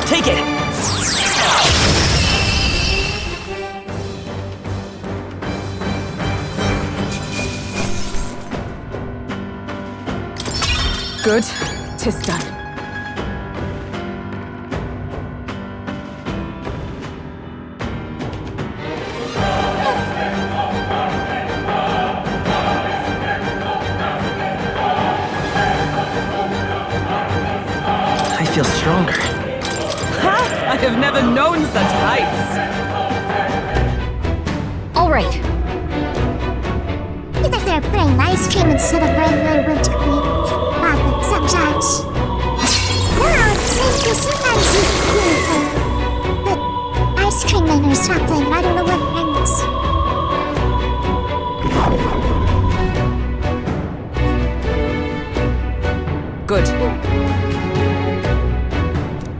S1: Take it!
S13: Good. 'Tis done.
S1: I feel stronger.
S13: I have never known such heights.
S21: All right.
S23: You think they're putting ice cream instead of regular whipped cream? But sometimes Okay, sometimes it's beautiful. But ice cream man or something, I don't know what that means.
S13: Good.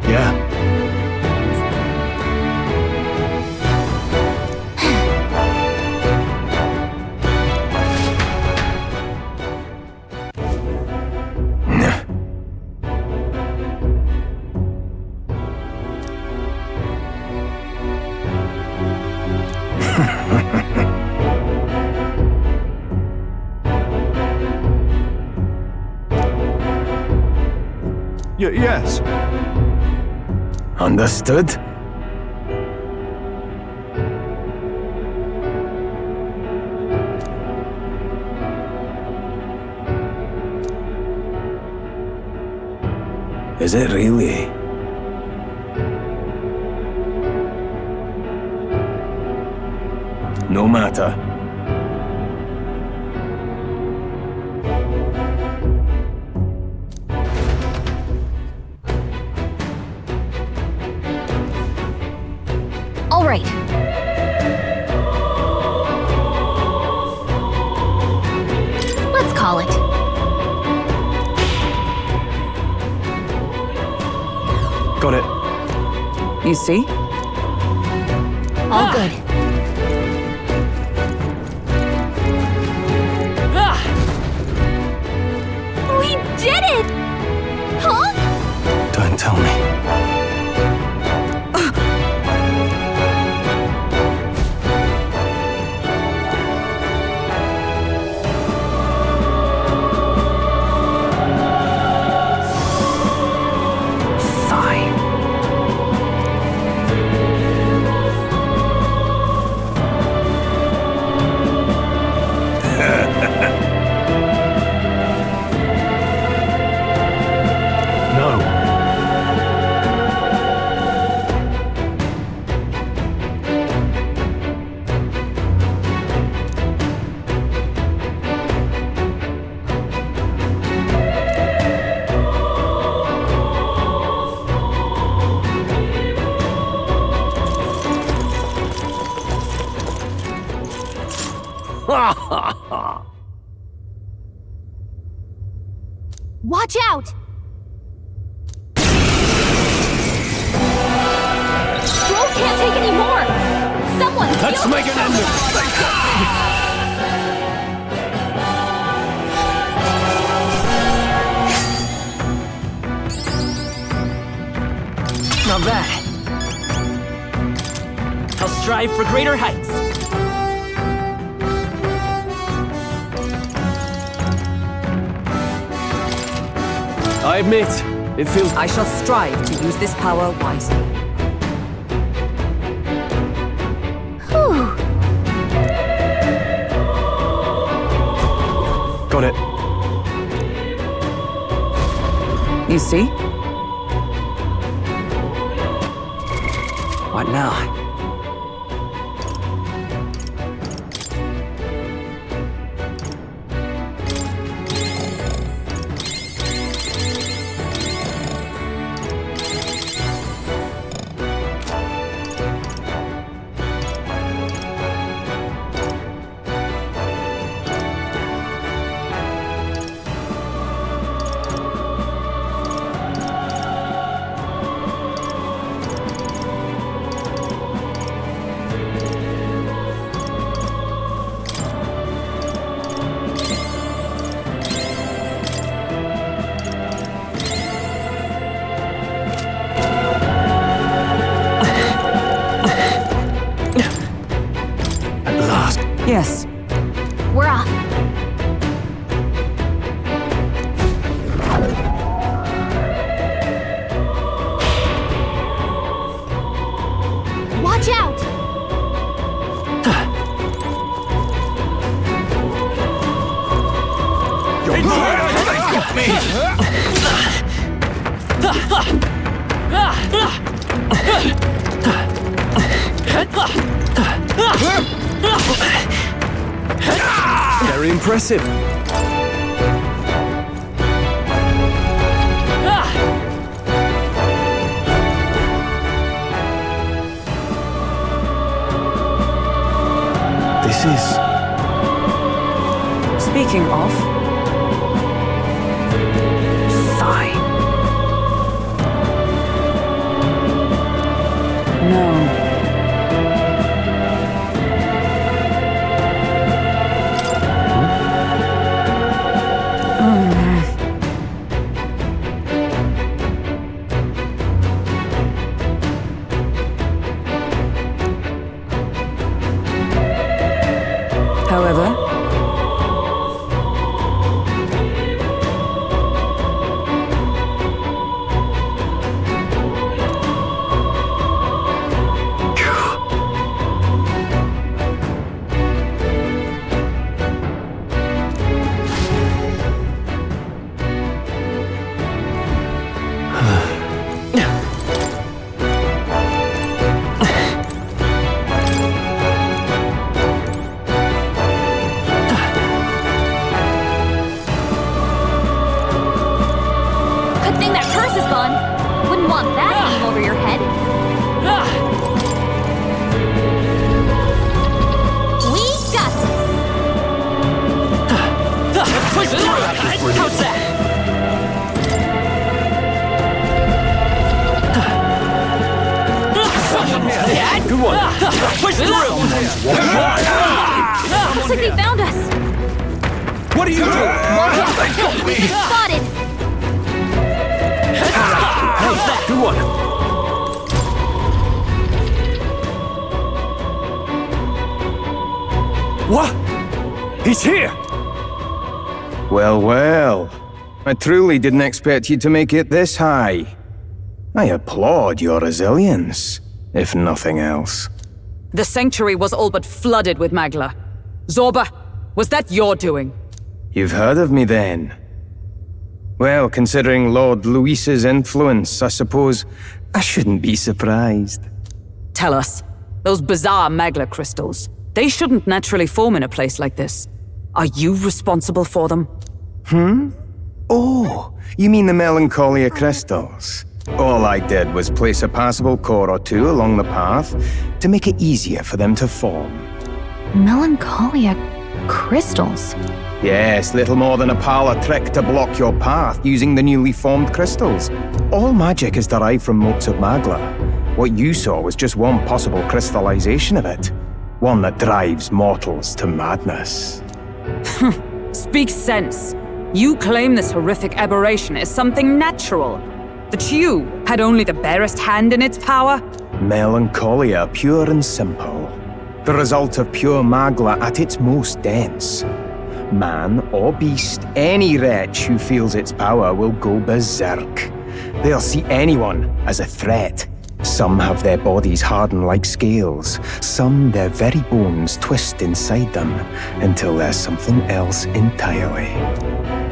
S2: Yeah.
S10: Yes. Understood. Is it really? No matter.
S8: All right. Let's call it.
S2: Got it.
S13: You see?
S8: All good.
S21: We did it! Huh?
S2: Don't tell me.
S21: Watch out! Stroll can't take any more! Someone
S2: Let's
S21: heal
S2: make an end of
S1: Not bad. I'll strive for greater heights.
S2: I admit, it feels...
S13: I shall strive to use this power wisely.
S21: Whew.
S2: Got it.
S13: You see?
S1: What now?
S13: Yes.
S21: We're off. Watch out!
S4: They got me!
S2: Very impressive.
S13: Backing off? Fine. No. However,
S21: Good thing that curse is gone. Wouldn't want that hanging over your head. We got this.
S1: Let's push through! How's that?
S2: Good one.
S1: Push through!
S21: Looks like they found us.
S2: What are you doing?
S21: Spotted.
S2: How's that? Good one. What? He's here!
S10: Well, well. I truly didn't expect you to make it this high. I applaud your resilience, if nothing else.
S13: the sanctuary was all but flooded with Magla. Zorba, was that your doing?
S10: You've heard of me then? Well, considering Lord Luis's influence, I suppose I shouldn't be surprised.
S13: Tell us, those bizarre Magla crystals, they shouldn't naturally form in a place like this. Are you responsible for them?
S10: Oh, you mean the Melancholia crystals? All I did was place a passable core or two along the path to make it easier for them to form.
S8: Melancholia crystals?
S10: Yes, little more than a parlor trick to block your path using the newly formed crystals. All magic is derived from motes of Magla. What you saw was just one possible crystallization of it. One that drives mortals to madness.
S13: Speak sense. You claim this horrific aberration is something natural. That you had only the barest hand in its power?
S10: Melancholia, pure and simple. The result of pure Magla at its most dense. Man or beast, any wretch who feels its power will go berserk. They'll see anyone as a threat. Some have their bodies harden like scales. Some their very bones twist inside them until there's something else entirely.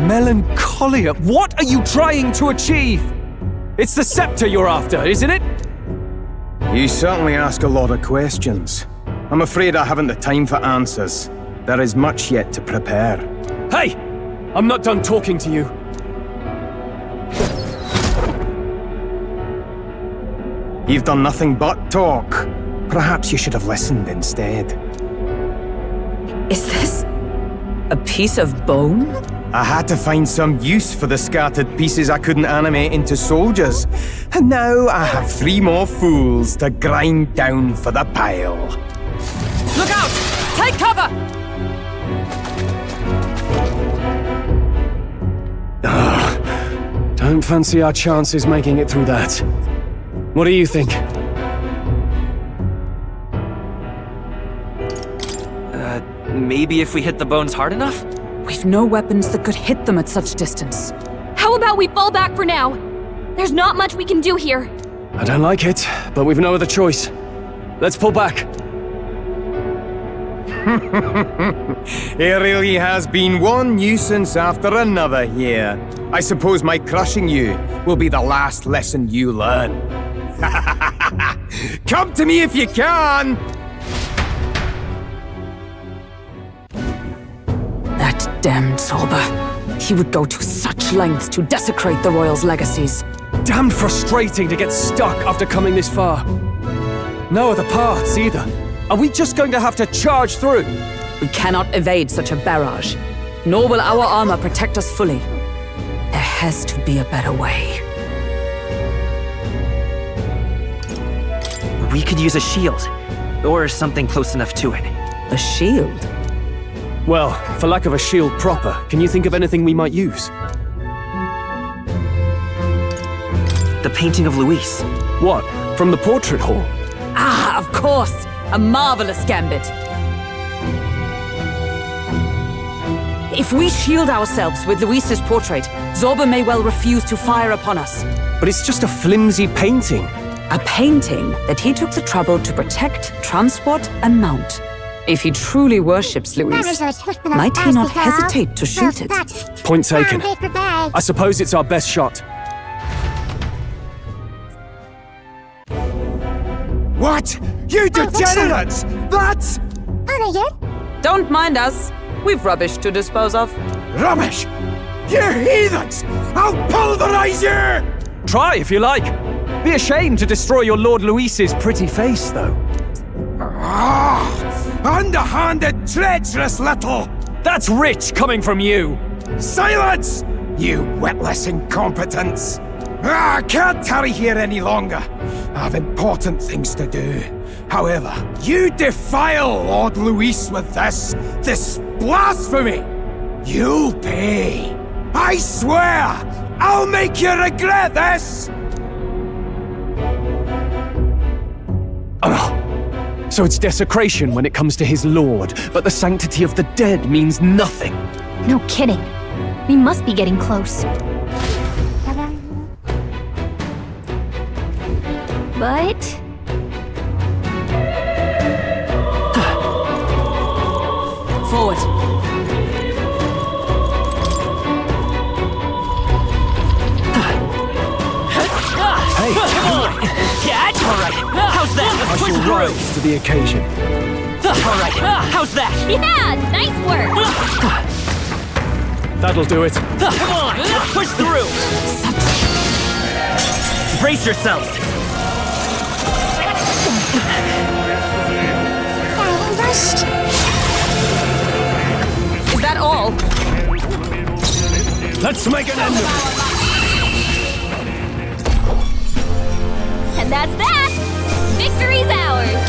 S2: Melancholia? What are you trying to achieve? It's the scepter you're after, isn't it?
S10: You certainly ask a lot of questions. I'm afraid I haven't the time for answers. There is much yet to prepare.
S2: Hey! I'm not done talking to you.
S10: You've done nothing but talk. Perhaps you should have listened instead.
S13: Is this a piece of bone?
S10: I had to find some use for the scattered pieces I couldn't animate into soldiers. And now I have 3 more fools to grind down for the pile.
S13: Look out! Take cover!
S2: Don't fancy our chances making it through that. What do you think?
S1: Maybe if we hit the bones hard enough?
S13: We've no weapons that could hit them at such distance.
S21: How about we fall back for now? There's not much we can do here.
S2: I don't like it, but we've no other choice. Let's pull back.
S10: It really has been one nuisance after another here. I suppose my crushing you will be the last lesson you learn. Come to me if you can!
S13: That damned Zorba. He would go to such lengths to desecrate the Royals' legacies.
S2: Damn frustrating to get stuck after coming this far. No other paths either. Are we just going to have to charge through?
S13: We cannot evade such a barrage. nor will our armor protect us fully. There has to be a better way.
S1: We could use a shield, or something close enough to it.
S13: A shield?
S2: Well, for lack of a shield proper, can you think of anything we might use?
S1: The painting of Luis.
S2: What? From the portrait hall?
S13: Ah, of course! A marvelous gambit. If we shield ourselves with Luis's portrait, Zorba may well refuse to fire upon us.
S2: But it's just a flimsy painting.
S13: A painting that he took the trouble to protect, transport, and mount. If he truly worships Luis, might he not hesitate to shoot it?
S2: Point taken. I suppose it's our best shot.
S10: What? You degenerates! That's...
S13: Don't mind us. We've rubbish to dispose of.
S10: Rubbish! You heathens! I'll pulverize you!
S2: Try if you like. Be ashamed to destroy your Lord Luis's pretty face, though.
S10: Underhanded, treacherous little...
S2: That's rich coming from you!
S10: Silence! You witless incompetents! I can't tarry here any longer. I have important things to do. However, you defile Lord Luis with this blasphemy! You'll pay! I swear! I'll make you regret this!
S2: So it's desecration when it comes to his lord, but the sanctity of the dead means nothing.
S8: No kidding. We must be getting close. But...
S13: Forward.
S2: Hey!
S1: Catch! Alright, how's that? Let's push through!
S2: Rise to the occasion.
S1: Alright, how's that?
S21: Yeah, nice work!
S2: That'll do it.
S1: Come on, let's push through! Brace yourselves!
S13: Is that all?
S2: Let's make an end of it!
S21: And that's that! Victory's ours!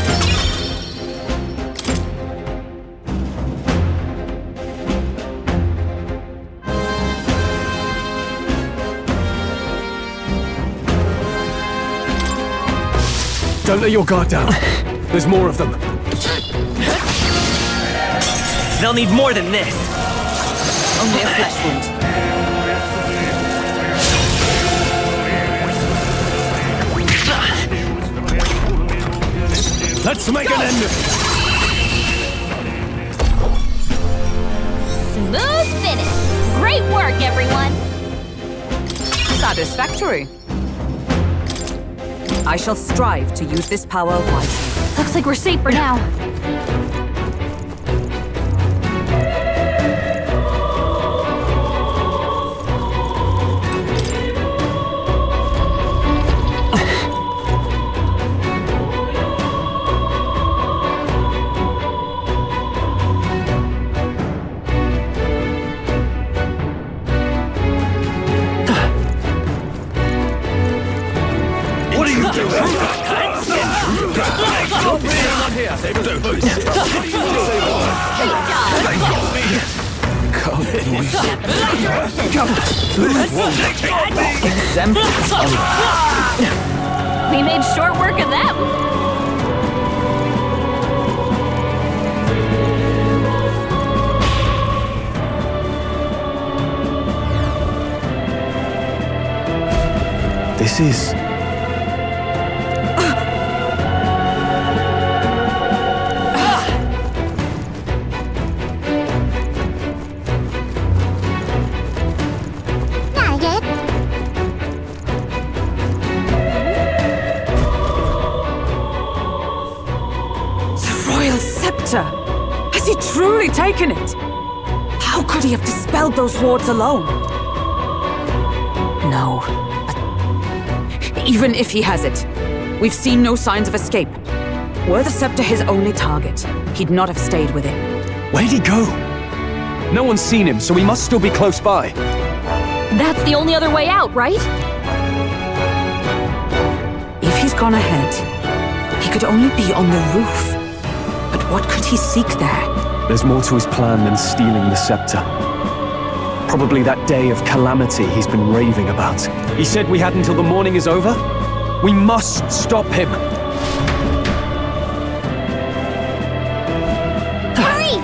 S2: Don't let your guard down. There's more of them.
S1: They'll need more than this.
S13: Only a flesh wound.
S2: Let's make an end of it!
S21: Smooth finish! Great work, everyone!
S13: Satisfactory. I shall strive to use this power wisely.
S8: Looks like we're safe for now.
S21: We made short work of them!
S2: This is...
S13: Has he truly taken it? How could he have dispelled those hordes alone? No, but even if he has it, we've seen no signs of escape. Were the scepter his only target, he'd not have stayed with it.
S2: Where'd he go? No one's seen him, so he must still be close by.
S21: That's the only other way out, right?
S13: If he's gone ahead, he could only be on the roof. But what could he seek there?
S2: There's more to his plan than stealing the scepter. Probably that day of calamity he's been raving about. He said we had until the morning is over? We must stop him!
S23: Hurry!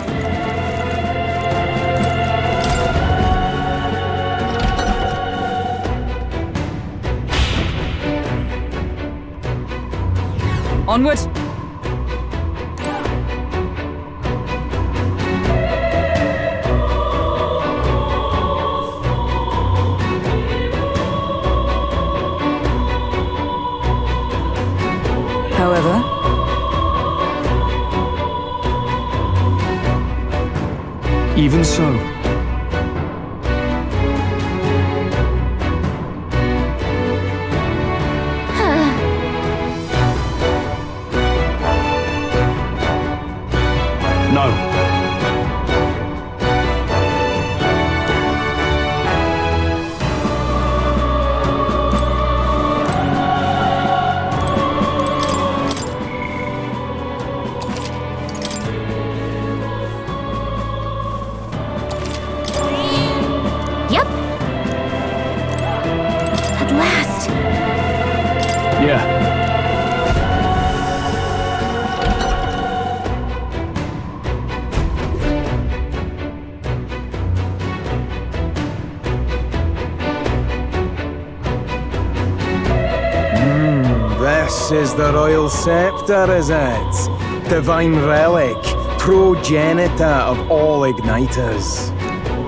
S13: Onward! However,
S2: even so, no.
S21: Yep. At last.
S2: Yeah.
S10: This is the royal scepter, is it? Divine relic, progenitor of all igniters.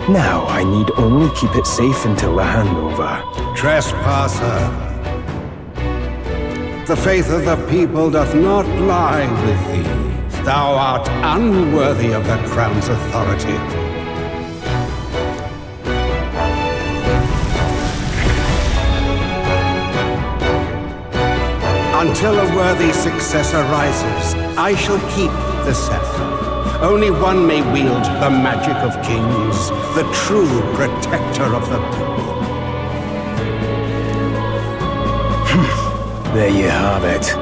S10: Now I need only keep it safe until the handover.
S5: Trespasser. The faith of the people doth not lie with thee. Thou art unworthy of the crown's authority. Until a worthy successor rises, I shall keep the scepter. Only one may wield the magic of kings, the true protector of the people.
S10: There you have it.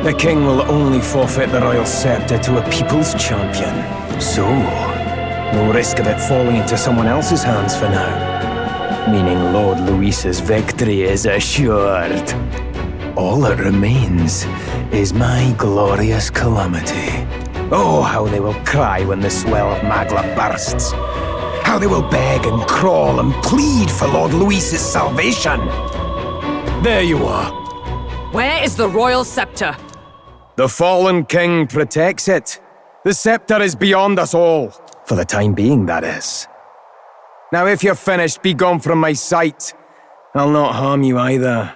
S10: The king will only forfeit the royal scepter to a people's champion. So, no risk of it falling into someone else's hands for now. Meaning Lord Luis's victory is assured. All that remains is my glorious calamity. Oh, how they will cry when the swell of Magla bursts. How they will beg and crawl and plead for Lord Luis's salvation. There you are.
S13: where is the royal scepter?
S10: The fallen king protects it. The scepter is beyond us all. For the time being, that is. Now, if you're finished, be gone from my sight. I'll not harm you either.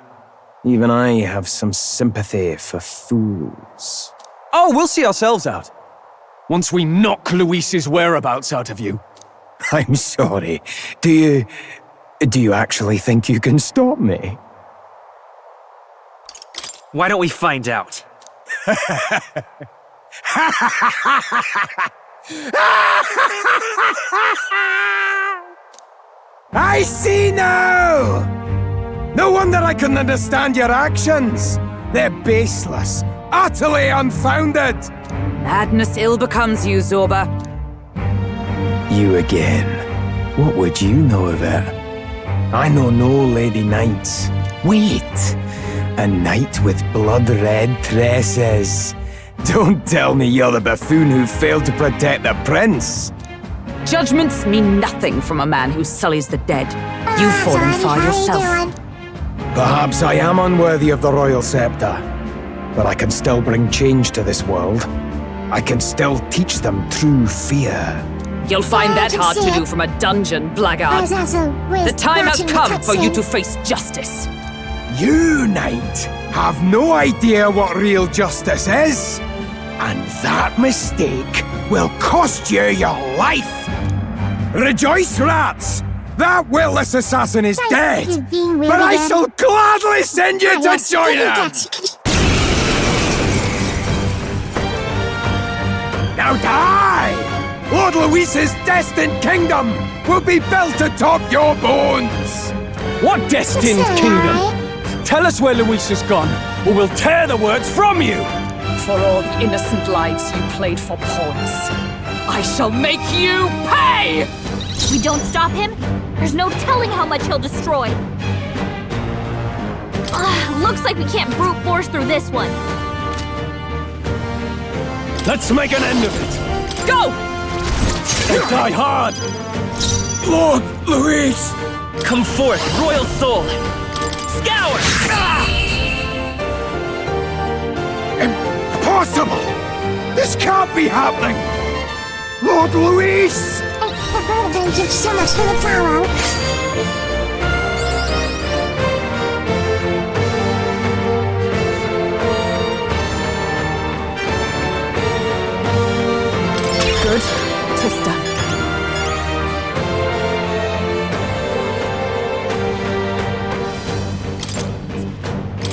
S10: Even I have some sympathy for fools.
S2: Oh, we'll see ourselves out. Once we knock Luis's whereabouts out of you.
S10: I'm sorry. Do you actually think you can stop me?
S1: Why don't we find out?
S10: I see now! No wonder I couldn't understand your actions. They're baseless, utterly unfounded.
S13: Madness ill becomes you, Zorba.
S10: You again. What would you know of it? I know no lady knights. Wait! A knight with blood-red tresses. Don't tell me you're the buffoon who failed to protect the prince.
S13: Judgments mean nothing from a man who sullies the dead. You've fallen far yourself.
S10: Perhaps I am unworthy of the royal scepter, but I can still bring change to this world. I can still teach them true fear.
S13: You'll find that hard to do from a dungeon, blackguard. The time has come for you to face justice.
S10: You, knight, have no idea what real justice is. And that mistake will cost you your life. Rejoice, rats! That witless assassin is dead, but I shall gladly send you to join him! Now die! Lord Luis's destined kingdom will be built atop your bones!
S2: What destined kingdom? Tell us where Luis has gone, or we'll tear the words from you!
S13: For all the innocent lives you played for pawns, I shall make you pay!
S21: If we don't stop him, there's no telling how much he'll destroy. Looks like we can't brute force through this one.
S2: Let's make an end of it!
S13: Go!
S2: And die hard!
S10: Lord Luis!
S1: Come forth, royal soul! Scour!
S10: Impossible! This can't be happening! Lord Luis!
S23: Thank you so much for the follow.
S13: Good. 'Tis done.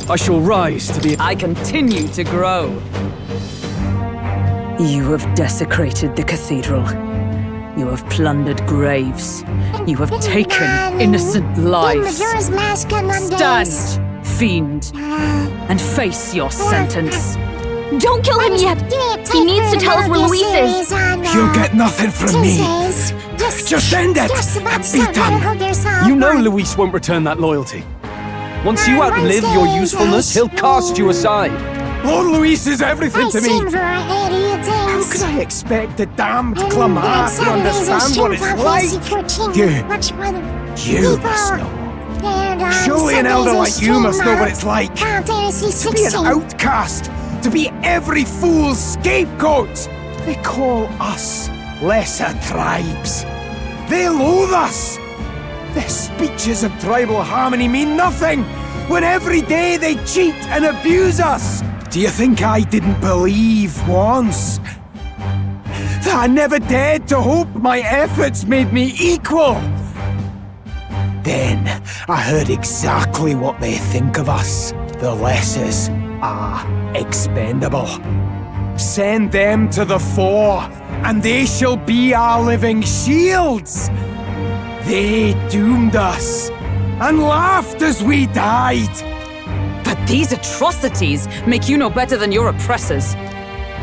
S2: I shall rise to the...
S13: I continue to grow. You have desecrated the cathedral. You have plundered graves. You have taken innocent lives. Stand, fiend, and face your sentence.
S21: Don't kill him yet! He needs to tell us where Luis is!
S10: You'll get nothing from me! Just end it! And be done!
S2: You know Luis won't return that loyalty. Once you outlive your usefulness, he'll cast you aside.
S10: Lord Luis is everything to me! How could I expect the damned Clamar to understand what it's like? You must know. Surely an elder like you must know what it's like. To be an outcast, to be every fool's scapegoat. They call us lesser tribes. They loathe us. Their speeches of tribal harmony mean nothing, when every day they cheat and abuse us. Do you think I didn't believe once that I never dared to hope my efforts made me equal? Then I heard exactly what they think of us. The lessers are expendable. Send them to the fore, and they shall be our living shields. They doomed us, and laughed as we died.
S13: But these atrocities make you no better than your oppressors.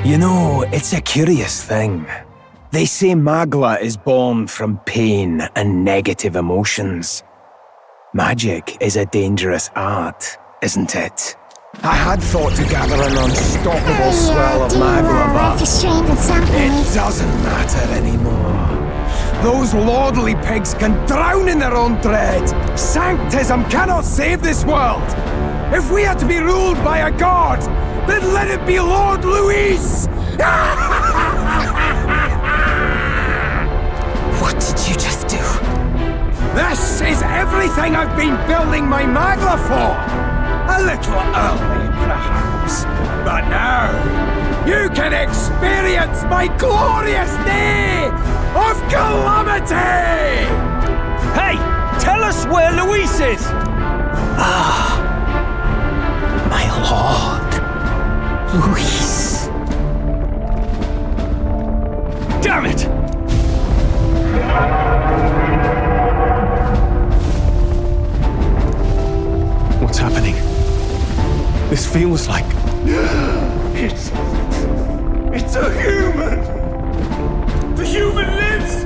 S10: You know, it's a curious thing. They say Magla is born from pain and negative emotions. Magic is a dangerous art, isn't it? I had thought to gather an unstoppable swell of Magla, but it doesn't matter anymore. Those lordly pigs can drown in their own dread. Sanctism cannot save this world. If we are to be ruled by a god, then let it be Lord Luis!
S13: What did you just do?
S10: This is everything I've been building my Magla for! A little early, perhaps, but now you can experience my glorious day of calamity!
S2: Hey! Tell us where Luis is!
S10: Ah, my lord, Luis.
S2: Damn it! What's happening? This feels like...
S10: It's a human! The human lives!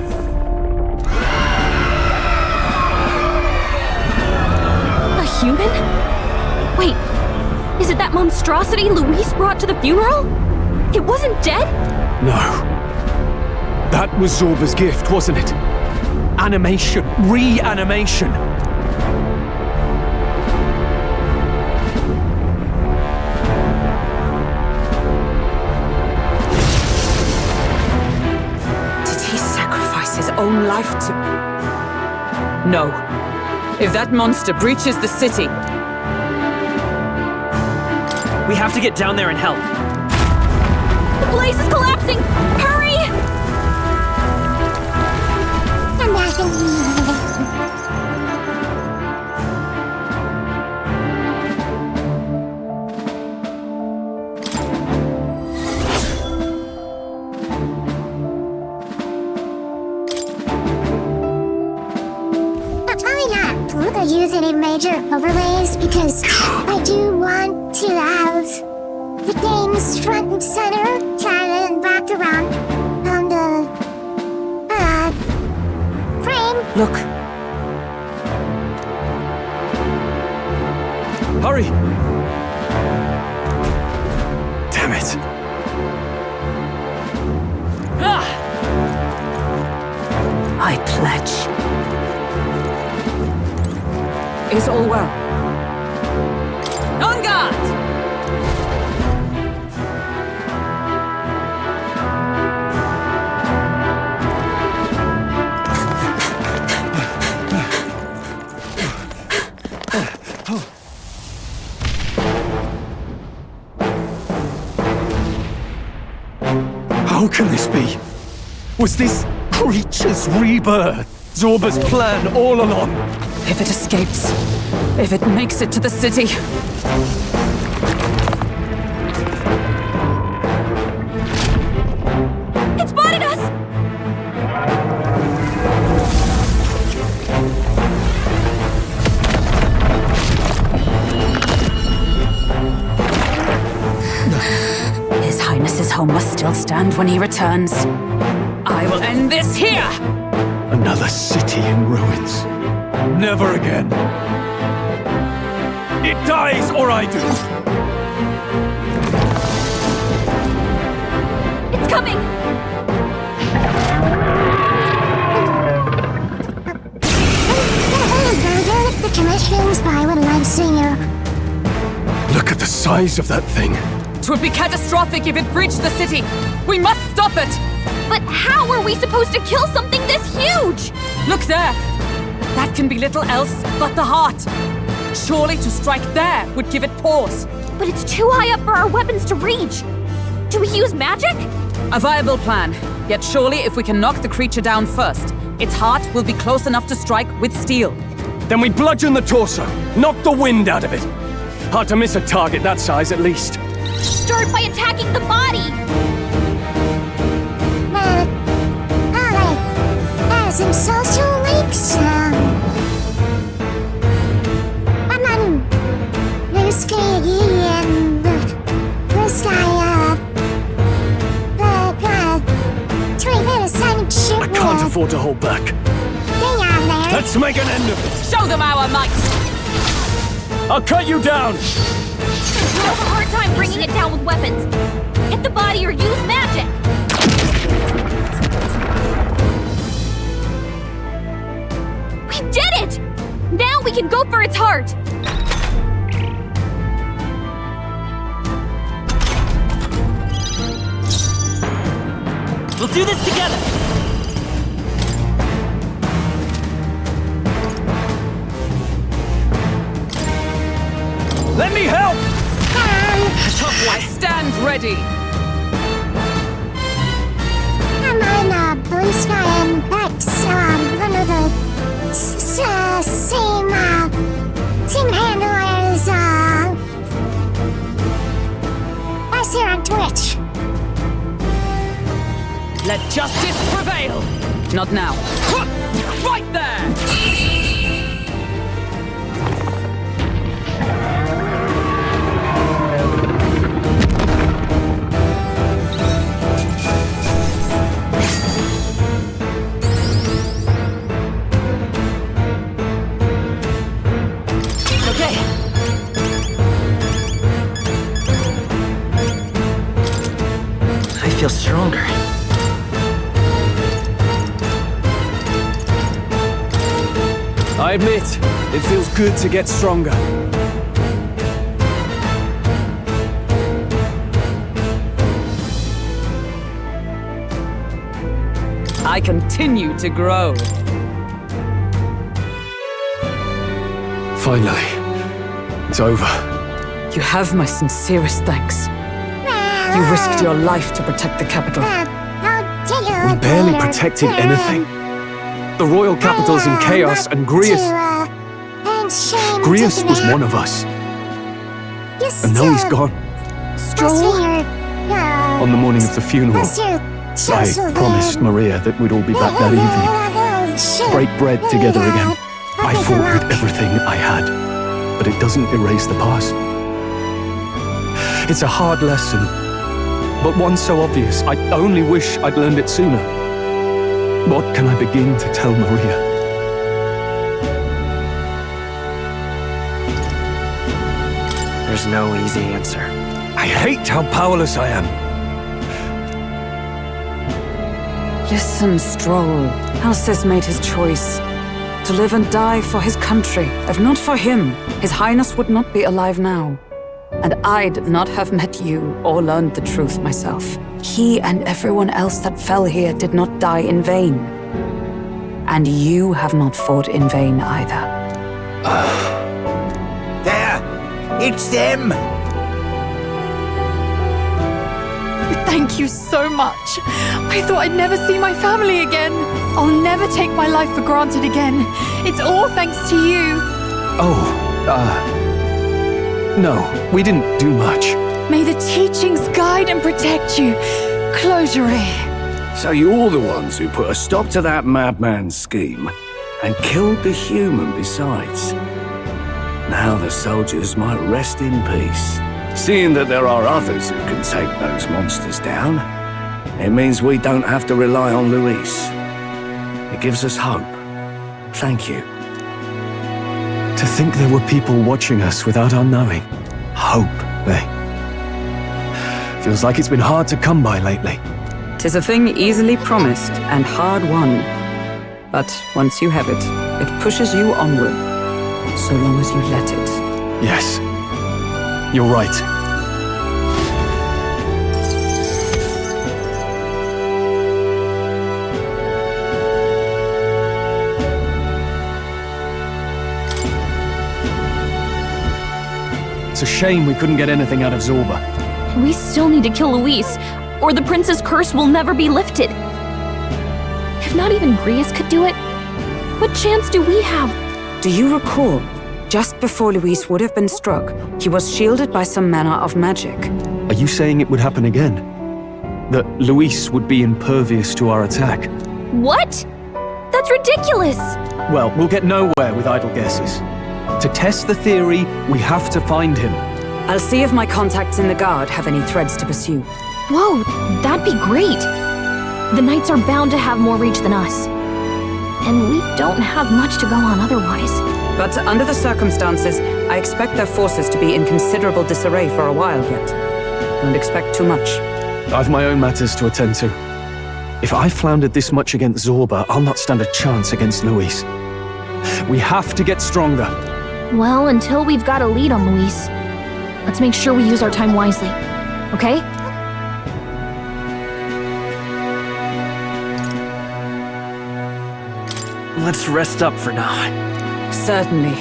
S21: A human? Wait, is it that monstrosity Luis brought to the funeral? It wasn't dead?
S2: No. That was Zorba's gift, wasn't it? Animation. Reanimation.
S13: His own life to... No. If that monster breaches the city...
S1: We have to get down there and help.
S21: The place is collapsing! Hurry!
S23: I'm back in major overlays because I do want to have the game's front and center kind of wrapped around on the frame.
S12: Look. Hurry! Damn it.
S13: I pledge. Is all well? On guard!
S2: How can this be? Was this creature's rebirth Zorba's plan all along?
S13: If it escapes, if it makes it to the city...
S21: It spotted us!
S13: His Highness's home must still stand when he returns. I will end this here!
S2: Another city in ruins. Never again. It dies or I do.
S21: It's coming!
S23: The commissions by what I'm seeing.
S2: Look at the size of that thing.
S13: It would be catastrophic if it breached the city. We must stop it!
S21: But how are we supposed to kill something this huge?
S13: Look there! That can be little else but the heart. Surely to strike there would give it pause.
S21: But it's too high up for our weapons to reach. Do we use magic?
S13: A viable plan. Yet surely if we can knock the creature down first, its heart will be close enough to strike with steel.
S2: Then we bludgeon the torso, knock the wind out of it. Hard to miss a target that size at least.
S21: Start by attacking the body!
S23: Some social links. There's Katie and this guy, 3 minutes time to shoot.
S2: I can't afford to hold back.
S23: Hang on there.
S2: Let's make an end of it.
S13: Show them our might!
S2: I'll cut you down!
S21: We'll have a hard time bringing it down with weapons. Hit the body or use magic! We did it! Now we can go for its heart!
S1: We'll do this together!
S2: Let me help!
S13: Tough one. Stand ready!
S23: I'm on Blue Sky and that's one of the same team handlers us here on Twitch.
S13: Let justice prevail! Not now. Right there!
S1: I feel stronger.
S2: I admit, it feels good to get stronger.
S13: I continue to grow.
S2: Finally, it's over.
S13: You have my sincerest thanks. You risked your life to protect the capital.
S2: We barely protected anything. The royal capital's in chaos, and Grius was one of us. And now he's gone. On the morning of the funeral, I promised Maria that we'd all be back that evening. Break bread together again. I fought with everything I had, but it doesn't erase the past. It's a hard lesson, but one so obvious, I only wish I'd learned it sooner. What can I begin to tell Maria?
S1: There's no easy answer.
S10: I hate how powerless I am.
S13: Listen, Stroll. Alcest made his choice. To live and die for his country. If not for him, His Highness would not be alive now. And I'd not have met you or learned the truth myself. He and everyone else that fell here did not die in vain. And you have not fought in vain either.
S4: There! It's them!
S21: Thank you so much. I thought I'd never see my family again. I'll never take my life for granted again. It's all thanks to you.
S2: No, we didn't do much.
S21: May the teachings guide and protect you. Closure.
S4: So you're the ones who put a stop to that madman's scheme and killed the human besides. Now the soldiers might rest in peace. Seeing that there are others who can take those monsters down, it means we don't have to rely on Luis. It gives us hope. Thank you.
S2: To think there were people watching us without our knowing. Hope, eh? Feels like it's been hard to come by lately.
S13: 'Tis a thing easily promised and hard won. But once you have it, it pushes you onward, so long as you let it.
S2: Yes, you're right. It's a shame we couldn't get anything out of Zorba.
S21: We still need to kill Luis, or the prince's curse will never be lifted. If not even Grius could do it, what chance do we have?
S13: Do you recall, just before Luis would have been struck, he was shielded by some manner of magic?
S2: Are you saying it would happen again? That Luis would be impervious to our attack?
S21: What? That's ridiculous!
S2: Well, we'll get nowhere with idle guesses. To test the theory, we have to find him.
S13: I'll see if my contacts in the Guard have any threads to pursue.
S21: Whoa, that'd be great! The Knights are bound to have more reach than us. And we don't have much to go on otherwise.
S13: But under the circumstances, I expect their forces to be in considerable disarray for a while yet. Don't expect too much.
S2: I've my own matters to attend to. If I floundered this much against Zorba, I'll not stand a chance against Luis. We have to get stronger.
S21: Well, until we've got a lead on Luis, let's make sure we use our time wisely, okay?
S1: Let's rest up for now.
S13: Certainly.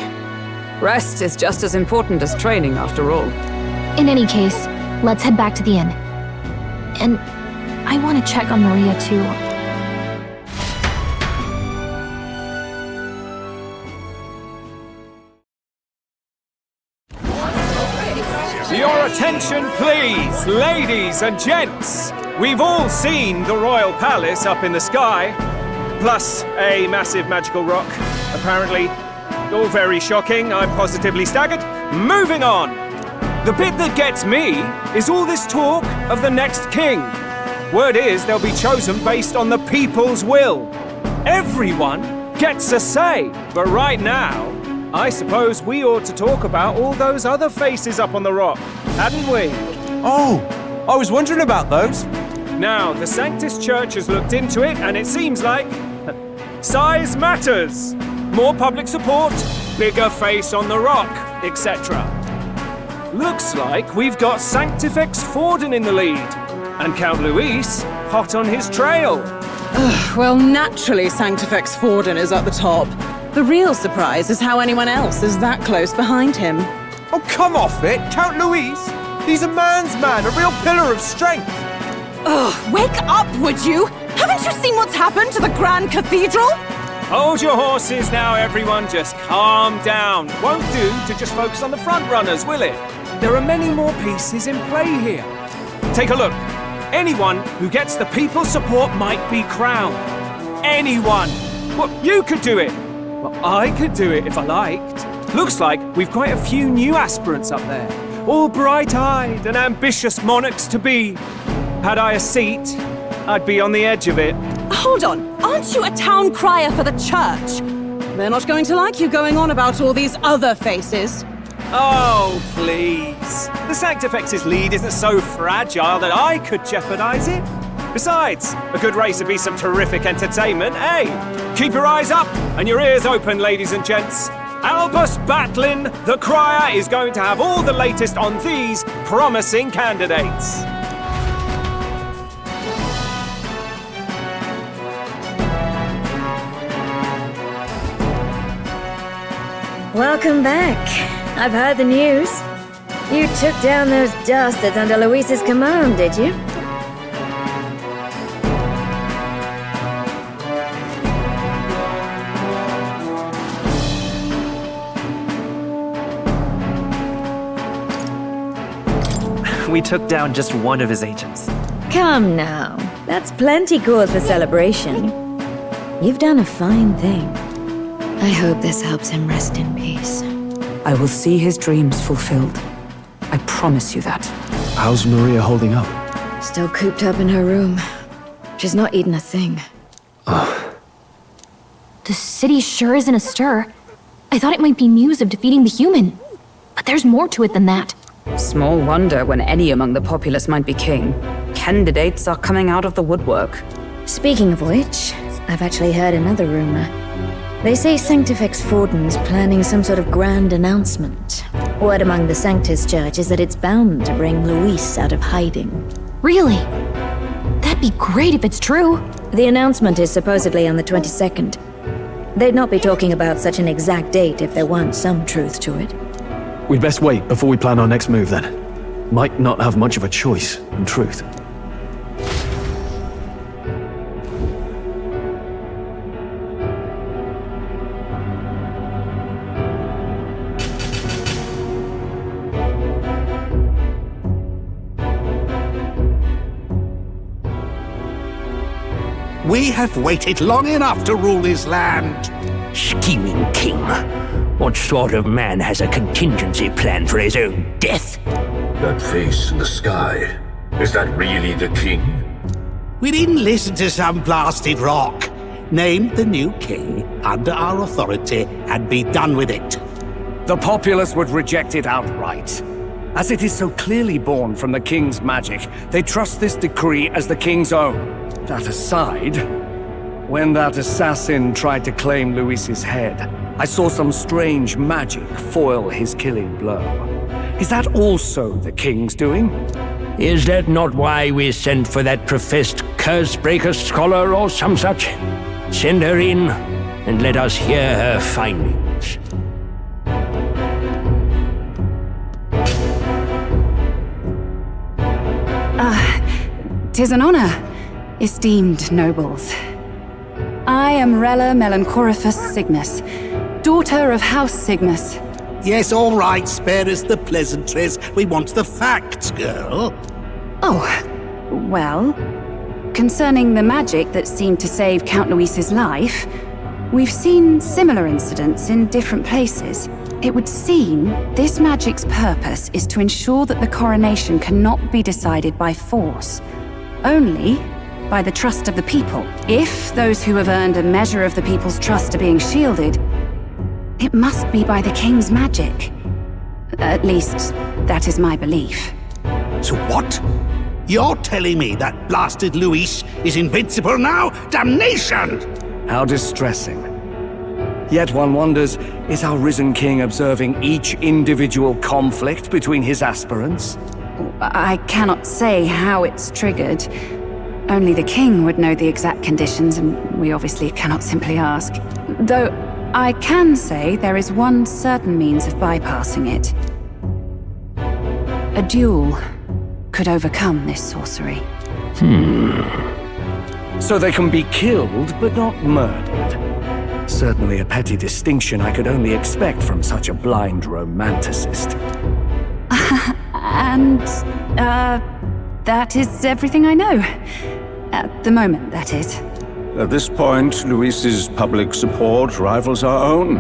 S13: Rest is just as important as training, after all.
S21: In any case, let's head back to the inn. And I want to check on Maria, too.
S16: Your attention, please, ladies and gents. We've all seen the royal palace up in the sky, plus a massive magical rock, apparently. All very shocking, I'm positively staggered. Moving on! The bit that gets me is all this talk of the next king. Word is they'll be chosen based on the people's will. Everyone gets a say, but right now, I suppose we ought to talk about all those other faces up on the rock, hadn't we?
S20: Oh, I was wondering about those.
S16: Now, the Sanctus Church has looked into it, and it seems like size matters. More public support, bigger face on the rock, etc. Looks like we've got Sanctifex Forden in the lead, and Count Luis hot on his trail.
S22: Well, naturally Sanctifex Forden is at the top. The real surprise is how anyone else is that close behind him.
S20: Oh, come off it, Count Luis. He's a man's man, a real pillar of strength.
S22: Ugh, wake up, would you? Haven't you seen what's happened to the Grand Cathedral?
S16: Hold your horses now, everyone. Just calm down. Won't do to just focus on the front runners, will it? There are many more pieces in play here. Take a look. Anyone who gets the people's support might be crowned. Anyone. Well, you could do it. Well, I could do it if I liked. Looks like we've quite a few new aspirants up there. All bright-eyed and ambitious monarchs-to-be. Had I a seat, I'd be on the edge of it.
S22: Hold on, aren't you a town crier for the church? They're not going to like you going on about all these other faces.
S16: Oh, please. The Sanctifex's lead isn't so fragile that I could jeopardize it. Besides, a good race would be some terrific entertainment, eh? Keep your eyes up and your ears open, ladies and gents. Albus Batlin, the crier, is going to have all the latest on these promising candidates.
S9: Welcome back. I've heard the news. You took down those dastards under Luis's command, did you?
S1: We took down just one of his agents.
S9: Come now. That's plenty cause for celebration. You've done a fine thing. I hope this helps him rest in peace.
S13: I will see his dreams fulfilled. I promise you that.
S2: How's Maria holding up?
S9: Still cooped up in her room. She's not eaten a thing.
S8: The city sure isn't astir. I thought it might be news of defeating the human. But there's more to it than that.
S13: Small wonder when any among the populace might be king. Candidates are coming out of the woodwork.
S9: Speaking of which, I've actually heard another rumor. They say Sanctifex Forden's planning some sort of grand announcement. Word among the Sanctus Church is that it's bound to bring Luis out of hiding.
S8: Really? That'd be great if it's true.
S9: The announcement is supposedly on the 22nd. They'd not be talking about such an exact date if there weren't some truth to it.
S2: We'd best wait before we plan our next move then. Might not have much of a choice, in truth.
S5: We have waited long enough to rule this land.
S4: Scheming king. What sort of man has a contingency plan for his own death?
S15: That face in the sky, is that really the king?
S5: We didn't listen to some blasted rock. Name the new king under our authority and be done with it.
S4: The populace would reject it outright. As it is so clearly born from the king's magic, they trust this decree as the king's own. That aside, when that assassin tried to claim Luis's head, I saw some strange magic foil his killing blow. Is that also the king's doing?
S15: Is that not why we sent for that professed curse-breaker scholar or some such? Send her in, and let us hear her findings.
S13: 'Tis an honor, esteemed nobles. I am Rella Melanchorophus Cygnus, daughter of House Cygnus.
S5: Yes, all right, spare us the pleasantries. We want the facts, girl.
S13: Oh, well, concerning the magic that seemed to save Count Luis's life, we've seen similar incidents in different places. It would seem this magic's purpose is to ensure that the coronation cannot be decided by force, only by the trust of the people. If those who have earned a measure of the people's trust are being shielded, it must be by the king's magic. At least, that is my belief.
S5: So what? You're telling me that blasted Luis is invincible now? Damnation!
S4: How distressing. Yet one wonders, is our risen king observing each individual conflict between his aspirants?
S13: I cannot say how it's triggered. Only the king would know the exact conditions, and we obviously cannot simply ask. Though, I can say there is one certain means of bypassing it. A duel could overcome this sorcery.
S4: So they can be killed, but not murdered. Certainly a petty distinction I could only expect from such a blind romanticist.
S13: And, that is everything I know. At the moment, that is.
S5: At this point, Luis's public support rivals our own.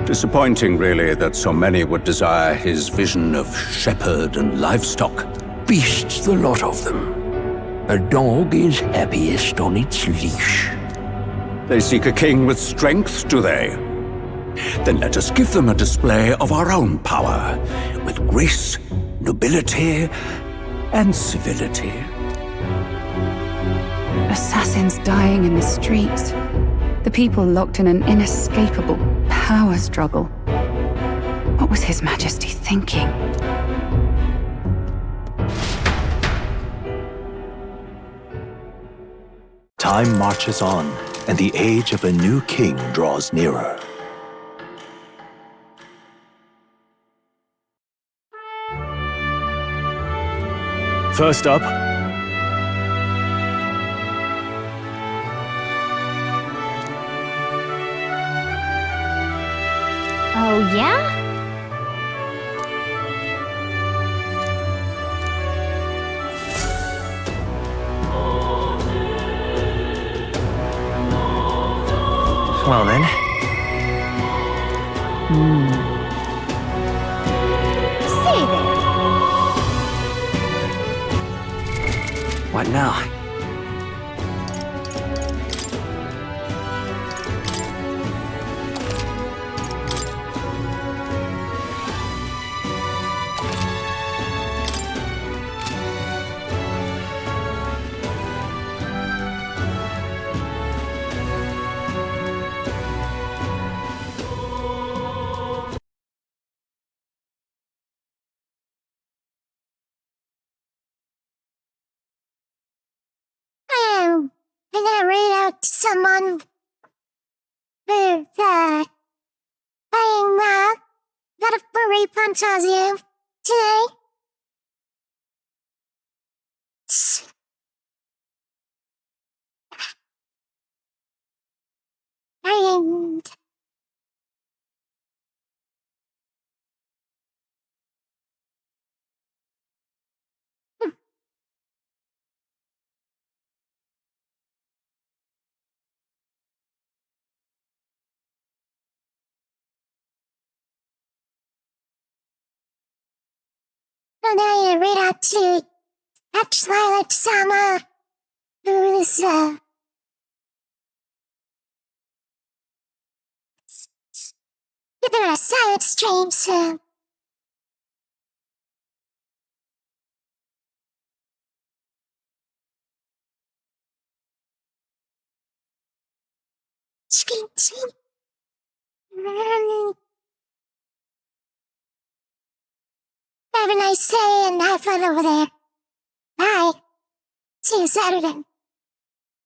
S5: Disappointing, really, that so many would desire his vision of shepherd and livestock.
S15: Beasts, the lot of them. A dog is happiest on its leash.
S5: They seek a king with strength, do they? Then let us give them a display of our own power, with grace, nobility, and civility.
S13: Assassins dying in the streets. The people locked in an inescapable power struggle. What was His Majesty thinking?
S3: Time marches on, and the age of a new king draws nearer.
S2: First up,
S18: Oh, yeah?
S1: Well then.
S18: Say there.
S1: What now?
S23: I'm gonna read out to someone with, playing, got a ReFantazio today. And I'm gonna read out to Twilight Sama, who's, doing a silent stream, so have a nice day and have fun over there. Bye. See you Saturday.